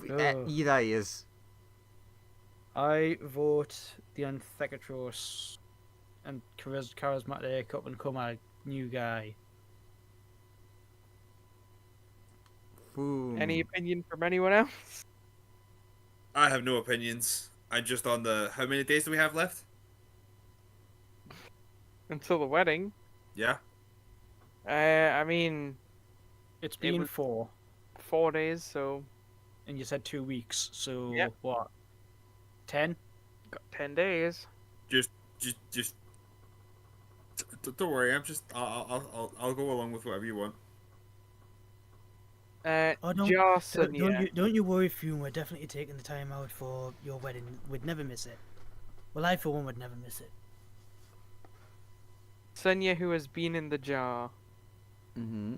Oh. Either is. I vote the Anthekatros and charismatic up and comer new guy. Boom. any opinion from anyone else? I have no opinions. I'm just on the. How many days do we have left? Until the wedding. Yeah. I mean, It's been was- 4, 4 days, so and you said 2 weeks. So Yep. what? 10? got 10 days. Just. Don't worry. I'll go along with whatever you want. Oh, don't, Jocelyn, don't you worry, Fume. We're definitely taking the time out for your wedding. We'd never miss it. Well, I for one would never miss it. Sonia, who has been in the jar. Mm-hmm.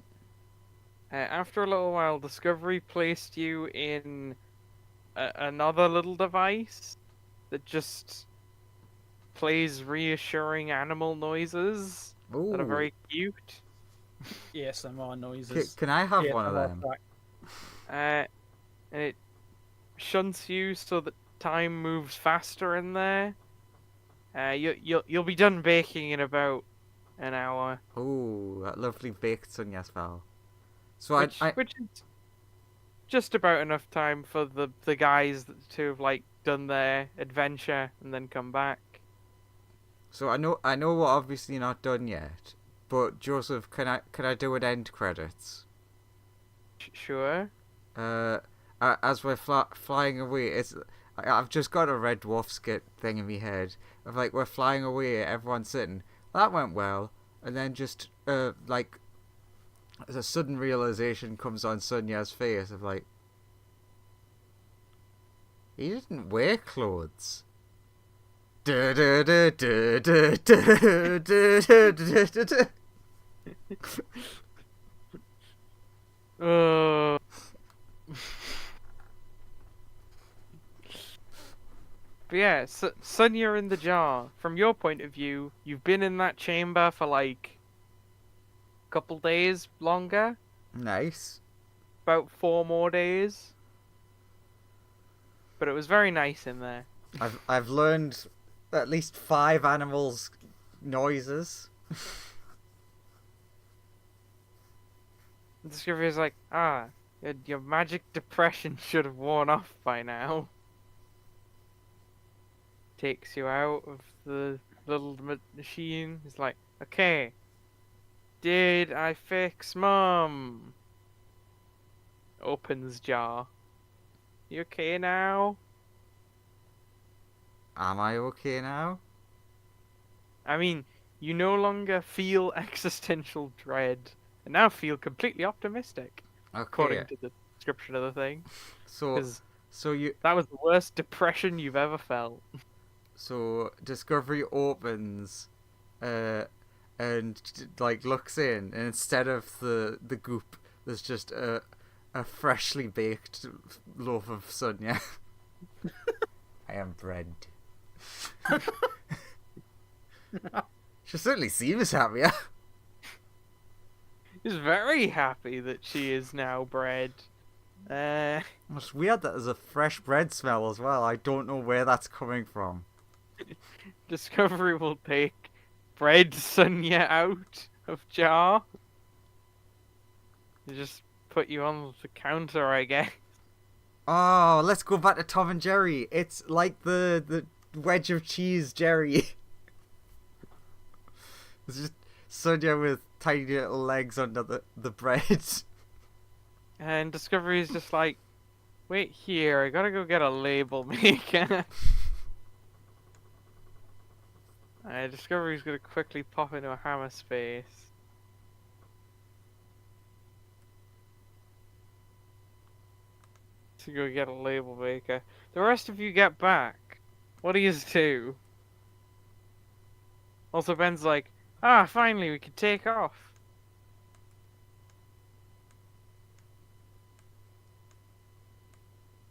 After a little while, Discovery placed you in another little device that just plays reassuring animal noises that are very cute. ASMR noises. Can I have one of ASMR them? track. And it shunts you so that time moves faster in there. You'll be done baking in about an hour, Oh, that lovely baked Sonia spell. So which is just about enough time for the guys to have like done their adventure and then come back. So I know we're obviously not done yet, but Joseph, can I do an end credits? Sure. As we're flying away, I've just got a Red Dwarf skit thing in my head of like we're flying away, everyone's sitting. That went well, and then just like a sudden realization comes on Sonia's face of like, he didn't wear clothes. Uh... But yeah, Sonya in the jar. From your point of view, you've been in that chamber for like a couple days longer, Nice. about 4 more days. But it was very nice in there. I've learned at least 5 animals' noises. Discovery is like, your magic depression should have worn off by now. Takes you out of the little machine. It's like, okay, did I fix Mum? Opens jar. You okay now? Am I okay now? I mean, you no longer feel existential dread, and now feel completely optimistic, Okay. according to the description of the thing. So, 'Cause you that was the worst depression you've ever felt. so Discovery opens, and like looks in, and instead of the goop, there's just a freshly baked loaf of Sonya. I am bread. She certainly seems happier. He's very happy that she is now bread. It's weird that there's a fresh bread smell as well. I don't know where that's coming from. Discovery will take bread Sonya out of jar. They just put you on the counter, I guess. Oh, let's go back to Tom and Jerry. It's like the wedge of cheese Jerry. It's just Sonya with tiny little legs under the bread. And Discovery is just like, wait here, I gotta go get a label maker. Discovery's gonna quickly pop into a hammer space. To go get a label maker. The rest of you get back. What do you do? Also, Ben's like, finally we can take off.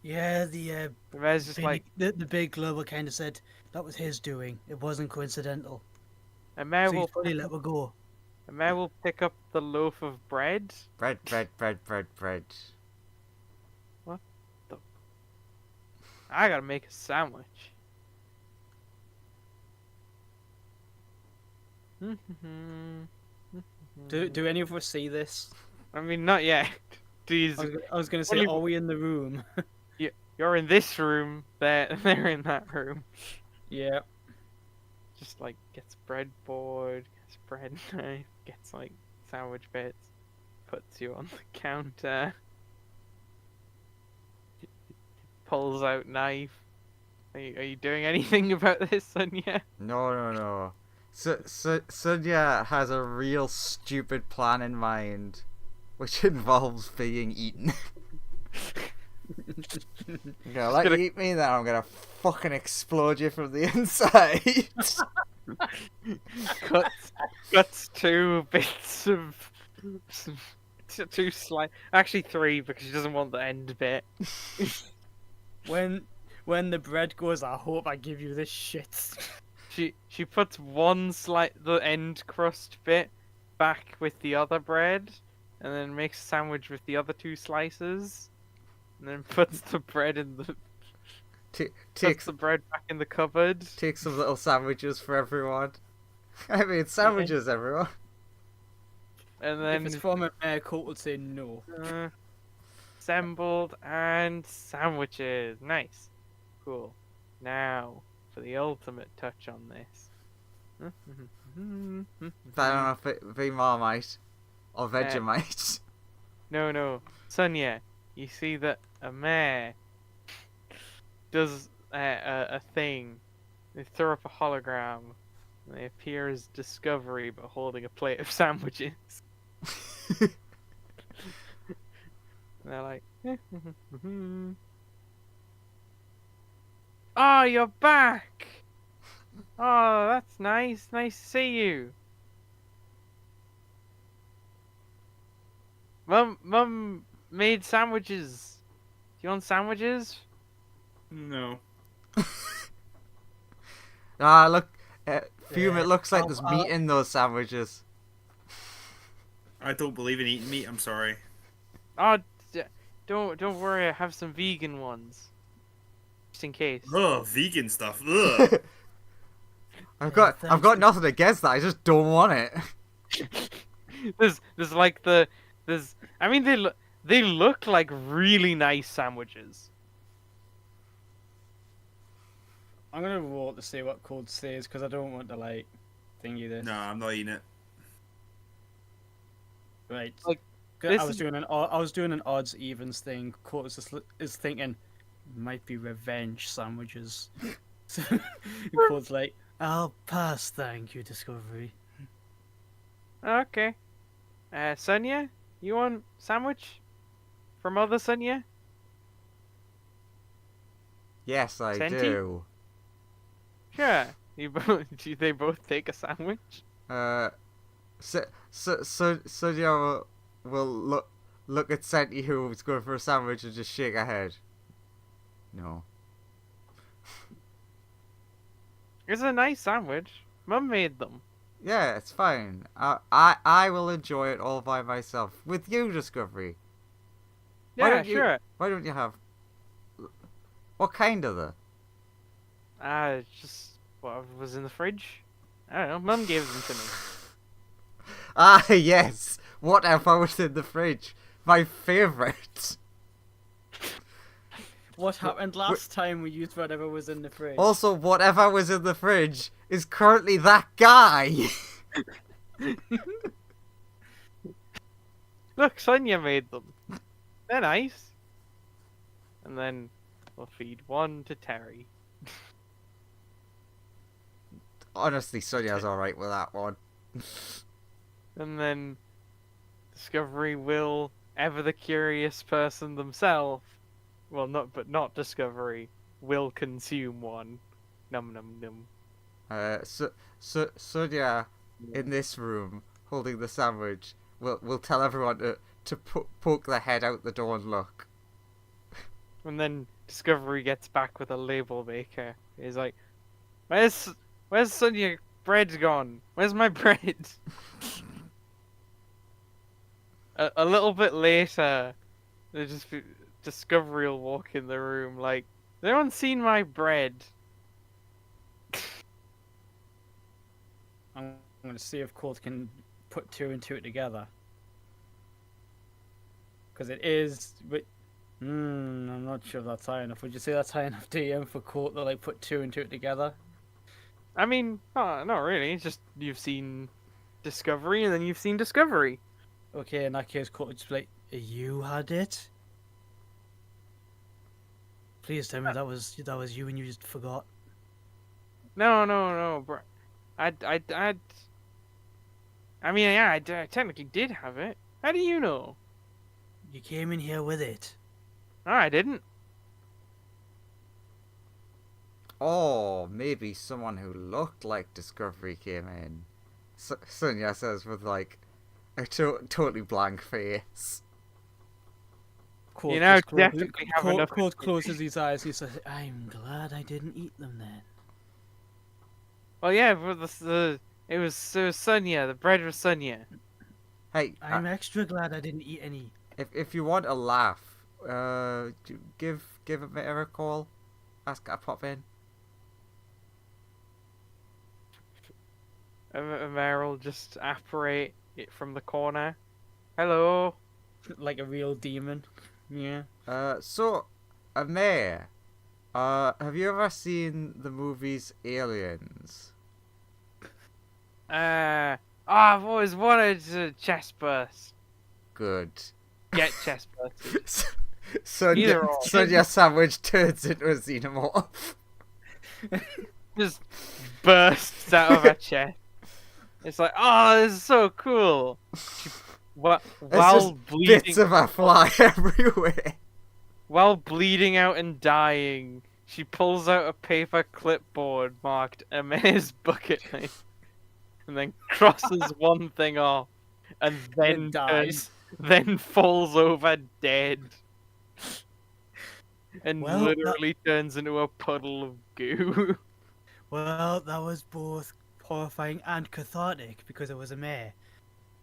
Yeah, the Ben's just like, the big global kind of said that was his doing. It wasn't coincidental. and Mare So will he's probably let her go. pick up the loaf of bread. Bread. I gotta make a sandwich. Do any of us see this? I mean, not yet. Jeez, I was gonna say, Only- are we in the room? you're in this room. They're in that room. Yeah. Just like gets breadboard, gets bread knife, gets like sandwich bits, puts you on the counter, pulls out knife. Are you doing anything about this, Sonya? No. Sonya has a real stupid plan in mind, which involves being eaten. You're gonna let you eat me, then I'm gonna fucking explode you from the inside. Cuts 2 bits of two slice. Actually 3 because she doesn't want the end bit. When the bread goes, I hope I give you this shit. She puts the end crust bit back with the other bread, and then makes a sandwich with the other 2 slices, and then puts the bread in the Takes the bread back in the cupboard. Take some little sandwiches for everyone. I mean, sandwiches, everyone. And If then it's from a cult, would say no. assembled and sandwiches. Nice. Cool. Now for the ultimate touch on this. I don't know if it be Marmite or Vegemite. No. Sonya, you see that a mare does a thing. They throw up a hologram. And they appear as Discovery, but holding a plate of sandwiches. And they're like, "Oh, you're back! Oh, that's nice. Nice to see you." Mum made sandwiches. Do you want sandwiches? No. Ah, look, Fume. Yeah, It looks like I'll- there's I'll- meat in those sandwiches. I don't believe in eating meat. I'm sorry. Oh, don't worry. I have some vegan ones, just in case. Ugh, vegan stuff. Ugh. I've Yeah, got thanks. nothing against that. I just don't want it. There's like there's. I mean, they look like really nice sandwiches. I'm gonna roll to see what code says because I don't want to like thingy this. No, I'm not eating it. Right. Like, 'Cause this I was is- doing an odds evens thing. Code is thinking might be revenge sandwiches. So Code's like, I'll pass, thank you, Discovery. Okay. Sonia, you want sandwich from Mother Sonia? Yes, I Senti? do. Sure. You both. Do they both take a sandwich? Sonia will look at Senti, who's going for a sandwich, and just shake her head. No. It's a nice sandwich. Mum made them. Yeah, it's fine. I will enjoy it all by myself with you, Discovery. Why Yeah, don't you- sure. Why don't you have? What kind of the? Just what was in the fridge. I don't know. Mum gave them to me. Ah, yes. Whatever was in the fridge. My favourite. What happened last time we used whatever was in the fridge? Also, whatever was in the fridge is currently that guy. Look, Sonia made them. They're nice. And then we'll feed one to Terry. Honestly, Sonia's alright with that one. And then Discovery will, ever the curious person themselves, well, not Discovery, will consume one. Num num num. Sonia, in this room, holding the sandwich, will tell everyone to poke their head out the door and look. And then Discovery gets back with a label maker. He's like, Where's Sonia? Bread's gone. Where's my bread?" A little bit later, Discovery will walk in the room like, "Has anyone seen my bread?" I'm gonna see if Colt can put two and two together. Because it is, but I'm not sure if that's high enough. Would you say that's high enough DM for Colt to like put two and two together? I mean, not really. It's just you've seen Discovery and then you've seen Discovery. Okay, in that case, Colt would just be like, "You had it? Please tell me that was you and you just forgot." No, bro. I mean, yeah, I technically did have it. How do you know? You came in here with it. No, I didn't. Or maybe someone who looked like Discovery came in. Sonia says with like a totally blank face. Colt You now just definitely have enough Colt closes his eyes. He says, "I'm glad I didn't eat them then." Well, yeah, but it was Sonia. The bread was Sonia. Hey, I'm extra glad I didn't eat any. if you want a laugh, give a bit of a call. Ask her to pop in. Meryl just apparate it from the corner. Hello. Like a real demon. Yeah. So, Amir, have you ever seen the movies Aliens? I've always wanted a chest burst. Good. Get chest bursted. Sonia, Either or. Sonia Sandwich turns into a xenomorph. Just bursts out of her chest. It's like, oh, this is so cool. While just bleeding, Bits of her fly everywhere. while bleeding out and dying, she pulls out a paper clipboard marked Amir's bucket list, and then crosses one thing off, and then dies. then falls over dead. And Well, that- literally turns into a puddle of goo. Well, that was both horrifying and cathartic because it was a mare.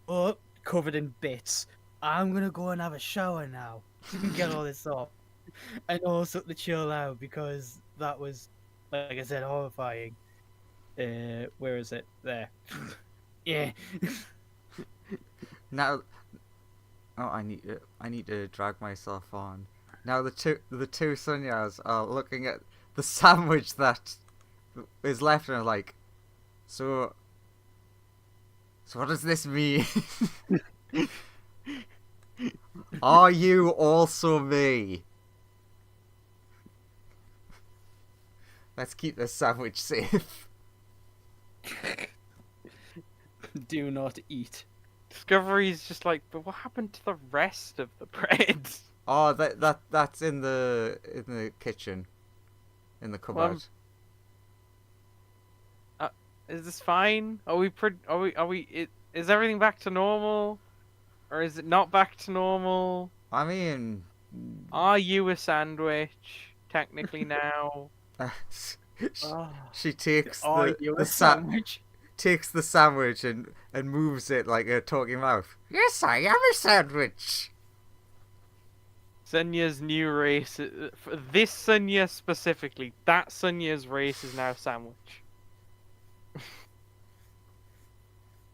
But covered in bits. I'm gonna go and have a shower now and get all this off. And also to chill out because that was, like I said, horrifying. Where is it? There. Yeah. Now, oh, I need to drag myself on. Now the two Sunyas are looking at the sandwich that is left and are like, so what does this mean? Are you also me? Let's keep this sandwich safe. Do not eat. Discovery's just like, but what happened to the rest of the bread? Oh, that's in the kitchen, in the cupboard. Is this fine? Is everything back to normal? Or is it not back to normal? I mean, Are you a sandwich? Technically now. she takes Are you the a sandwich? takes the sandwich and moves it like a talking mouth. Yes, I am a sandwich. Sunya's new race, for this Sunya specifically, that Sunya's race is now sandwich.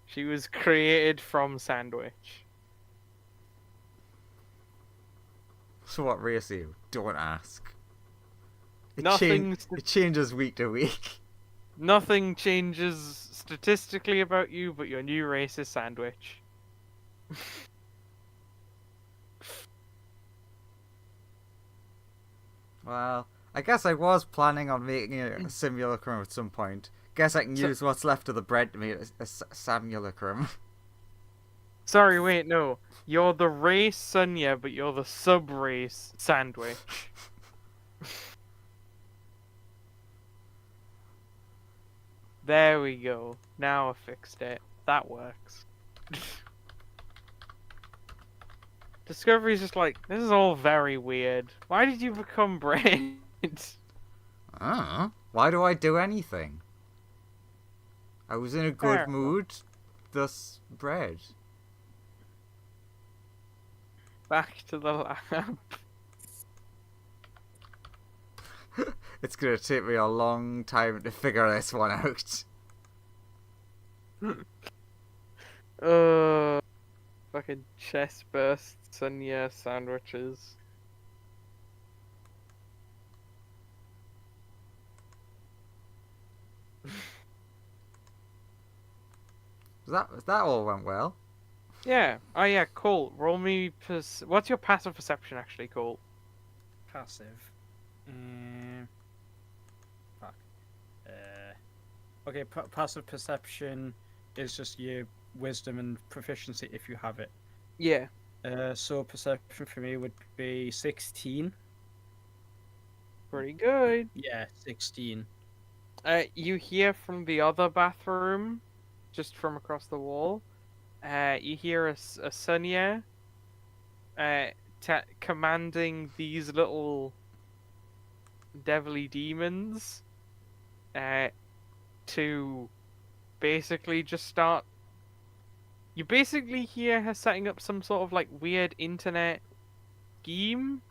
She was created from sandwich. So what race are you? Don't ask. Nothing It changes week to week. Nothing changes statistically about you, but your new race is sandwich. Well, I guess I was planning on making a simulacrum at some point. Guess I can use what's left of the bread to make a simulacrum. Sorry, wait, no. You're the race Sunya, but you're the sub-race sandwich. There we go. Now I fixed it. That works. Discovery's just like, this is all very weird. Why did you become bread? Why do I do anything? I was in a good Fair. mood, thus bread. Back to the lab. It's gonna take me a long time to figure this one out. Fucking chest bursts and yeah, sandwiches. That all went well. Yeah. Oh yeah, cool. Roll me. What's your passive perception actually called? Passive. Fuck. Okay, passive perception is just your wisdom and proficiency if you have it. Yeah. So perception for me would be 16. Pretty good. Yeah, 16. You hear from the other bathroom, just from across the wall. You hear a Sunya commanding these little devilly demons to basically just start. You basically hear her setting up some sort of like weird internet scheme.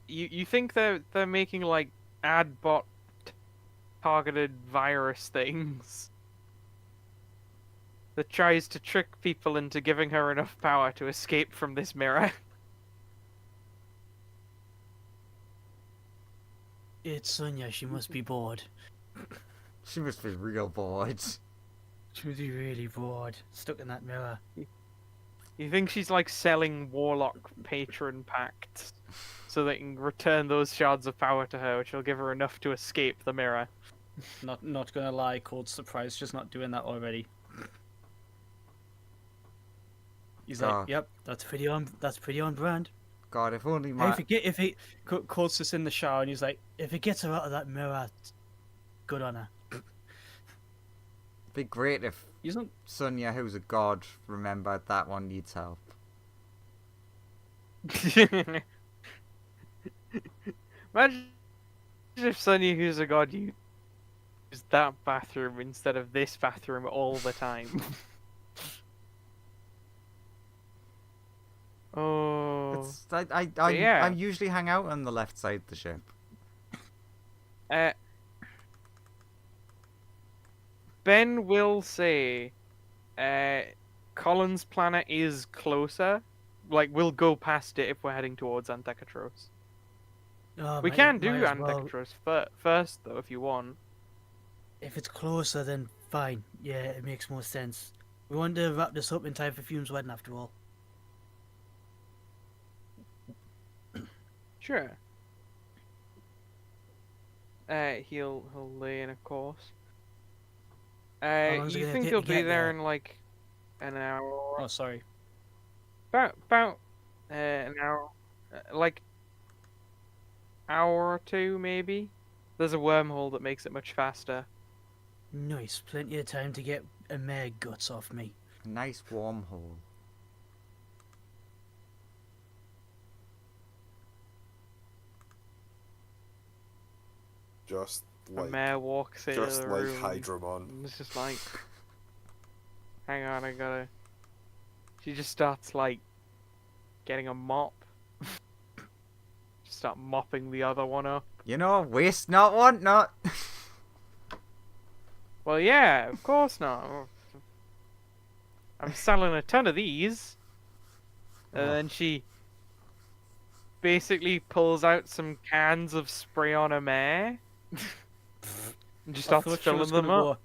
You think they're making like ad bot targeted virus things that tries to trick people into giving her enough power to escape from this mirror. It's Sonia, she must be bored. She must be real bored. She must be really bored, stuck in that mirror. You think she's like selling Warlock patron pacts so they can return those shards of power to her, which will give her enough to escape the mirror. Not gonna lie, cold surprise, just not doing that already. He's like, yep, that's pretty on brand. God, if only Hey, if he Cold's just in the shower and he's like, if it gets her out of that mirror, good on her. Be great if Isn't Sonia, who's a god, remembered that one needs help. Imagine if Sunny, who's a god, used that bathroom instead of this bathroom all the time. Oh. It's, I yeah. usually hang out on the left side of the ship. Ben will say, Colin's planet is closer. Like, we'll go past it if we're heading towards Anthekatros. Oh, We might- can do might as well. Anthekatros first, though, if you want. If it's closer, then fine. Yeah, it makes more sense. We want to wrap this up in time for Fume's wedding, after all. Sure. He'll lay in a course. long's it You gonna think take he'll to be get there there? in like an hour? oh sorry. About an hour, like hour or two maybe. There's a wormhole that makes it much faster. Nice, plenty of time to get a mare guts off me. A nice warm hole. Just A like mare walks into just the like room. Hydramon. And it's just like, hang on, I gotta. She just starts like getting a mop. Just start mopping the other one up. You know, waste not, want not. Well, yeah, of course not. I'm selling a ton of these. And then she basically pulls out some cans of spray on a mare. And just I starts thought she filling was them gonna up. go.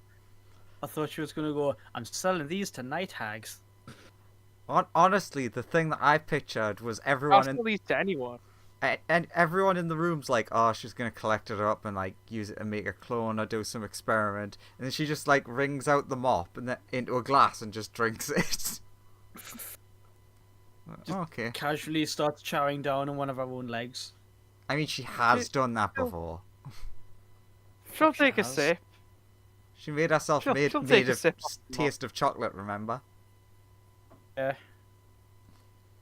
I thought she was gonna go. I'm selling these to night hags. Honestly, the thing that I pictured was I'll everyone sell these to anyone. and everyone in the room's like, oh, she's gonna collect it up and like use it to make a clone or do some experiment, and then she just like wrings out the mop and then into a glass and just drinks it. Okay. Casually starts chowing down on one of her own legs. I mean, she has done that before. She'll take a has. sip. She made herself She'll made take a a sip of the mop. taste of chocolate. Remember? Yeah.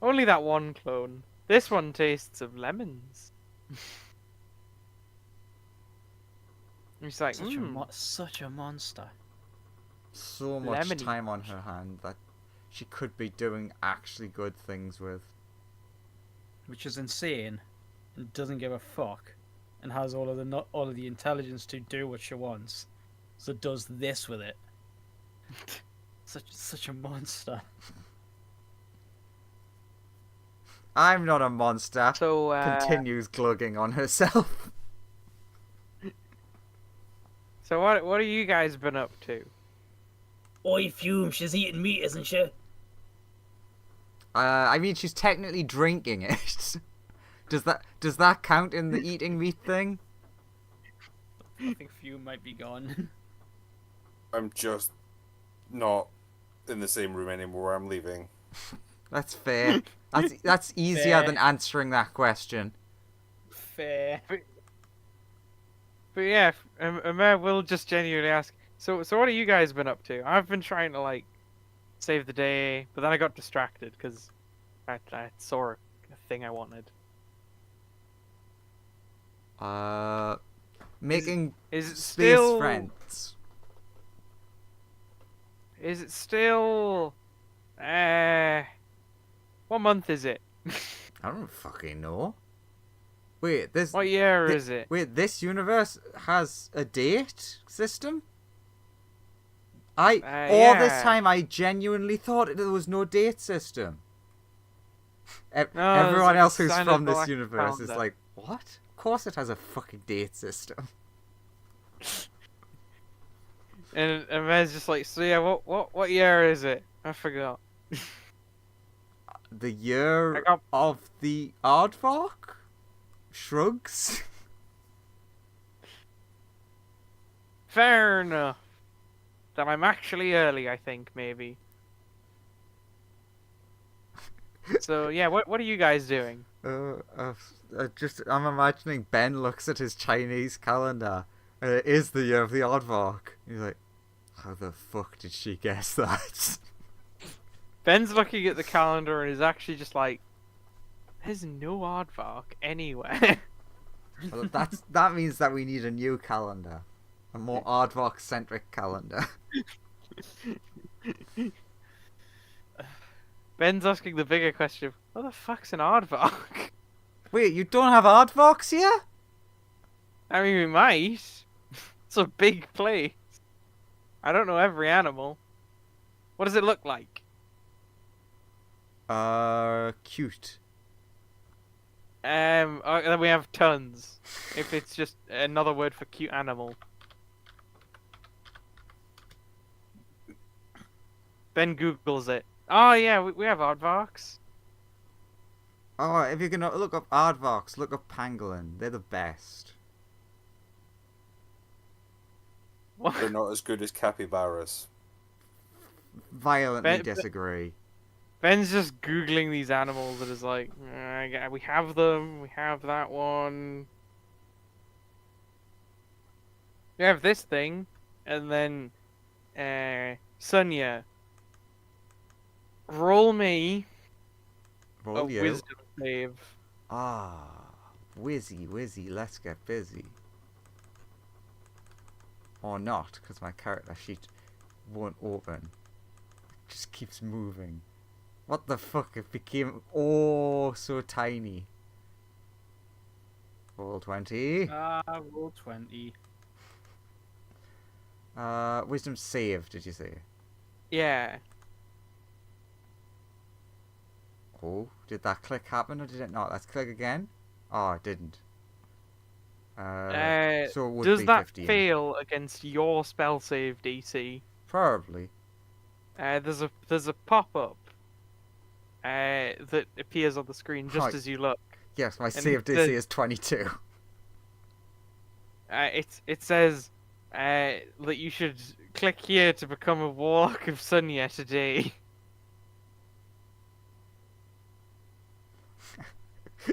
Only that one clone. This one tastes of lemons. He's like, Such a monster. So much Lemony. time on her hand that she could be doing actually good things with. Which is insane, and doesn't give a fuck, and has all of the intelligence to do what she wants, so does this with it. Such a monster. I'm not a monster. So, Continues glugging on herself. So what have you guys been up to? Oi, Fume, she's eating meat, isn't she? I mean, she's technically drinking it. Does that count in the eating meat thing? I think Fume might be gone. I'm just not in the same room anymore. I'm leaving. That's fair. That's easier Fair. than answering that question. Fair. But yeah, Amer will just genuinely ask. So what have you guys been up to? I've been trying to like save the day, but then I got distracted because I saw a thing I wanted. Making Is it space still friends. Is it still? What month is it? I don't fucking know. Wait, this. What year is it? Wait, this universe has a date system? All this Yeah. time I genuinely thought there was no date system. No, Everyone there's like a else who's standard from this black universe is calendar. like, what? Of course it has a fucking date system. And Amer's just like, so yeah, what year is it? I forgot. The year I got- of the Aardvark? Shrugs? Fair enough. Then I'm actually early, I think, maybe. So yeah, what are you guys doing? I'm imagining Ben looks at his Chinese calendar and it is the year of the Aardvark. He's like, How the fuck did she guess that? Ben's looking at the calendar and is actually just like, there's no aardvark anywhere. Well, that means that we need a new calendar. A more aardvark-centric calendar. Ben's asking the bigger question, what the fuck's an aardvark? Wait, you don't have aardvarks here? I mean, we might. It's a big place. I don't know every animal. What does it look like? Cute. Then we have tons. If it's just another word for cute animal. Ben Googles it. Oh yeah, we have aardvarks. Oh, if you're gonna look up aardvarks, look up pangolin. They're the best. What? They're not as good as capybaras. Violently Ben- disagree. Ben's just googling these animals and is like, we have them. We have that one. We have this thing, and then, Sonia. Roll me a Roll you. wisdom save. Ah, wizzy, let's get busy. Or not, because my character sheet won't open. It just keeps moving. What the fuck? It became so tiny. Roll 20. Roll 20. Wisdom save, did you say? Yeah. Oh, did that click happen or did it not? Let's click again. Oh, it didn't. So it would Does be that 15. fail against your spell save DC? Probably. There's a pop up that appears on the screen just Right. as you look. Yes, my And save it DC says- is 22. It says that you should click here to become a Warlock of Sunya today.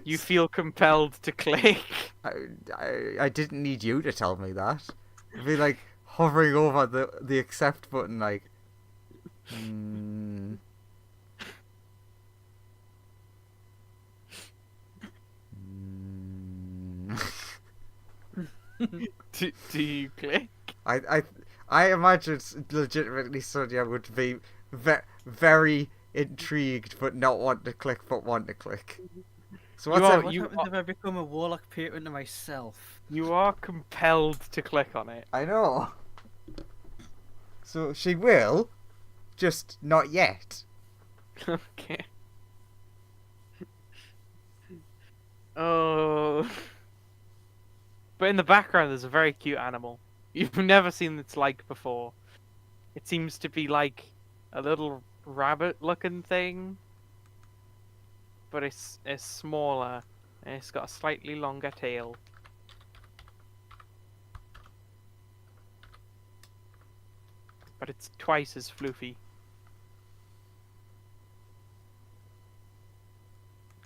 You feel compelled to click. I didn't need you to tell me that. I'd be like hovering over the accept button like Do you click? I imagine legitimately Sonia would be very intrigued but not want to click but want to click. So what's are- it? What you happens if I become a warlock patron to myself? You are compelled to click on it. I know. So she will, just not yet. Okay. Oh. But in the background, there's a very cute animal. You've never seen its like before. It seems to be like a little rabbit-looking thing, but it's smaller and it's got a slightly longer tail. But it's twice as floofy.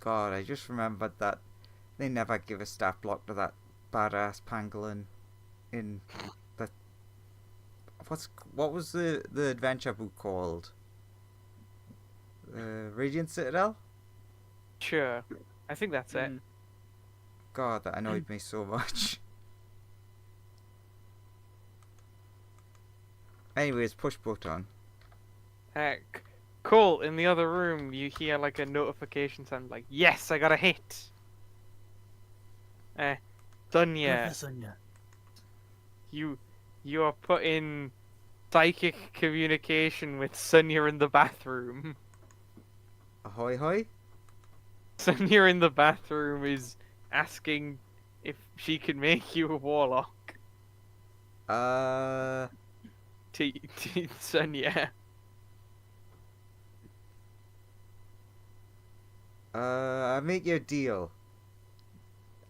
God, I just remembered that they never give a stat block to that badass pangolin in the what was the adventure book called? Radiant Citadel? Sure, I think that's it. God, that annoyed me so much. Anyways, push button. Cool, in the other room, you hear like a notification sound like, yes, I got a hit. Dunya, Sonia. you are put in psychic communication with Sonia in the bathroom. Ahoy hoy? Sonia in the bathroom is asking if she can make you a warlock. To Sonia. I make you a deal.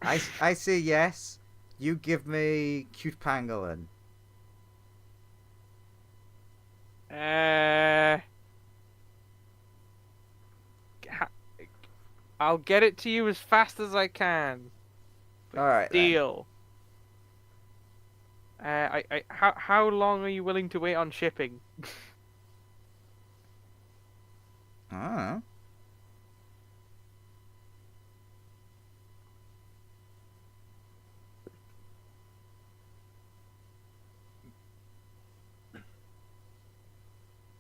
I say yes. You give me cute pangolin. I'll get it to you as fast as I can. All right. Deal. How long are you willing to wait on shipping? Ah.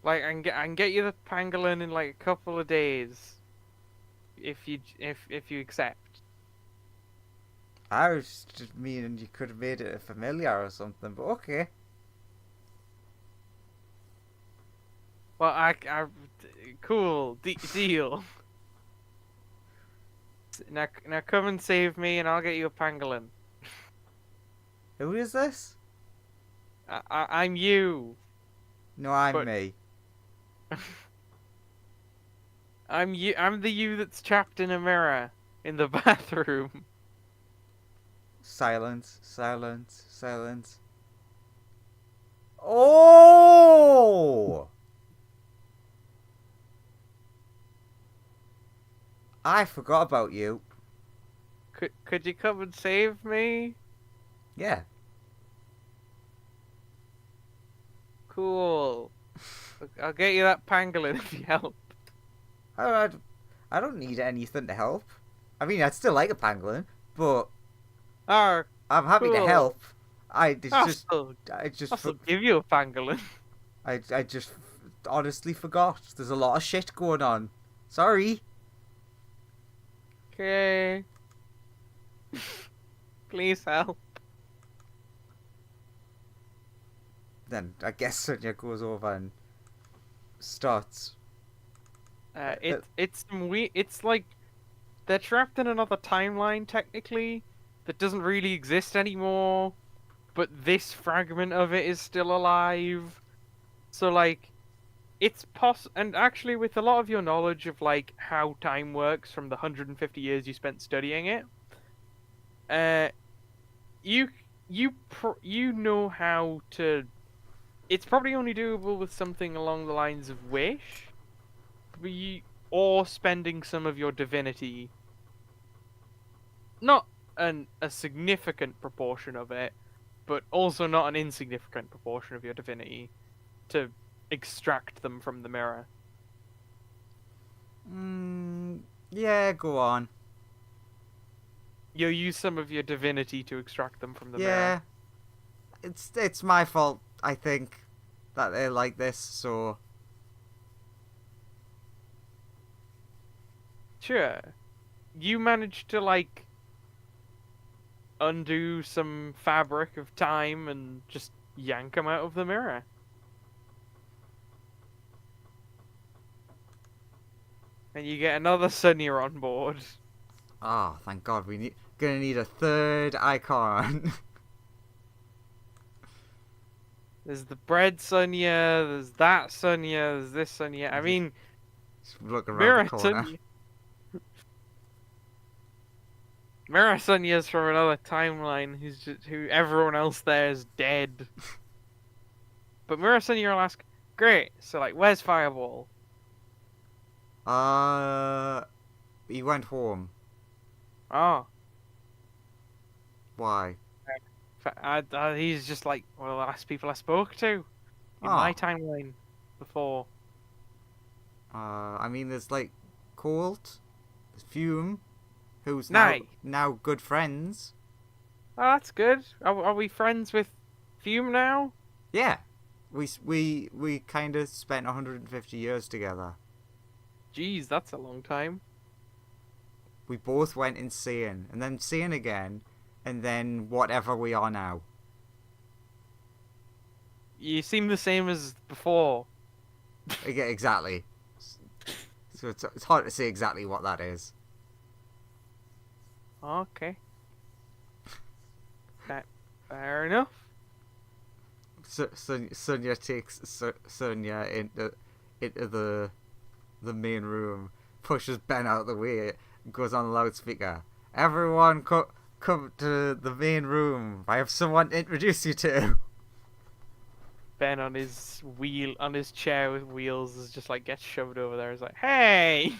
Like, I can get you the pangolin in like a couple of days, if you accept. I was just meaning you could have made it a familiar or something, but okay. Well, cool deal. Now come and save me, and I'll get you a pangolin. Who is this? I'm you. No, I'm But- me. I'm you. I'm the you that's trapped in a mirror in the bathroom. Silence, silence, silence. Oh! I forgot about you. Could you come and save me? Yeah. Cool. I'll get you that pangolin if you help. I don't need anything to help. I mean, I'd still like a pangolin, but Oh, I'm happy to Cool. help. It's I'll just, still, I just, I'll still give you a pangolin. I just honestly forgot. There's a lot of shit going on. Sorry. Okay. Please help. Then I guess Sonia goes over and starts. It's some it's like they're trapped in another timeline technically that doesn't really exist anymore, but this fragment of it is still alive. So like it's and actually with a lot of your knowledge of like how time works from the 150 years you spent studying it, you know how to. It's probably only doable with something along the lines of wish, or spending some of your divinity. Not a significant proportion of it, but also not an insignificant proportion of your divinity to extract them from the mirror. Yeah, go on. You'll use some of your divinity to extract them from the Yeah. mirror. It's my fault, I think, that they're like this, so Sure. You managed to, like, undo some fabric of time and just yank them out of the mirror. And you get another Sonia on board. oh, thank God, gonna need a third icon. There's the bread Sonia, there's that Sonia, there's this Sonia. I mean, Just look around Mirror the corner. Sonia. Mirror Sonia's from another timeline who everyone else there is dead. But Mirror Sonia will ask, great, so like, where's Fireball? He went home. Oh, Why? he's just like one of the last people I spoke to in my timeline before. I mean, there's like Colt, there's Fume, who's Nay. now good friends. Oh, that's good. Are we friends with Fume now? Yeah, we kind of spent 150 years together. Jeez, that's a long time. We both went insane, and then sane again, and then whatever we are now. You seem the same as before. Yeah, exactly. So it's hard to say exactly what that is. Okay. Fair enough. Sonia takes Sonia into the main room, pushes Ben out of the way, and goes on the loudspeaker. Everyone, come to the main room. I have someone to introduce you to. Ben on his chair with wheels is just like gets shoved over there. He's like, hey.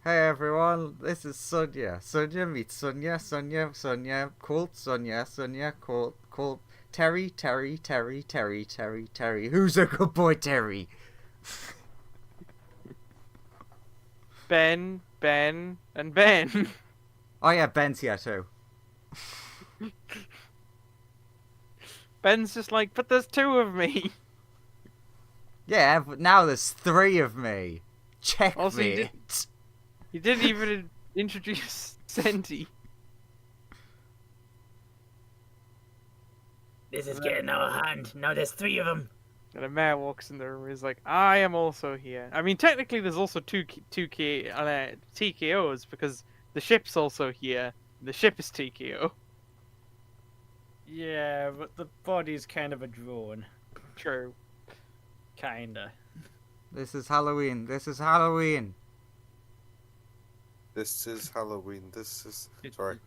Hey everyone. on. This is Sonia. Sonia meets Sonia. Sonia, Colt. Sonia, Colt. Terry. Who's a good boy, Terry? Ben, and Ben. Oh yeah, Ben's here too. Ben's just like, but there's two of me. Yeah, but now there's 3 of me. Checkmate. Also, you didn't even introduce Senti. This is getting out of hand. Now there's 3 of them. And a mayor walks in the room and is like, I am also here. I mean, technically there's also two TKOs because the ship's also here. The ship is TKO. Yeah, but the body's kind of a drone. True. Kinda. This is Halloween. This is Halloween. This is Halloween. This is sorry.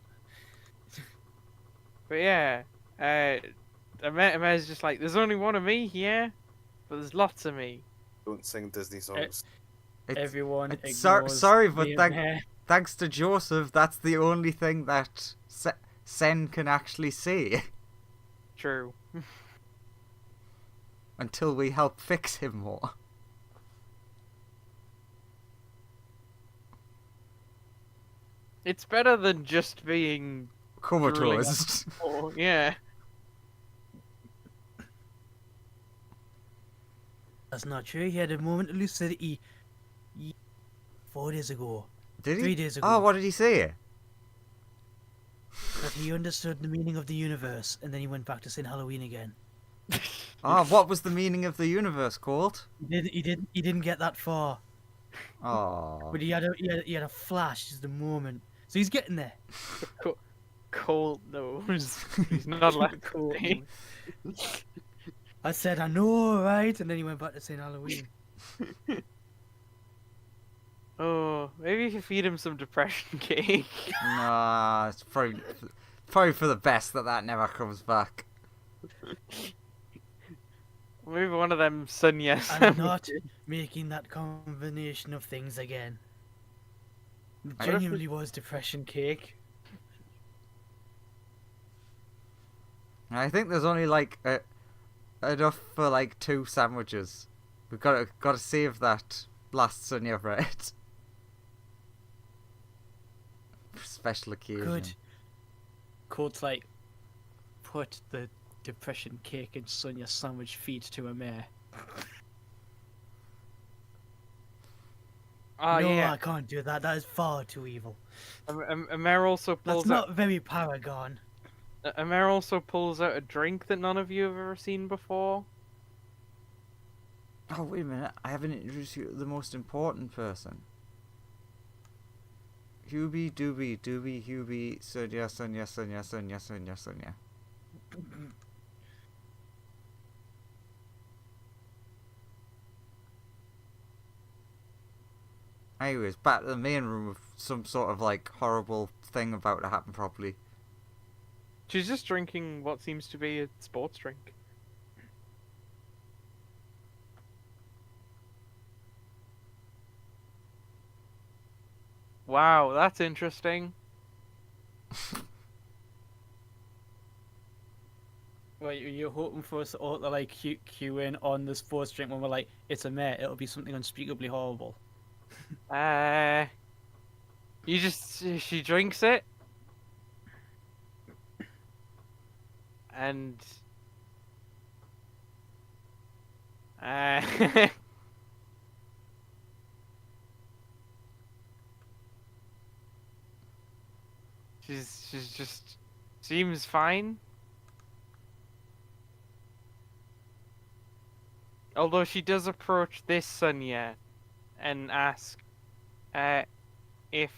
But yeah, Amer's just like, there's only one of me here, but there's lots of me. Don't sing Disney songs. Everyone it's ignores sorry, but the thanks to Joseph, that's the only thing that Sen can actually see. True. Until we help fix him more. It's better than just being Comatose. oh, yeah. That's not true. He had a moment of lucidity 4 days ago. Did he? 3 days ago. Oh, what did he say? That he understood the meaning of the universe, and then he went back to saying Halloween again. Oh, what was the meaning of the universe, Colt? He didn't get that far. Oh. But he had a flash, just a moment. So he's getting there. Colt knows. He's not allowed to say. I said, I know, right? And then he went back to saying Halloween. Oh, maybe if you feed him some depression cake. Nah, it's probably for the best that never comes back. Maybe one of them Sonia I'm not making that combination of things again. It I- genuinely was depression cake. I think there's only like enough for like 2 sandwiches. We've got to save that last Sonia bread. For special occasion. Good. Cold's like, put the depression cake in Sonia's sandwich feed to a mare. Oh no, yeah. I can't do that. That is far too evil. Amer also That's pulls not out. very Paragon. Amer also pulls out a drink that none of you have ever seen before. Oh, wait a minute. I haven't introduced you to the most important person. Hubie, Hubie, Sonia. Anyways, back to the main room with some sort of like horrible thing about to happen properly. She's just drinking what seems to be a sports drink. Wow, that's interesting. Wait, you're hoping for us all to like cue in on this sports drink when we're like, it's a mare, it'll be something unspeakably horrible. She drinks it. And she's just seems fine. Although she does approach this Sonia and ask if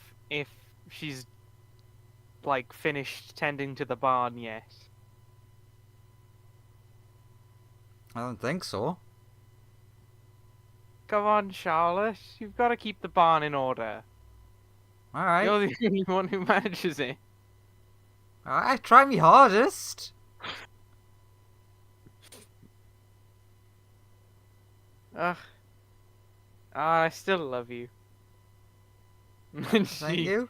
she's like finished tending to the barn yet. I don't think so. Come on, Charlotte. You've got to keep the barn in order. Alright. You're the only one who manages it. Alright, try me hardest. Ugh. I still love you. And Thank she you.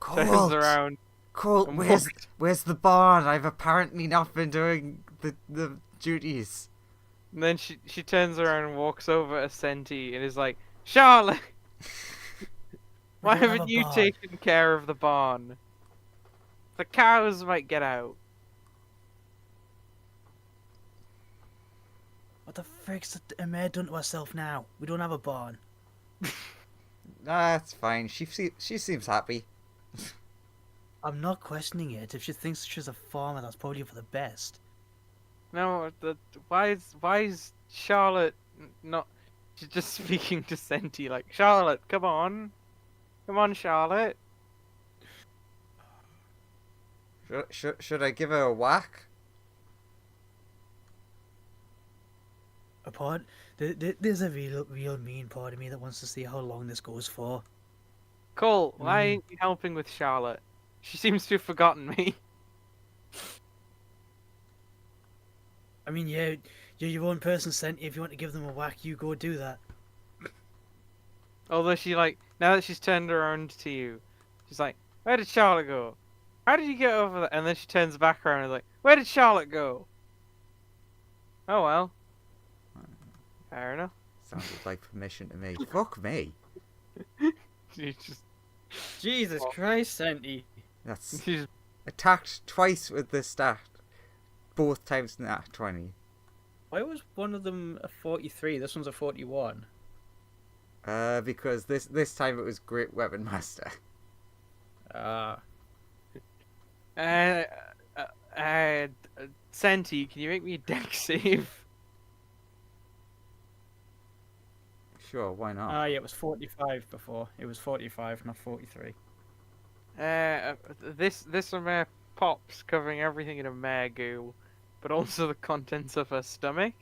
turns Colt! around. Colt, and where's the barn? I've apparently not been doing the duties. And then she turns around and walks over to Senti and is like, Charlotte, why don't have haven't a you barn." taken care of the barn? The cows might get out. What the frick's the mayor done to herself now? We don't have a barn. That's fine. She seems happy. I'm not questioning it. If she thinks she's a farmer, that's probably for the best. No, why is Charlotte not? She's just speaking to Senti like, Charlotte, come on, Charlotte. Should I give her a whack? There's a real mean part of me that wants to see how long this goes for. Cole, why ain't you helping with Charlotte? She seems to have forgotten me. I mean, yeah, you're your own person, Sent. If you want to give them a whack, you go do that. Although she like, now that she's turned around to you, she's like, where did Charlotte go? How did you get over there? And then she turns back around and is like, where did Charlotte go? Oh well. Fair enough. Sounded like permission to me. Fuck me. She just, Jesus Christ, Senti. That's she's attacked twice with this stat. Both times nat 20. Why was one of them a 43? This one's a 41. Because this time it was Great Weapon Master. Senti, can you make me a deck save? Sure, why not? Ah, yeah, it was 45 before. It was 45, not 43. This mare pops, covering everything in a mare goo, but also the contents of her stomach.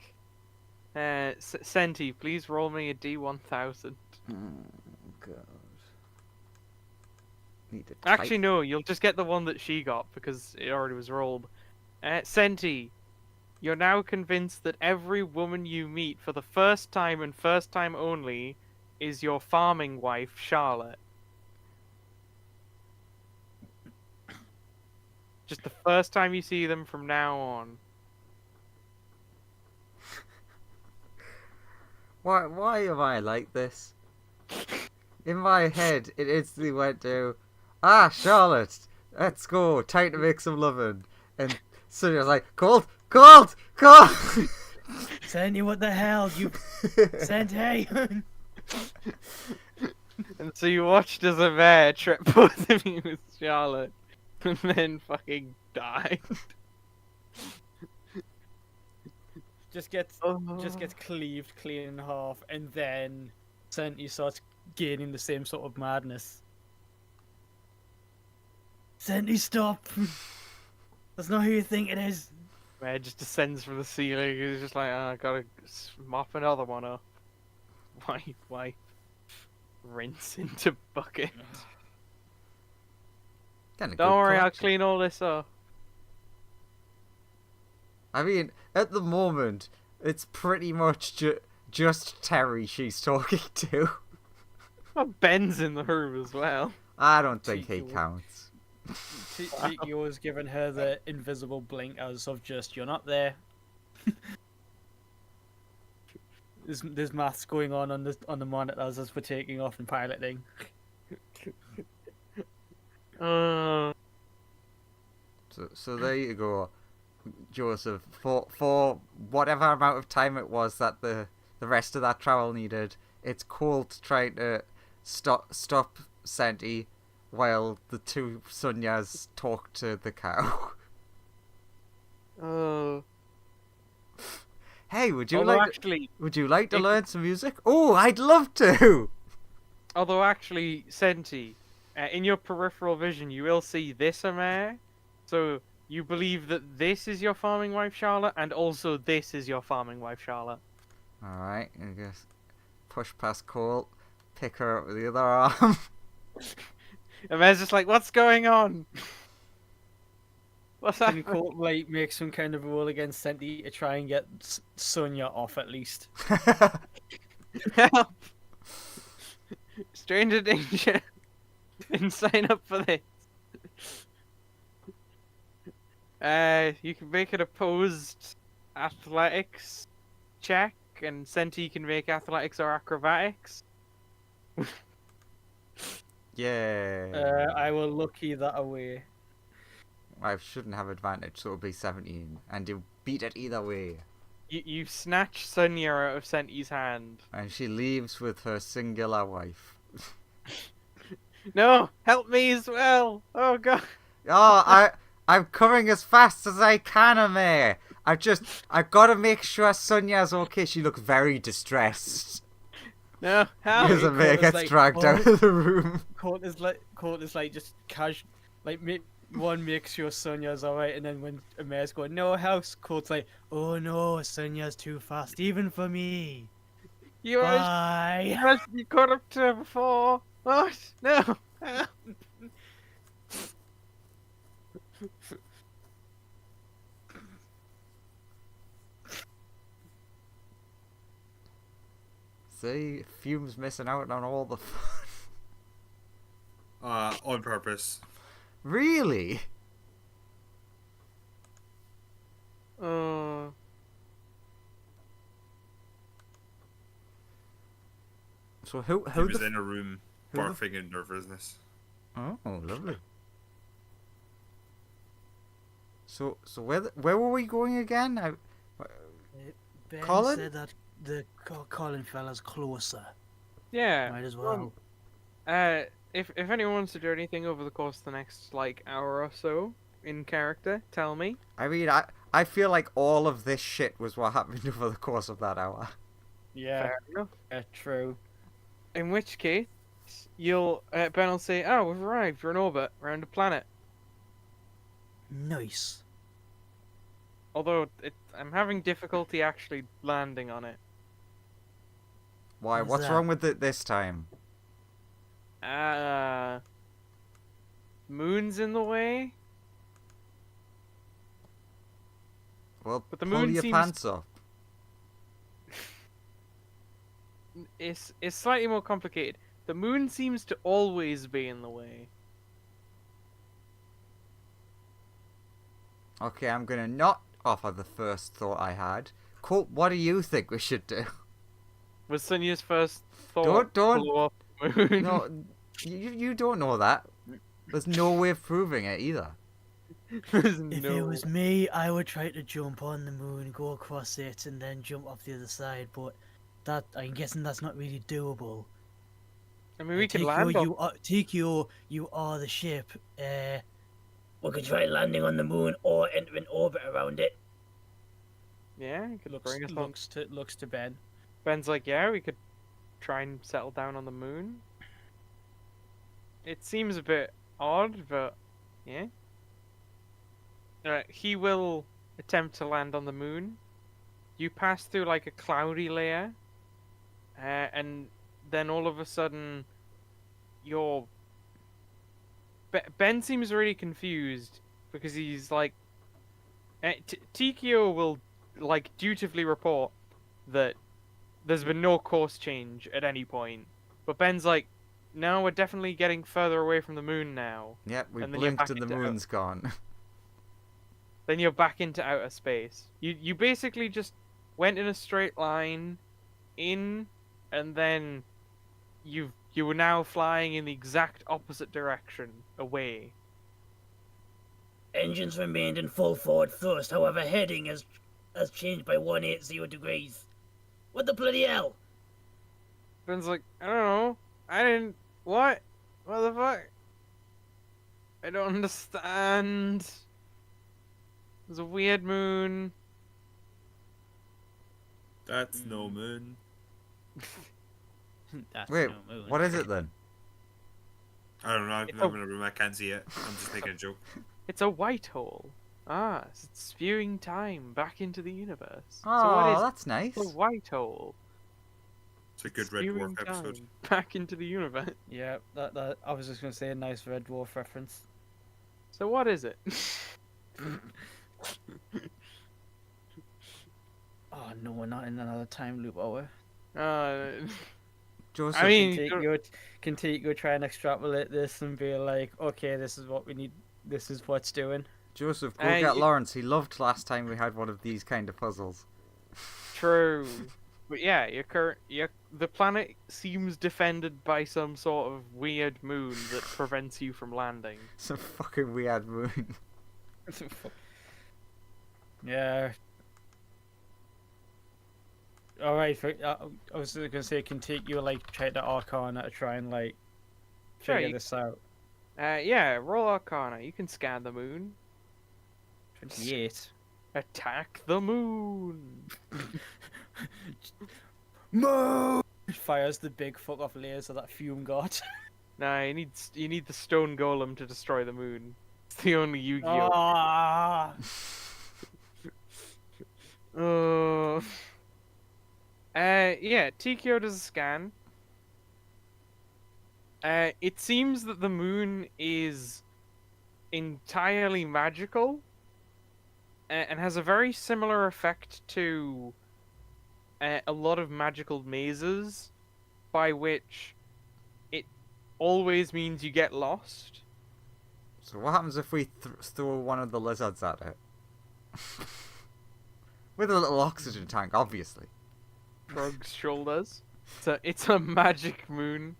Senti, please roll me a D1000. Oh, God. Need to Actually, no, you'll just get the one that she got because it already was rolled. Senti, you're now convinced that every woman you meet for the first time and first time only is your farming wife, Charlotte. Just the first time you see them from now on. Why am I like this? In my head, it instantly went to, Charlotte, let's go, time to make some loving. And suddenly I was like, Colt! Sandy, what the hell? You sent hey. And so you watched as a mare trip both of you with Charlotte, and then fucking died. Just gets cleaved clean in half, and then Senti starts gaining the same sort of madness. Sandy, stop! That's not who you think it is. Mare just descends from the ceiling. He's just like, I gotta mop another one up. Wipe. Rinse into bucket. Kinda Don't good worry, I'll collection. clean all this up. I mean, at the moment, it's pretty much just Terry she's talking to. Well, Ben's in the room as well. I don't think he Cheeky. counts. Tikio's given her the invisible blink as of just, you're not there. There's maths going on the monitors as we're taking off and piloting. So there you go, Joseph. For whatever amount of time it was that the rest of that travel needed, it's Colt trying to stop Senti while the two Sunyas talk to the cow. Hey, would you although like actually, to learn some music? Oh, I'd love to. Senti, in your peripheral vision, you will see this mare. So you believe that this is your farming wife, Charlotte, and also this is your farming wife, Charlotte. All right, I guess push past Colt, pick her up with the other arm. And Mare's just like, what's going on? What's And that? Colt like makes some kind of roll against Senti to try and get Sonya off at least. Help! Stranger danger. and sign up for this. You can make an opposed athletics check, and Senti can make athletics or acrobatics. Yeah. I will lucky that away. I shouldn't have advantage, so it'll be 17. And you beat it either way. You snatch Sonia out of Senti's hand. And she leaves with her singular wife. No, help me as well. Oh god. Oh, I'm coming as fast as I can, Amir. I've got to make sure Sonia's okay. She looks very distressed. No, help. As Amir Colt is gets like, dragged "Oh." out of the room. Colt is like just casual, like one makes sure Sonia's alright, and then when Amir's going no house, Colt's like, oh no, Sonia's too fast even for me. You Bye. must be caught up to her before. What? No. Help. See, Fume's missing out on all the fun. On purpose. Really? Uh, So who He was the... in a room who the- barfing in nervousness. Oh, lovely. So where were we going again? Ben Colin? said that the Colin fella's closer. yeah. Might as well. If anyone wants to do anything over the course of the next like hour or so in character, tell me. I mean, I feel like all of this shit was what happened over the course of that hour. Yeah, Fair enough. true. In which case, you'll Ben will say, "Oh, we've arrived. We're in orbit around a planet." Nice. Although I'm having difficulty actually landing on it. Why? Why's What's that? wrong with it this time? Moon's in the way. Well, But the pull moon your seems- pants up. It's slightly more complicated. The moon seems to always be in the way. Okay, I'm gonna not offer the first thought I had. Colt, what do you think we should do? Was Sonia's first thought. Don't- blow up the moon? No, you don't know that. There's no way of proving it either. There's If no... it was me, I would try to jump on the moon, go across it, and then jump off the other side. But that I'm guessing that's not really doable. I mean, we could Tikio, land on... you are the ship. We could try landing on the moon or entering orbit around it. Yeah, you could bring us on. Looks to Ben. Ben's like, yeah, we could try and settle down on the moon. It seems a bit odd, but yeah. He will attempt to land on the moon. You pass through like a cloudy layer, and then all of a sudden, Ben seems really confused because he's like, Tikio will like dutifully report that there's been no course change at any point, but Ben's like, no, we're definitely getting further away from the moon now. Yep, we And then you're blinked back and the into moon's gone. Then you're back into outer space. You basically just went in a straight line, in, and then you were now flying in the exact opposite direction, away. Engines remained in full forward thrust, however heading has changed by 180 degrees. What the bloody hell? Ben's like, I don't know. I didn't... What? What the fuck? I don't understand. There's a weird moon. That's no moon. That's Wait, no moon. what is it then? I don't know. It's I can't see it. I'm just making a joke. It's a white hole. Ah, it's spewing time back into the universe. Oh, so what is that's nice. a white hole? It's a good Red Spewing Dwarf episode. time back into the universe. Yeah, that I was just gonna say a nice Red Dwarf reference. So what is it? Oh no, we're not in another time loop, are we? Joseph, I mean, Can take go try and extrapolate this and be like, okay, this is what we need. This is what's doing. Joseph, go get Lawrence. He loved last time we had one of these kind of puzzles. true. But yeah, the planet seems defended by some sort of weird moon that prevents you from landing. Some fucking weird moon. Yeah. All right. I was gonna say, can take you like check the Arcana to try and like Sure, figure this out. Yeah, roll Arcana. You can scan the moon. 28. Attack the moon. Moon fires the big fuck off laser that Fume got. Nah, you need the stone golem to destroy the moon. It's the only Yu-Gi-Oh. Ah. Yeah, TKO does a scan. It seems that the moon is entirely magical and has a very similar effect to a lot of magical mazes, by which it always means you get lost. So what happens if we throw one of the lizards at it? With a little oxygen tank, obviously. Shrugs shoulders. It's a magic moon.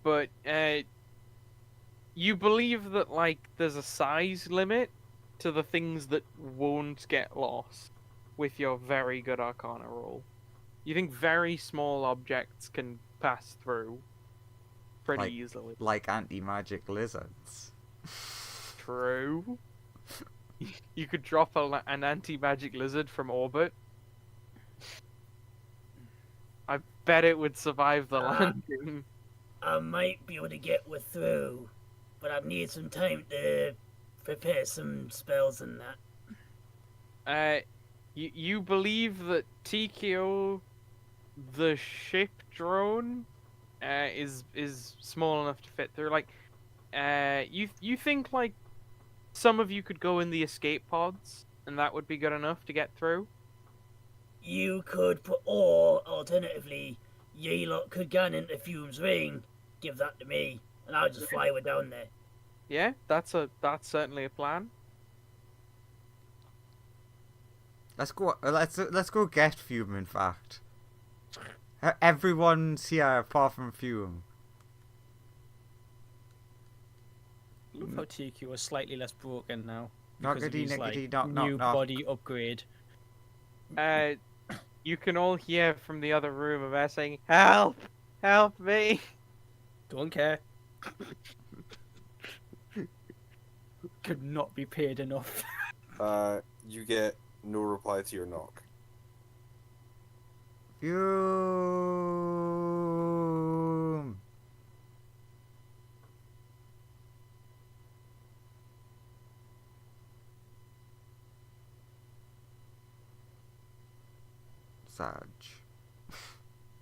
But you believe that like there's a size limit to the things that won't get lost with your very good Arcana roll. You think very small objects can pass through pretty easily. Like anti-magic lizards. True. You could drop an anti-magic lizard from orbit. I bet it would survive the landing. I might be able to get through, but I'd need some time to prepare some spells and that. You believe that TKO, the ship drone, is small enough to fit through. Like, you think like some of you could go in the escape pods, and that would be good enough to get through. You could put, or alternatively, ye lot could get into Fume's ring, give that to me, and I'll just fly her down there. Yeah, that's certainly a plan. Let's go. Let's go get Fume. In fact, everyone's here apart from Fume. Love how TQ is slightly less broken now. Knockety, Because of his, nickety, knock, new knock, knock. body upgrade. You can all hear from the other room of her saying, "Help! Help me!" Don't care. Could not be paid enough. You get no reply to your knock. Fume.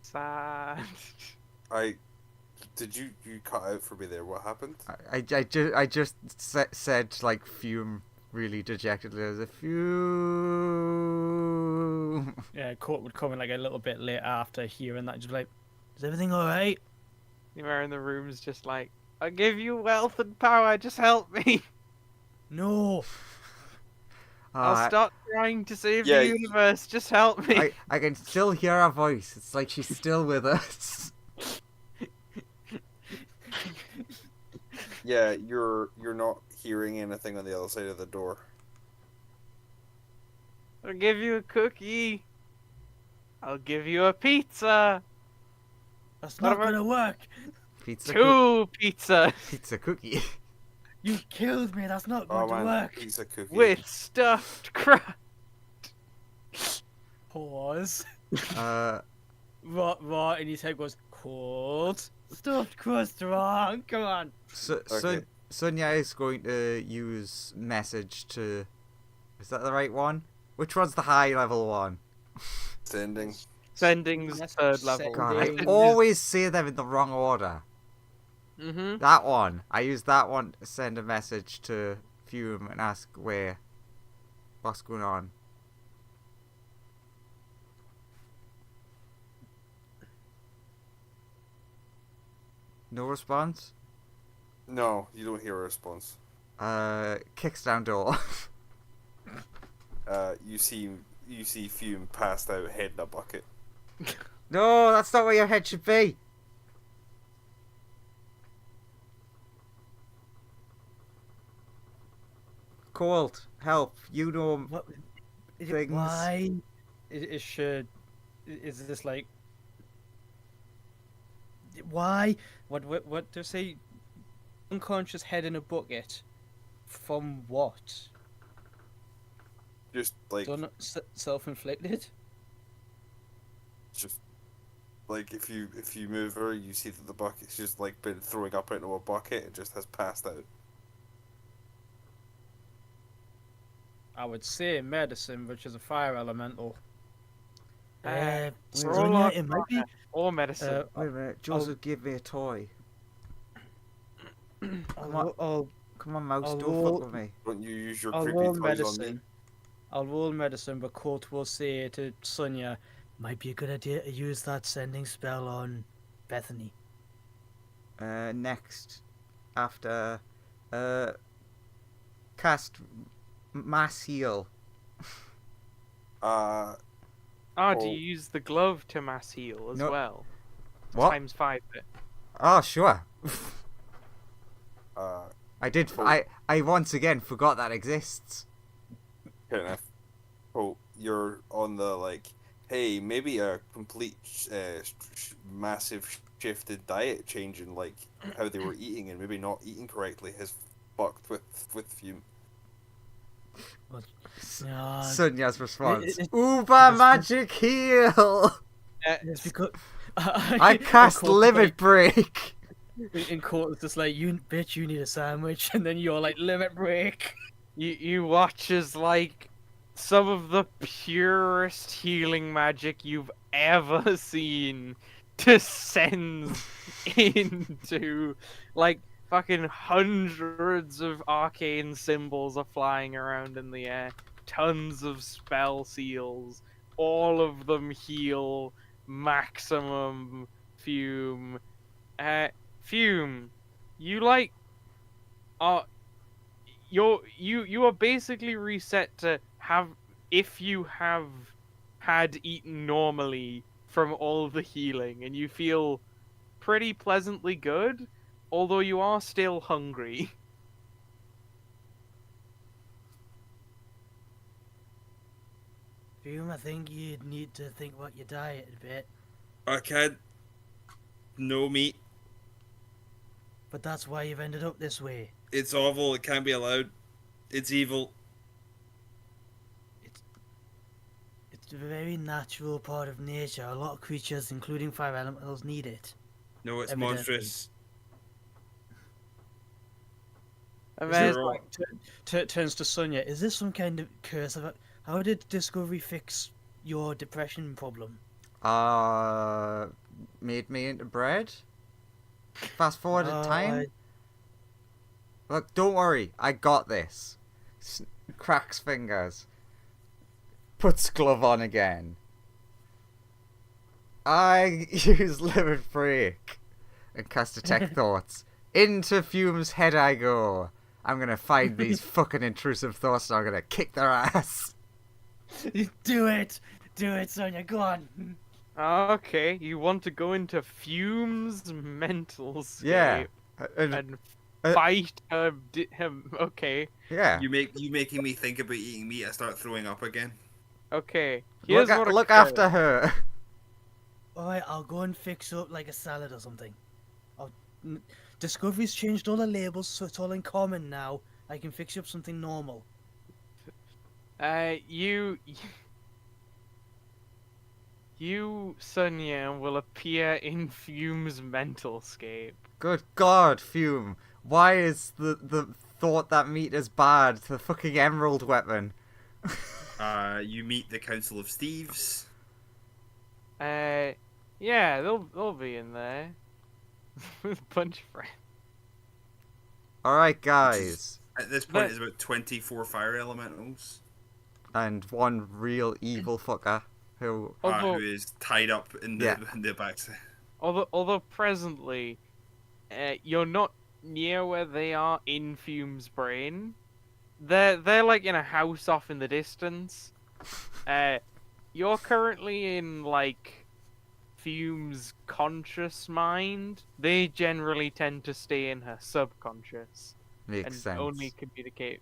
Sad. Did you cut out for me there? What happened? I just said like Fume really dejectedly as a Fume. Yeah, Court would come in like a little bit late after hearing that, just be like, "Is everything all right?" You're in the room's just like, "I give you wealth and power. Just help me. No. I'll stop trying to save yeah, the universe. Just help me." I can still hear her voice. It's like she's still with us. Yeah, you're not hearing anything on the other side of the door. I'll give you a cookie. I'll give you a pizza. That's not gonna work. Pizza. Two pizzas Pizza cookie. You killed me. That's not Oh going to man, work. pizza cookie. with stuffed crust. Pause. Uh, Raw in his head goes, cold. Stuffed crust wrong. Come on. Okay. Sonia is going to use message to. Is that the right one? Which one's the high level one? Sending. Sending's That's third level. God, I Sending. always say them in the wrong order. Mm-hmm. That one. I use that one to send a message to Fume and ask what's going on. No response? No, you don't hear a response. Kicks down door. You see Fume passed out, head in a bucket. No, that's not where your head should be. Colt, help. You know What? things. Why? It should. Is this like? Why? What do you say? Unconscious head in a bucket. From what? Just like Self-inflicted. just like if you move her, you see that the bucket's just like been throwing up into a bucket. It just has passed out. I would say medicine, which is a fire elemental. Uh, Roll Sonia, on. it might be. Or medicine. Wait a minute. Joseph gave me a toy. I'll Come on, mouse. I'll Don't roll- fuck with me. Don't you use your I'll creepy roll toys on me? medicine. I'll roll medicine, but Colt will say to Sonia, Might be a good idea to use that sending spell on Bethany. Next, after, cast mass heal. Do Oh. you use the glove to mass heal as No. well? What? Times 5 it. Oh, sure. Uh, I did. Oh. I once again forgot that exists. Fair enough. Oh, you're on the like, hey, maybe a complete massive shift in diet change in like how they were eating and maybe not eating correctly has fucked with Fume. Yeah, Sonia's response. it- Uber magic heal. it's because I cast limit break. in Colt is just like, you bitch, you need a sandwich, and then you're like, limit break. You watch as like some of the purest healing magic you've ever seen descends into like fucking hundreds of arcane symbols are flying around in the air, tons of spell seals, all of them heal maximum Fume. Fume, you like you are basically reset to have, if you have had eaten normally from all the healing, and you feel pretty pleasantly good, although you are still hungry. Fume, I think you'd need to think about your diet a bit. I can't. No meat. But that's why you've ended up this way. It's awful. It can't be allowed. It's evil. It's a very natural part of nature. A lot of creatures, including fire elementals, need it. No, it's Evidently. monstrous. And Is then this You're like, turns to Sonia. Is this some kind of curse of it? How did Discovery fix your depression problem? Made me into bread. Fast forward in time. Look, don't worry. I got this. Cracks fingers. Puts glove on again. I use limit break and cast detect thoughts. Into Fume's head I go. I'm gonna find these fucking intrusive thoughts and I'm gonna kick their ass. Do it, Sonia. Go on. okay, you want to go into Fume's mental state Yeah. and fight him. Okay, Yeah. You making me think about eating meat. I start throwing up again. okay. Here's what Look occurs. after her. Alright, I'll go and fix up like a salad or something. Discovery's changed all the labels, so it's all in common now. I can fix you up something normal. You, Sonia, will appear in Fume's mental scape. Good God, Fume. Why is the thought that meat is bad the fucking emerald weapon? You meet the Council of Steves. Yeah, they'll be in there with a bunch of friends. Alright, guys. At this point, it's about 24 fire elementals. And one real evil fucker who... Although- Who is tied up in the Yeah. in the backside. Although presently, you're not near where they are in Fume's brain. They're like in a house off in the distance. You're currently in like Fume's conscious mind. They generally tend to stay in her subconscious Makes and sense. only communicate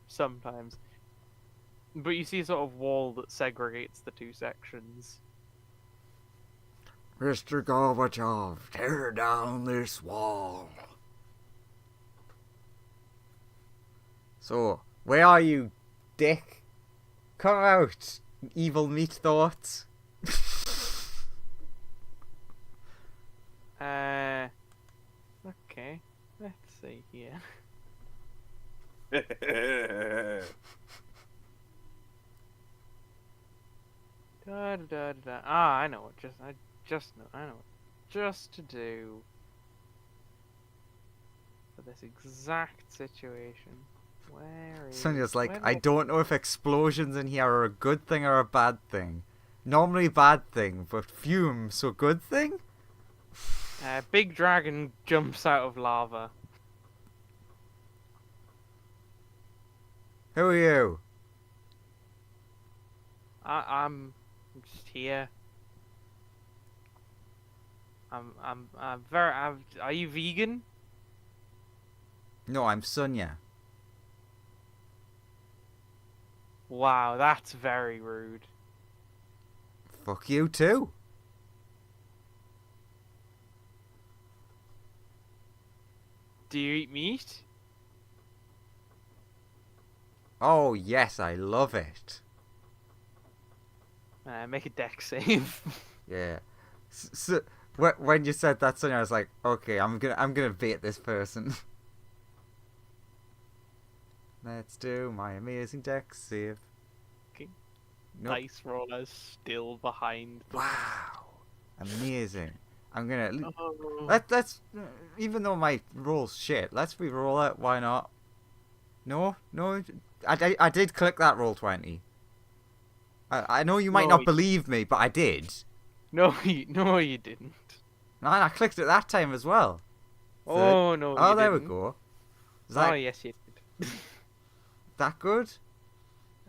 sometimes. But you see a sort of wall that segregates the two sections. Mr. Gorbachev, tear down this wall. So, where are you, Dick? Come out, evil meat thoughts. Okay. Let's see here. Da, da, da, da. Ah, I know what I know what just to do for this exact situation. Where is Sonya's like, where I don't know if explosions in here are a good thing or a bad thing. Normally bad thing, but fume, so good thing? big dragon jumps out of lava. Who are you? I'm just here. I'm very. Are you vegan? No, I'm Sonya. Wow, that's very rude. Fuck you too. Do you eat meat? Oh yes, I love it. Make a deck save. Yeah. So, when you said that, Sonya, I was like, okay, I'm gonna bait this person. Let's do my amazing deck save. Okay. Nope. Dice rollers still behind. Wow, amazing. I'm gonna Oh. let's even though my roll's shit, let's re-roll it. Why not? No, I did click that roll 20. I know you might No, not believe me, but I did. No, you didn't. And I clicked it that time as well. Oh no, Oh, you there didn't. we go. Is Oh that yes, you did. that good?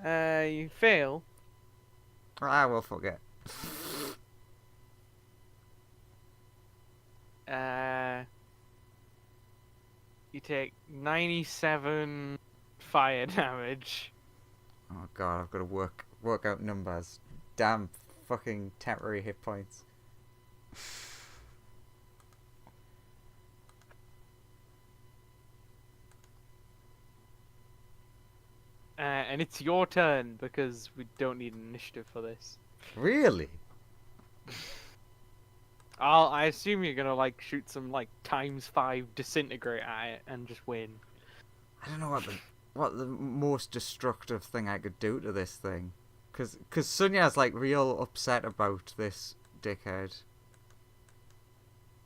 You fail. Ah, well, forget. You take 97 fire damage. Oh god, I've got to work out numbers. Damn fucking temporary hit points. And it's your turn because we don't need an initiative for this. Really? I assume you're gonna like shoot some like ×5 disintegrate at it and just win. I don't know what the most destructive thing I could do to this thing. Cause Sunya's like real upset about this dickhead.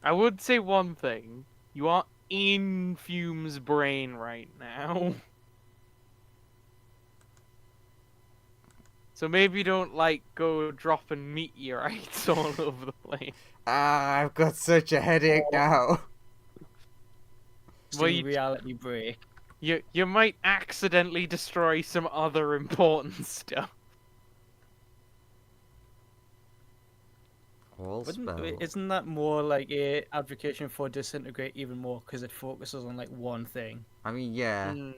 I would say one thing. You are in Fume's brain right now. So maybe don't like go dropping meteorites all over the place. Ah, I've got such a headache now. Well, you- reality break. You might accidentally destroy some other important stuff. All spell. Isn't that more like a advocation for disintegrate even more because it focuses on like one thing? I mean, yeah. Mm.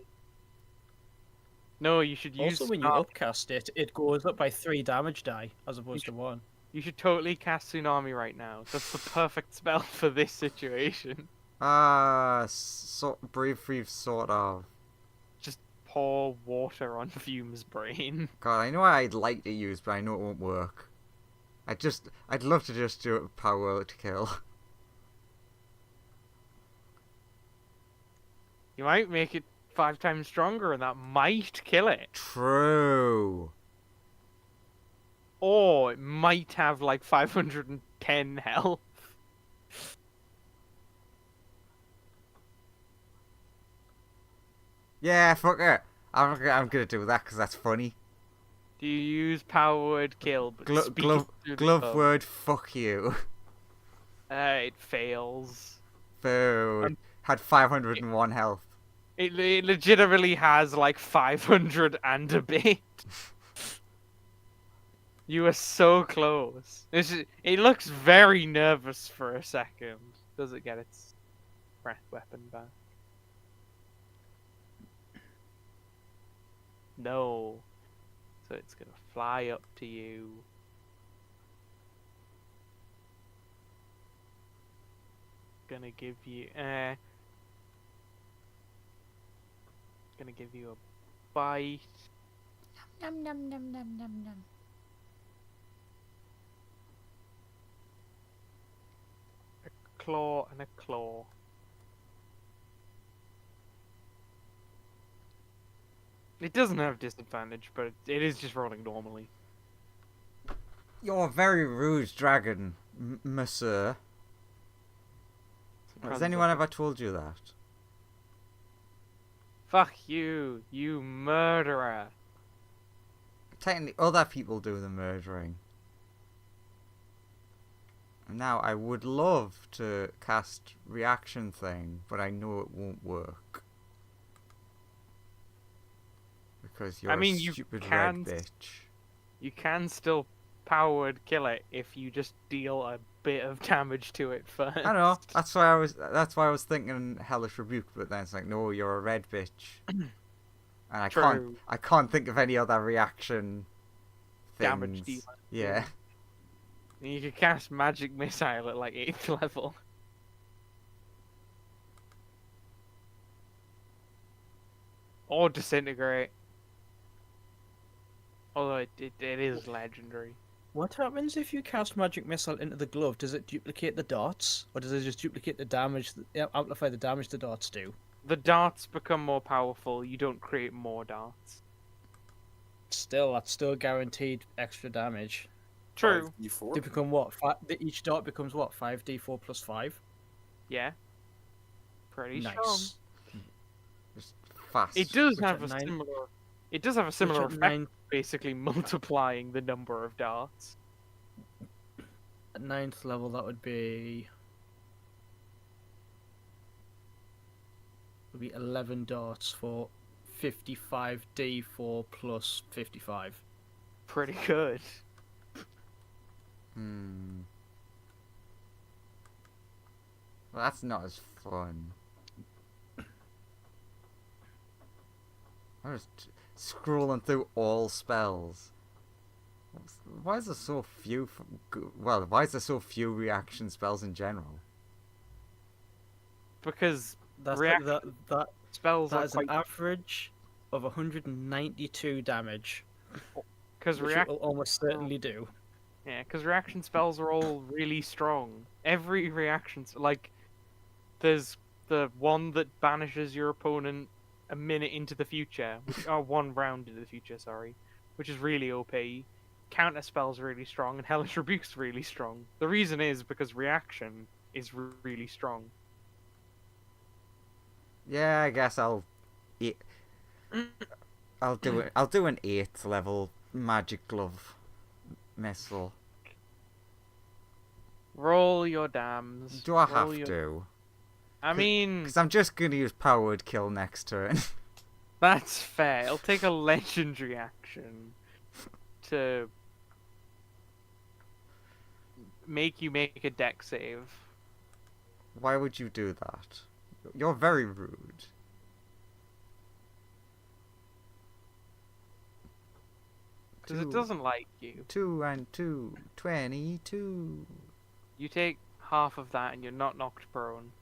No, you should use. Also, when you upcast it, it goes up by 3 damage die as opposed to 1. You should totally cast Tsunami right now. That's the perfect spell for this situation. Brief, sort of. Just pour water on Fume's brain. God, I know I'd like to use, but I know it won't work. I'd love to just do it with power to kill. You might make it 5 times stronger, and that might kill it. True. Or it might have like 510 health. Yeah, fuck it. I'm gonna do that because that's funny. Do you use power word kill? But speak it through the Glove phone? word, fuck you. It fails. Boo. Had 501 health. It legitimately has like 500 and a bit. You were so close. It looks very nervous for a second. Does it get its breath weapon back? No. So it's gonna fly up to you. Gonna give you gonna give you a bite. Num num num num num num. A claw and a claw. It doesn't have disadvantage, but it is just rolling normally. You're very rude, dragon, monsieur. Has anyone ever told you that? Fuck you, you murderer. Technically, other people do the murdering. Now, I would love to cast reaction thing, but I know it won't work. Because you're a stupid red bitch. You can still powered kill it if you just deal a bit of damage to it first. I know. That's why I was thinking Hellish Rebuke, but then it's like, no, you're a red bitch. And I can't think of any other reaction things. Damage dealer. Yeah. You could cast Magic Missile at like 8th level. Or Disintegrate. Although it is legendary. What happens if you cast Magic Missile into the glove? Does it duplicate the darts? Or does it just duplicate the damage, amplify the damage the darts do? The darts become more powerful, you don't create more darts. Still, that's still guaranteed extra damage. True. 5d4? They become what? Each dart becomes what? 5d4 plus 5? Yeah. Pretty Nice. strong. Just fast. It does Which have at a nine- similar. It does have a similar at effect, nine- basically multiplying the number of darts. At 9th level, that would be 11 darts for 55 d4 plus 55. Pretty good. Hmm. Well, that's not as fun. I'm just scrolling through all spells. Why is there so few? Well, why is there so few reaction spells in general? Because That's reaction spells that are is an quite. average of 192 damage, Because which it will almost certainly do. Yeah, because reaction spells are all really strong. Every reaction, like, there's the one that banishes your opponent a minute into the future, or 1 round into the future, sorry, which is really OP. Counter spells are really strong, and Hellish Rebuke's really strong. The reason is because reaction is really strong. Yeah, I guess I'll do it. I'll do an 8th level magic glove missile. Roll your dams. Do I Roll have your... to? I mean, Because I'm just gonna use powered kill next turn. that's fair. It'll take a legendary action to make you make a deck save. Why would you do that? You're very rude. Because it doesn't like you. 2 and 2, 22. You take half of that and you're not knocked prone.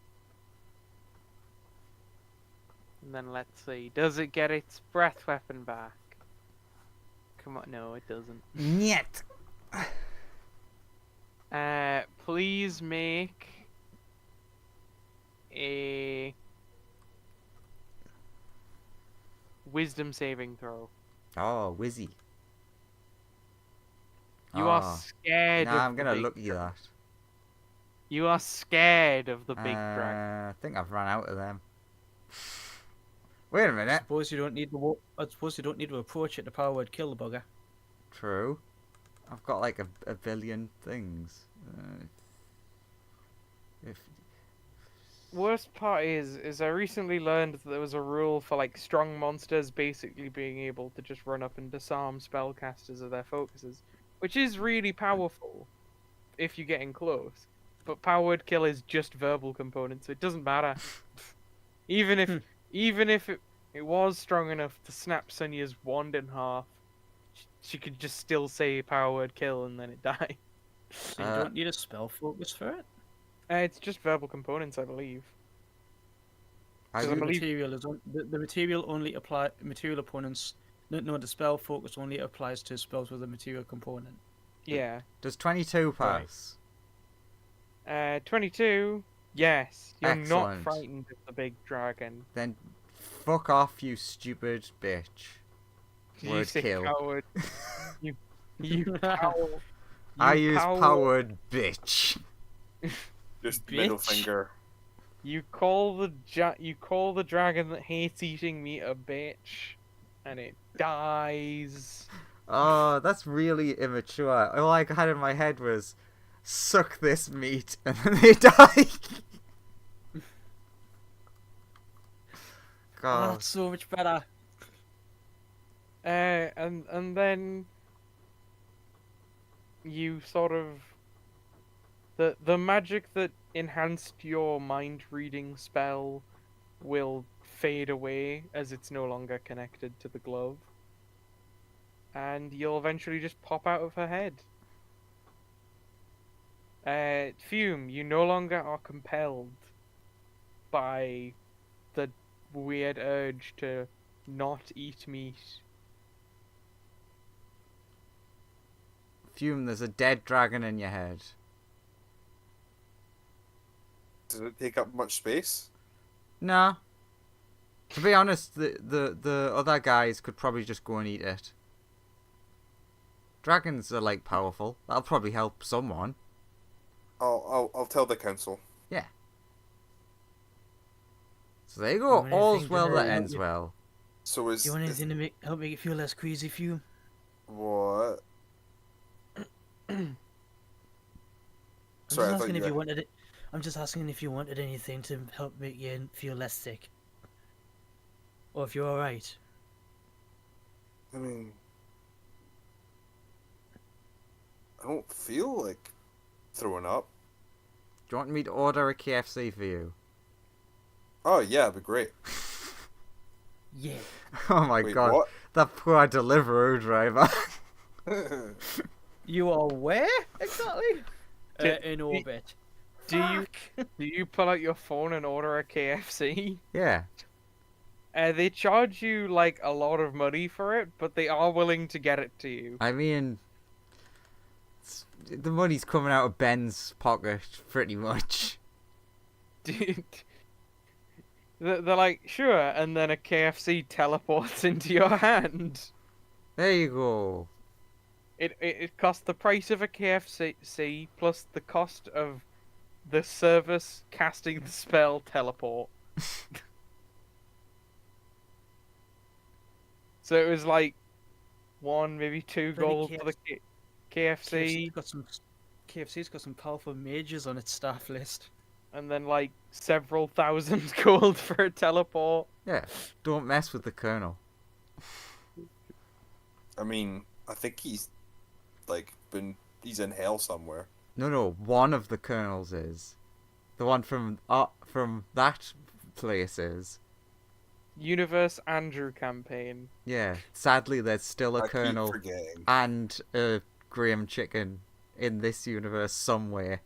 And then let's see. Does it get its breath weapon back? Come on, no, it doesn't. Niet. Please make a wisdom saving throw. Oh, Wizzy. You are scared of Nah, I'm the gonna big look at dragon. that. You are scared of the big dragon. I think I've run out of them. Wait a I minute. suppose you don't need to. I suppose you don't need to approach it to power word kill the bugger. True. I've got like a billion things. If worst part is I recently learned that there was a rule for like strong monsters basically being able to just run up and disarm spellcasters of their focuses, which is really powerful if you're getting close. But power word kill is just verbal components, so it doesn't matter. Even if it was strong enough to snap Sonya's wand in half, she could just still say power word kill and then it die. So you don't need a spell focus for it. It's just verbal components, I believe. I Because I The believe material is the material only apply material opponents. No, the spell focus only applies to spells with a material component. yeah. Does 22 pass? 22. Yes, you're not Excellent. frightened of the big dragon. Then fuck off, you stupid bitch. Did you Word say kill. coward? You cow. I you use coward. powered bitch. Just middle Bitch. finger. You call the dragon that hates eating meat a bitch, and it dies. Oh, that's really immature. All I had in my head was, suck this meat, and then they die. Oh, God. that's so much better. And then you sort of the magic that enhanced your mind reading spell will fade away as it's no longer connected to the glove. And you'll eventually just pop out of her head. Fume, you no longer are compelled by the weird urge to not eat meat. Fume, there's a dead dragon in your head. Does it take up much space? Nah. To be honest, the other guys could probably just go and eat it. Dragons are like powerful. That'll probably help someone. I'll tell the council. So there you You go. want All's anything well to- that ends well. So Do you want anything to help make it feel less crazy for you? what? I'm Sorry, I just thought asking you if you were- wanted it. I'm just asking if you wanted anything to help make you feel less sick, or if you're all right. I mean, I don't feel like throwing up. Do you want me to order a KFC for you? Oh yeah, it'd be great. Yeah. Oh my Wait, god. what? That poor Deliveroo driver. You are where exactly? In orbit. Do you pull out your phone and order a KFC? Yeah. They charge you like a lot of money for it, but they are willing to get it to you. I mean, the money's coming out of Ben's pocket, pretty much. Dude. They're like, sure, and then a KFC teleports into your hand. There you go. It costs the price of a KFC plus the cost of the service casting the spell teleport. So it was like 1, maybe 2 Bloody gold for the KFC, KFC's got some powerful mages on its staff list. and then like several thousand gold for a teleport. Yeah. Don't mess with the Colonel. I mean, I think he's he's in hell somewhere. No, one of the Colonels is. The one from that place is. Universe Andrew campaign. Yeah. Sadly, there's still a I keep Colonel forgetting. and a Graham Chicken in this universe somewhere.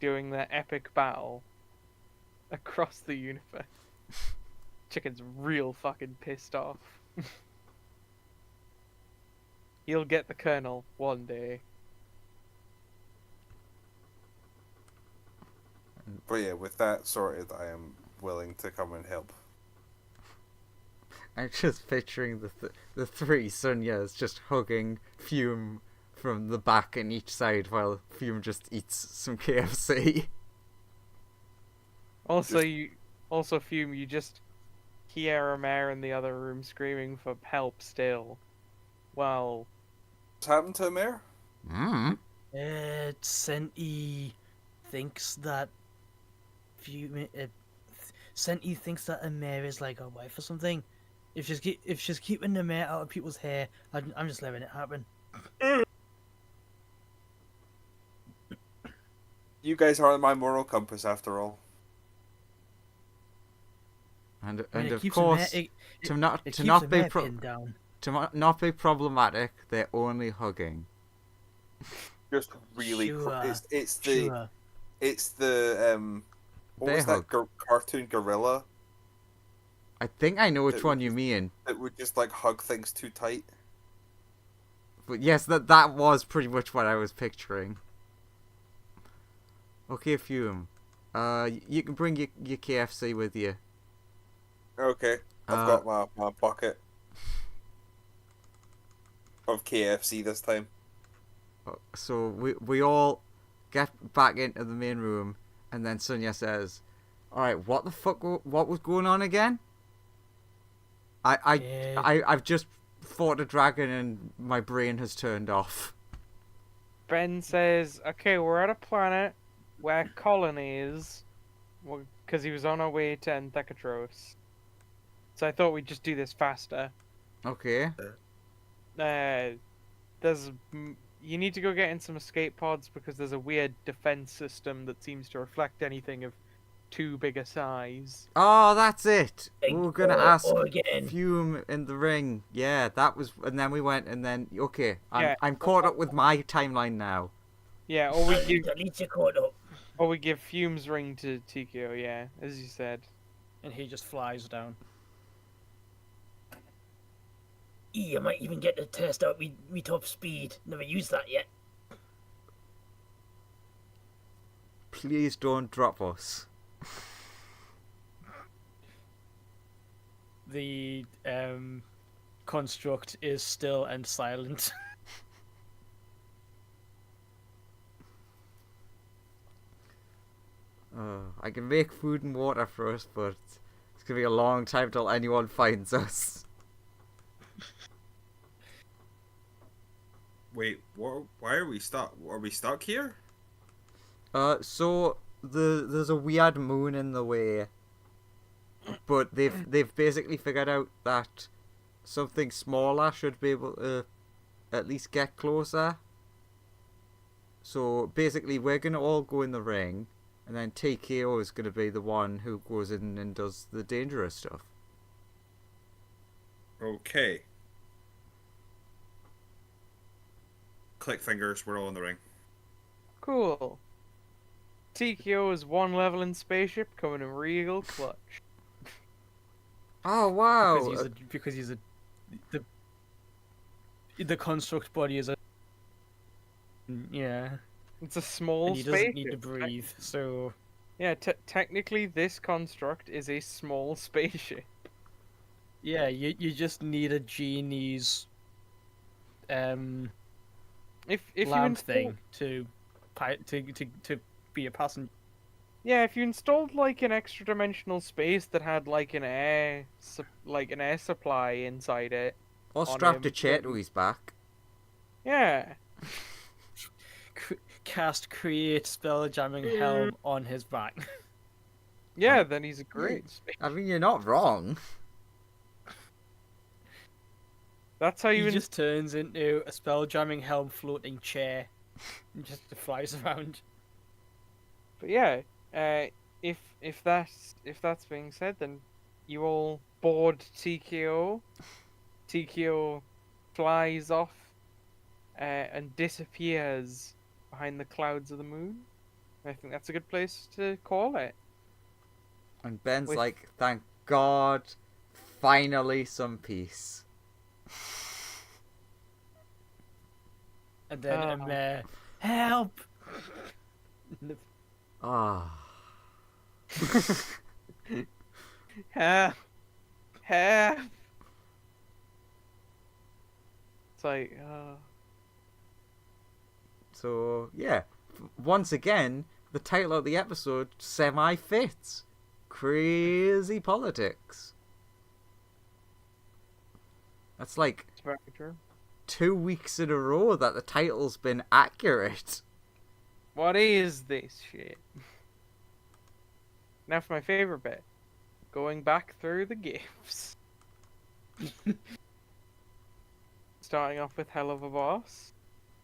Doing their epic battle across the universe. Chicken's real fucking pissed off. He'll get the Colonel one day. But yeah, with that sorted, I am willing to come and help. I'm just picturing the three Sunyas just hugging Fume from the back and each side while Fume just eats some KFC. Also, Fume, you just hear a mare in the other room screaming for help still. Well, What's happened to Amir? Mm. Senti thinks that Senti thinks that a mare is like a wife or something. If she's keeping the mare out of people's hair, I'm just letting it happen. You guys are my moral compass after all. And I mean, it of keeps course, the mare, to not it to keeps not the be mare pro- pinned down. to not be problematic, they're only hugging. Just really, Sure, it's the Sure. it's the what Bear was that hug. cartoon gorilla I think I know which that one would you just mean. that would just like hug things too tight? But yes, that was pretty much what I was picturing. Okay, Fume. You can bring your KFC with you. Okay, I've Uh, got my bucket of KFC this time. So we all get back into the main room, and then Sonia says, "All right, what the fuck? What was going on again? I've just fought a dragon and my brain has turned off." Ben says, "Okay, we're at a planet where colonies, because he was on our way to Enthekatros. So I thought we'd just do this faster. Okay. You need to go get in some escape pods because there's a weird defense system that seems to reflect anything of too big a size. Oh, that's it. We were gonna ask again. Fume in the ring. Yeah, that was, and then we went, and then okay, Yeah. I'm caught up with my timeline now. Yeah, or we give At least you're caught up. Fume's ring to Tikio. Yeah, as you said. And he just flies down. I might even get to test out me top speed. Never used that yet. Please don't drop us. The construct is still and silent. I can make food and water for us, but it's gonna be a long time till anyone finds us. Wait, what? Why are we stuck? Are we stuck here? So there's a weird moon in the way, but they've basically figured out that something smaller should be able to at least get closer. So basically, we're gonna all go in the ring, and then TKO is gonna be the one who goes in and does the dangerous stuff. Okay. Click fingers. We're all in the ring. Cool. Tikio is one level in spaceship, coming in real clutch. Oh wow! Because he's a the construct body is a It's a small and he spaceship. doesn't need to breathe. So Yeah, technically this construct is a small spaceship. yeah, you just need a genie's If lamp you thing to be a passenger. Yeah, if you installed like an extra dimensional space that had like an air supply inside it. Or on strapped a him, chair then- to his back. Yeah. Cast create spelljamming helm on his back. Yeah, then he's a great space. I mean, you're not wrong. That's how He you just turns into a spelljamming helm floating chair and just flies around. But yeah, if that's being said, then you all board TKO. TKO flies off and disappears behind the clouds of the moon. I think that's a good place to call it. And Ben's With- like, thank God, finally some peace. And then Oh. a mare, help! Ah. Help! Help! It's like, So, yeah. Once again, the title of the episode semi-fits. Crazy politics. That's like it's very true. 2 weeks in a row that the title's been accurate. What is this shit? Now for my favorite bit. Going back through the games. Starting off with Hell of a Boss.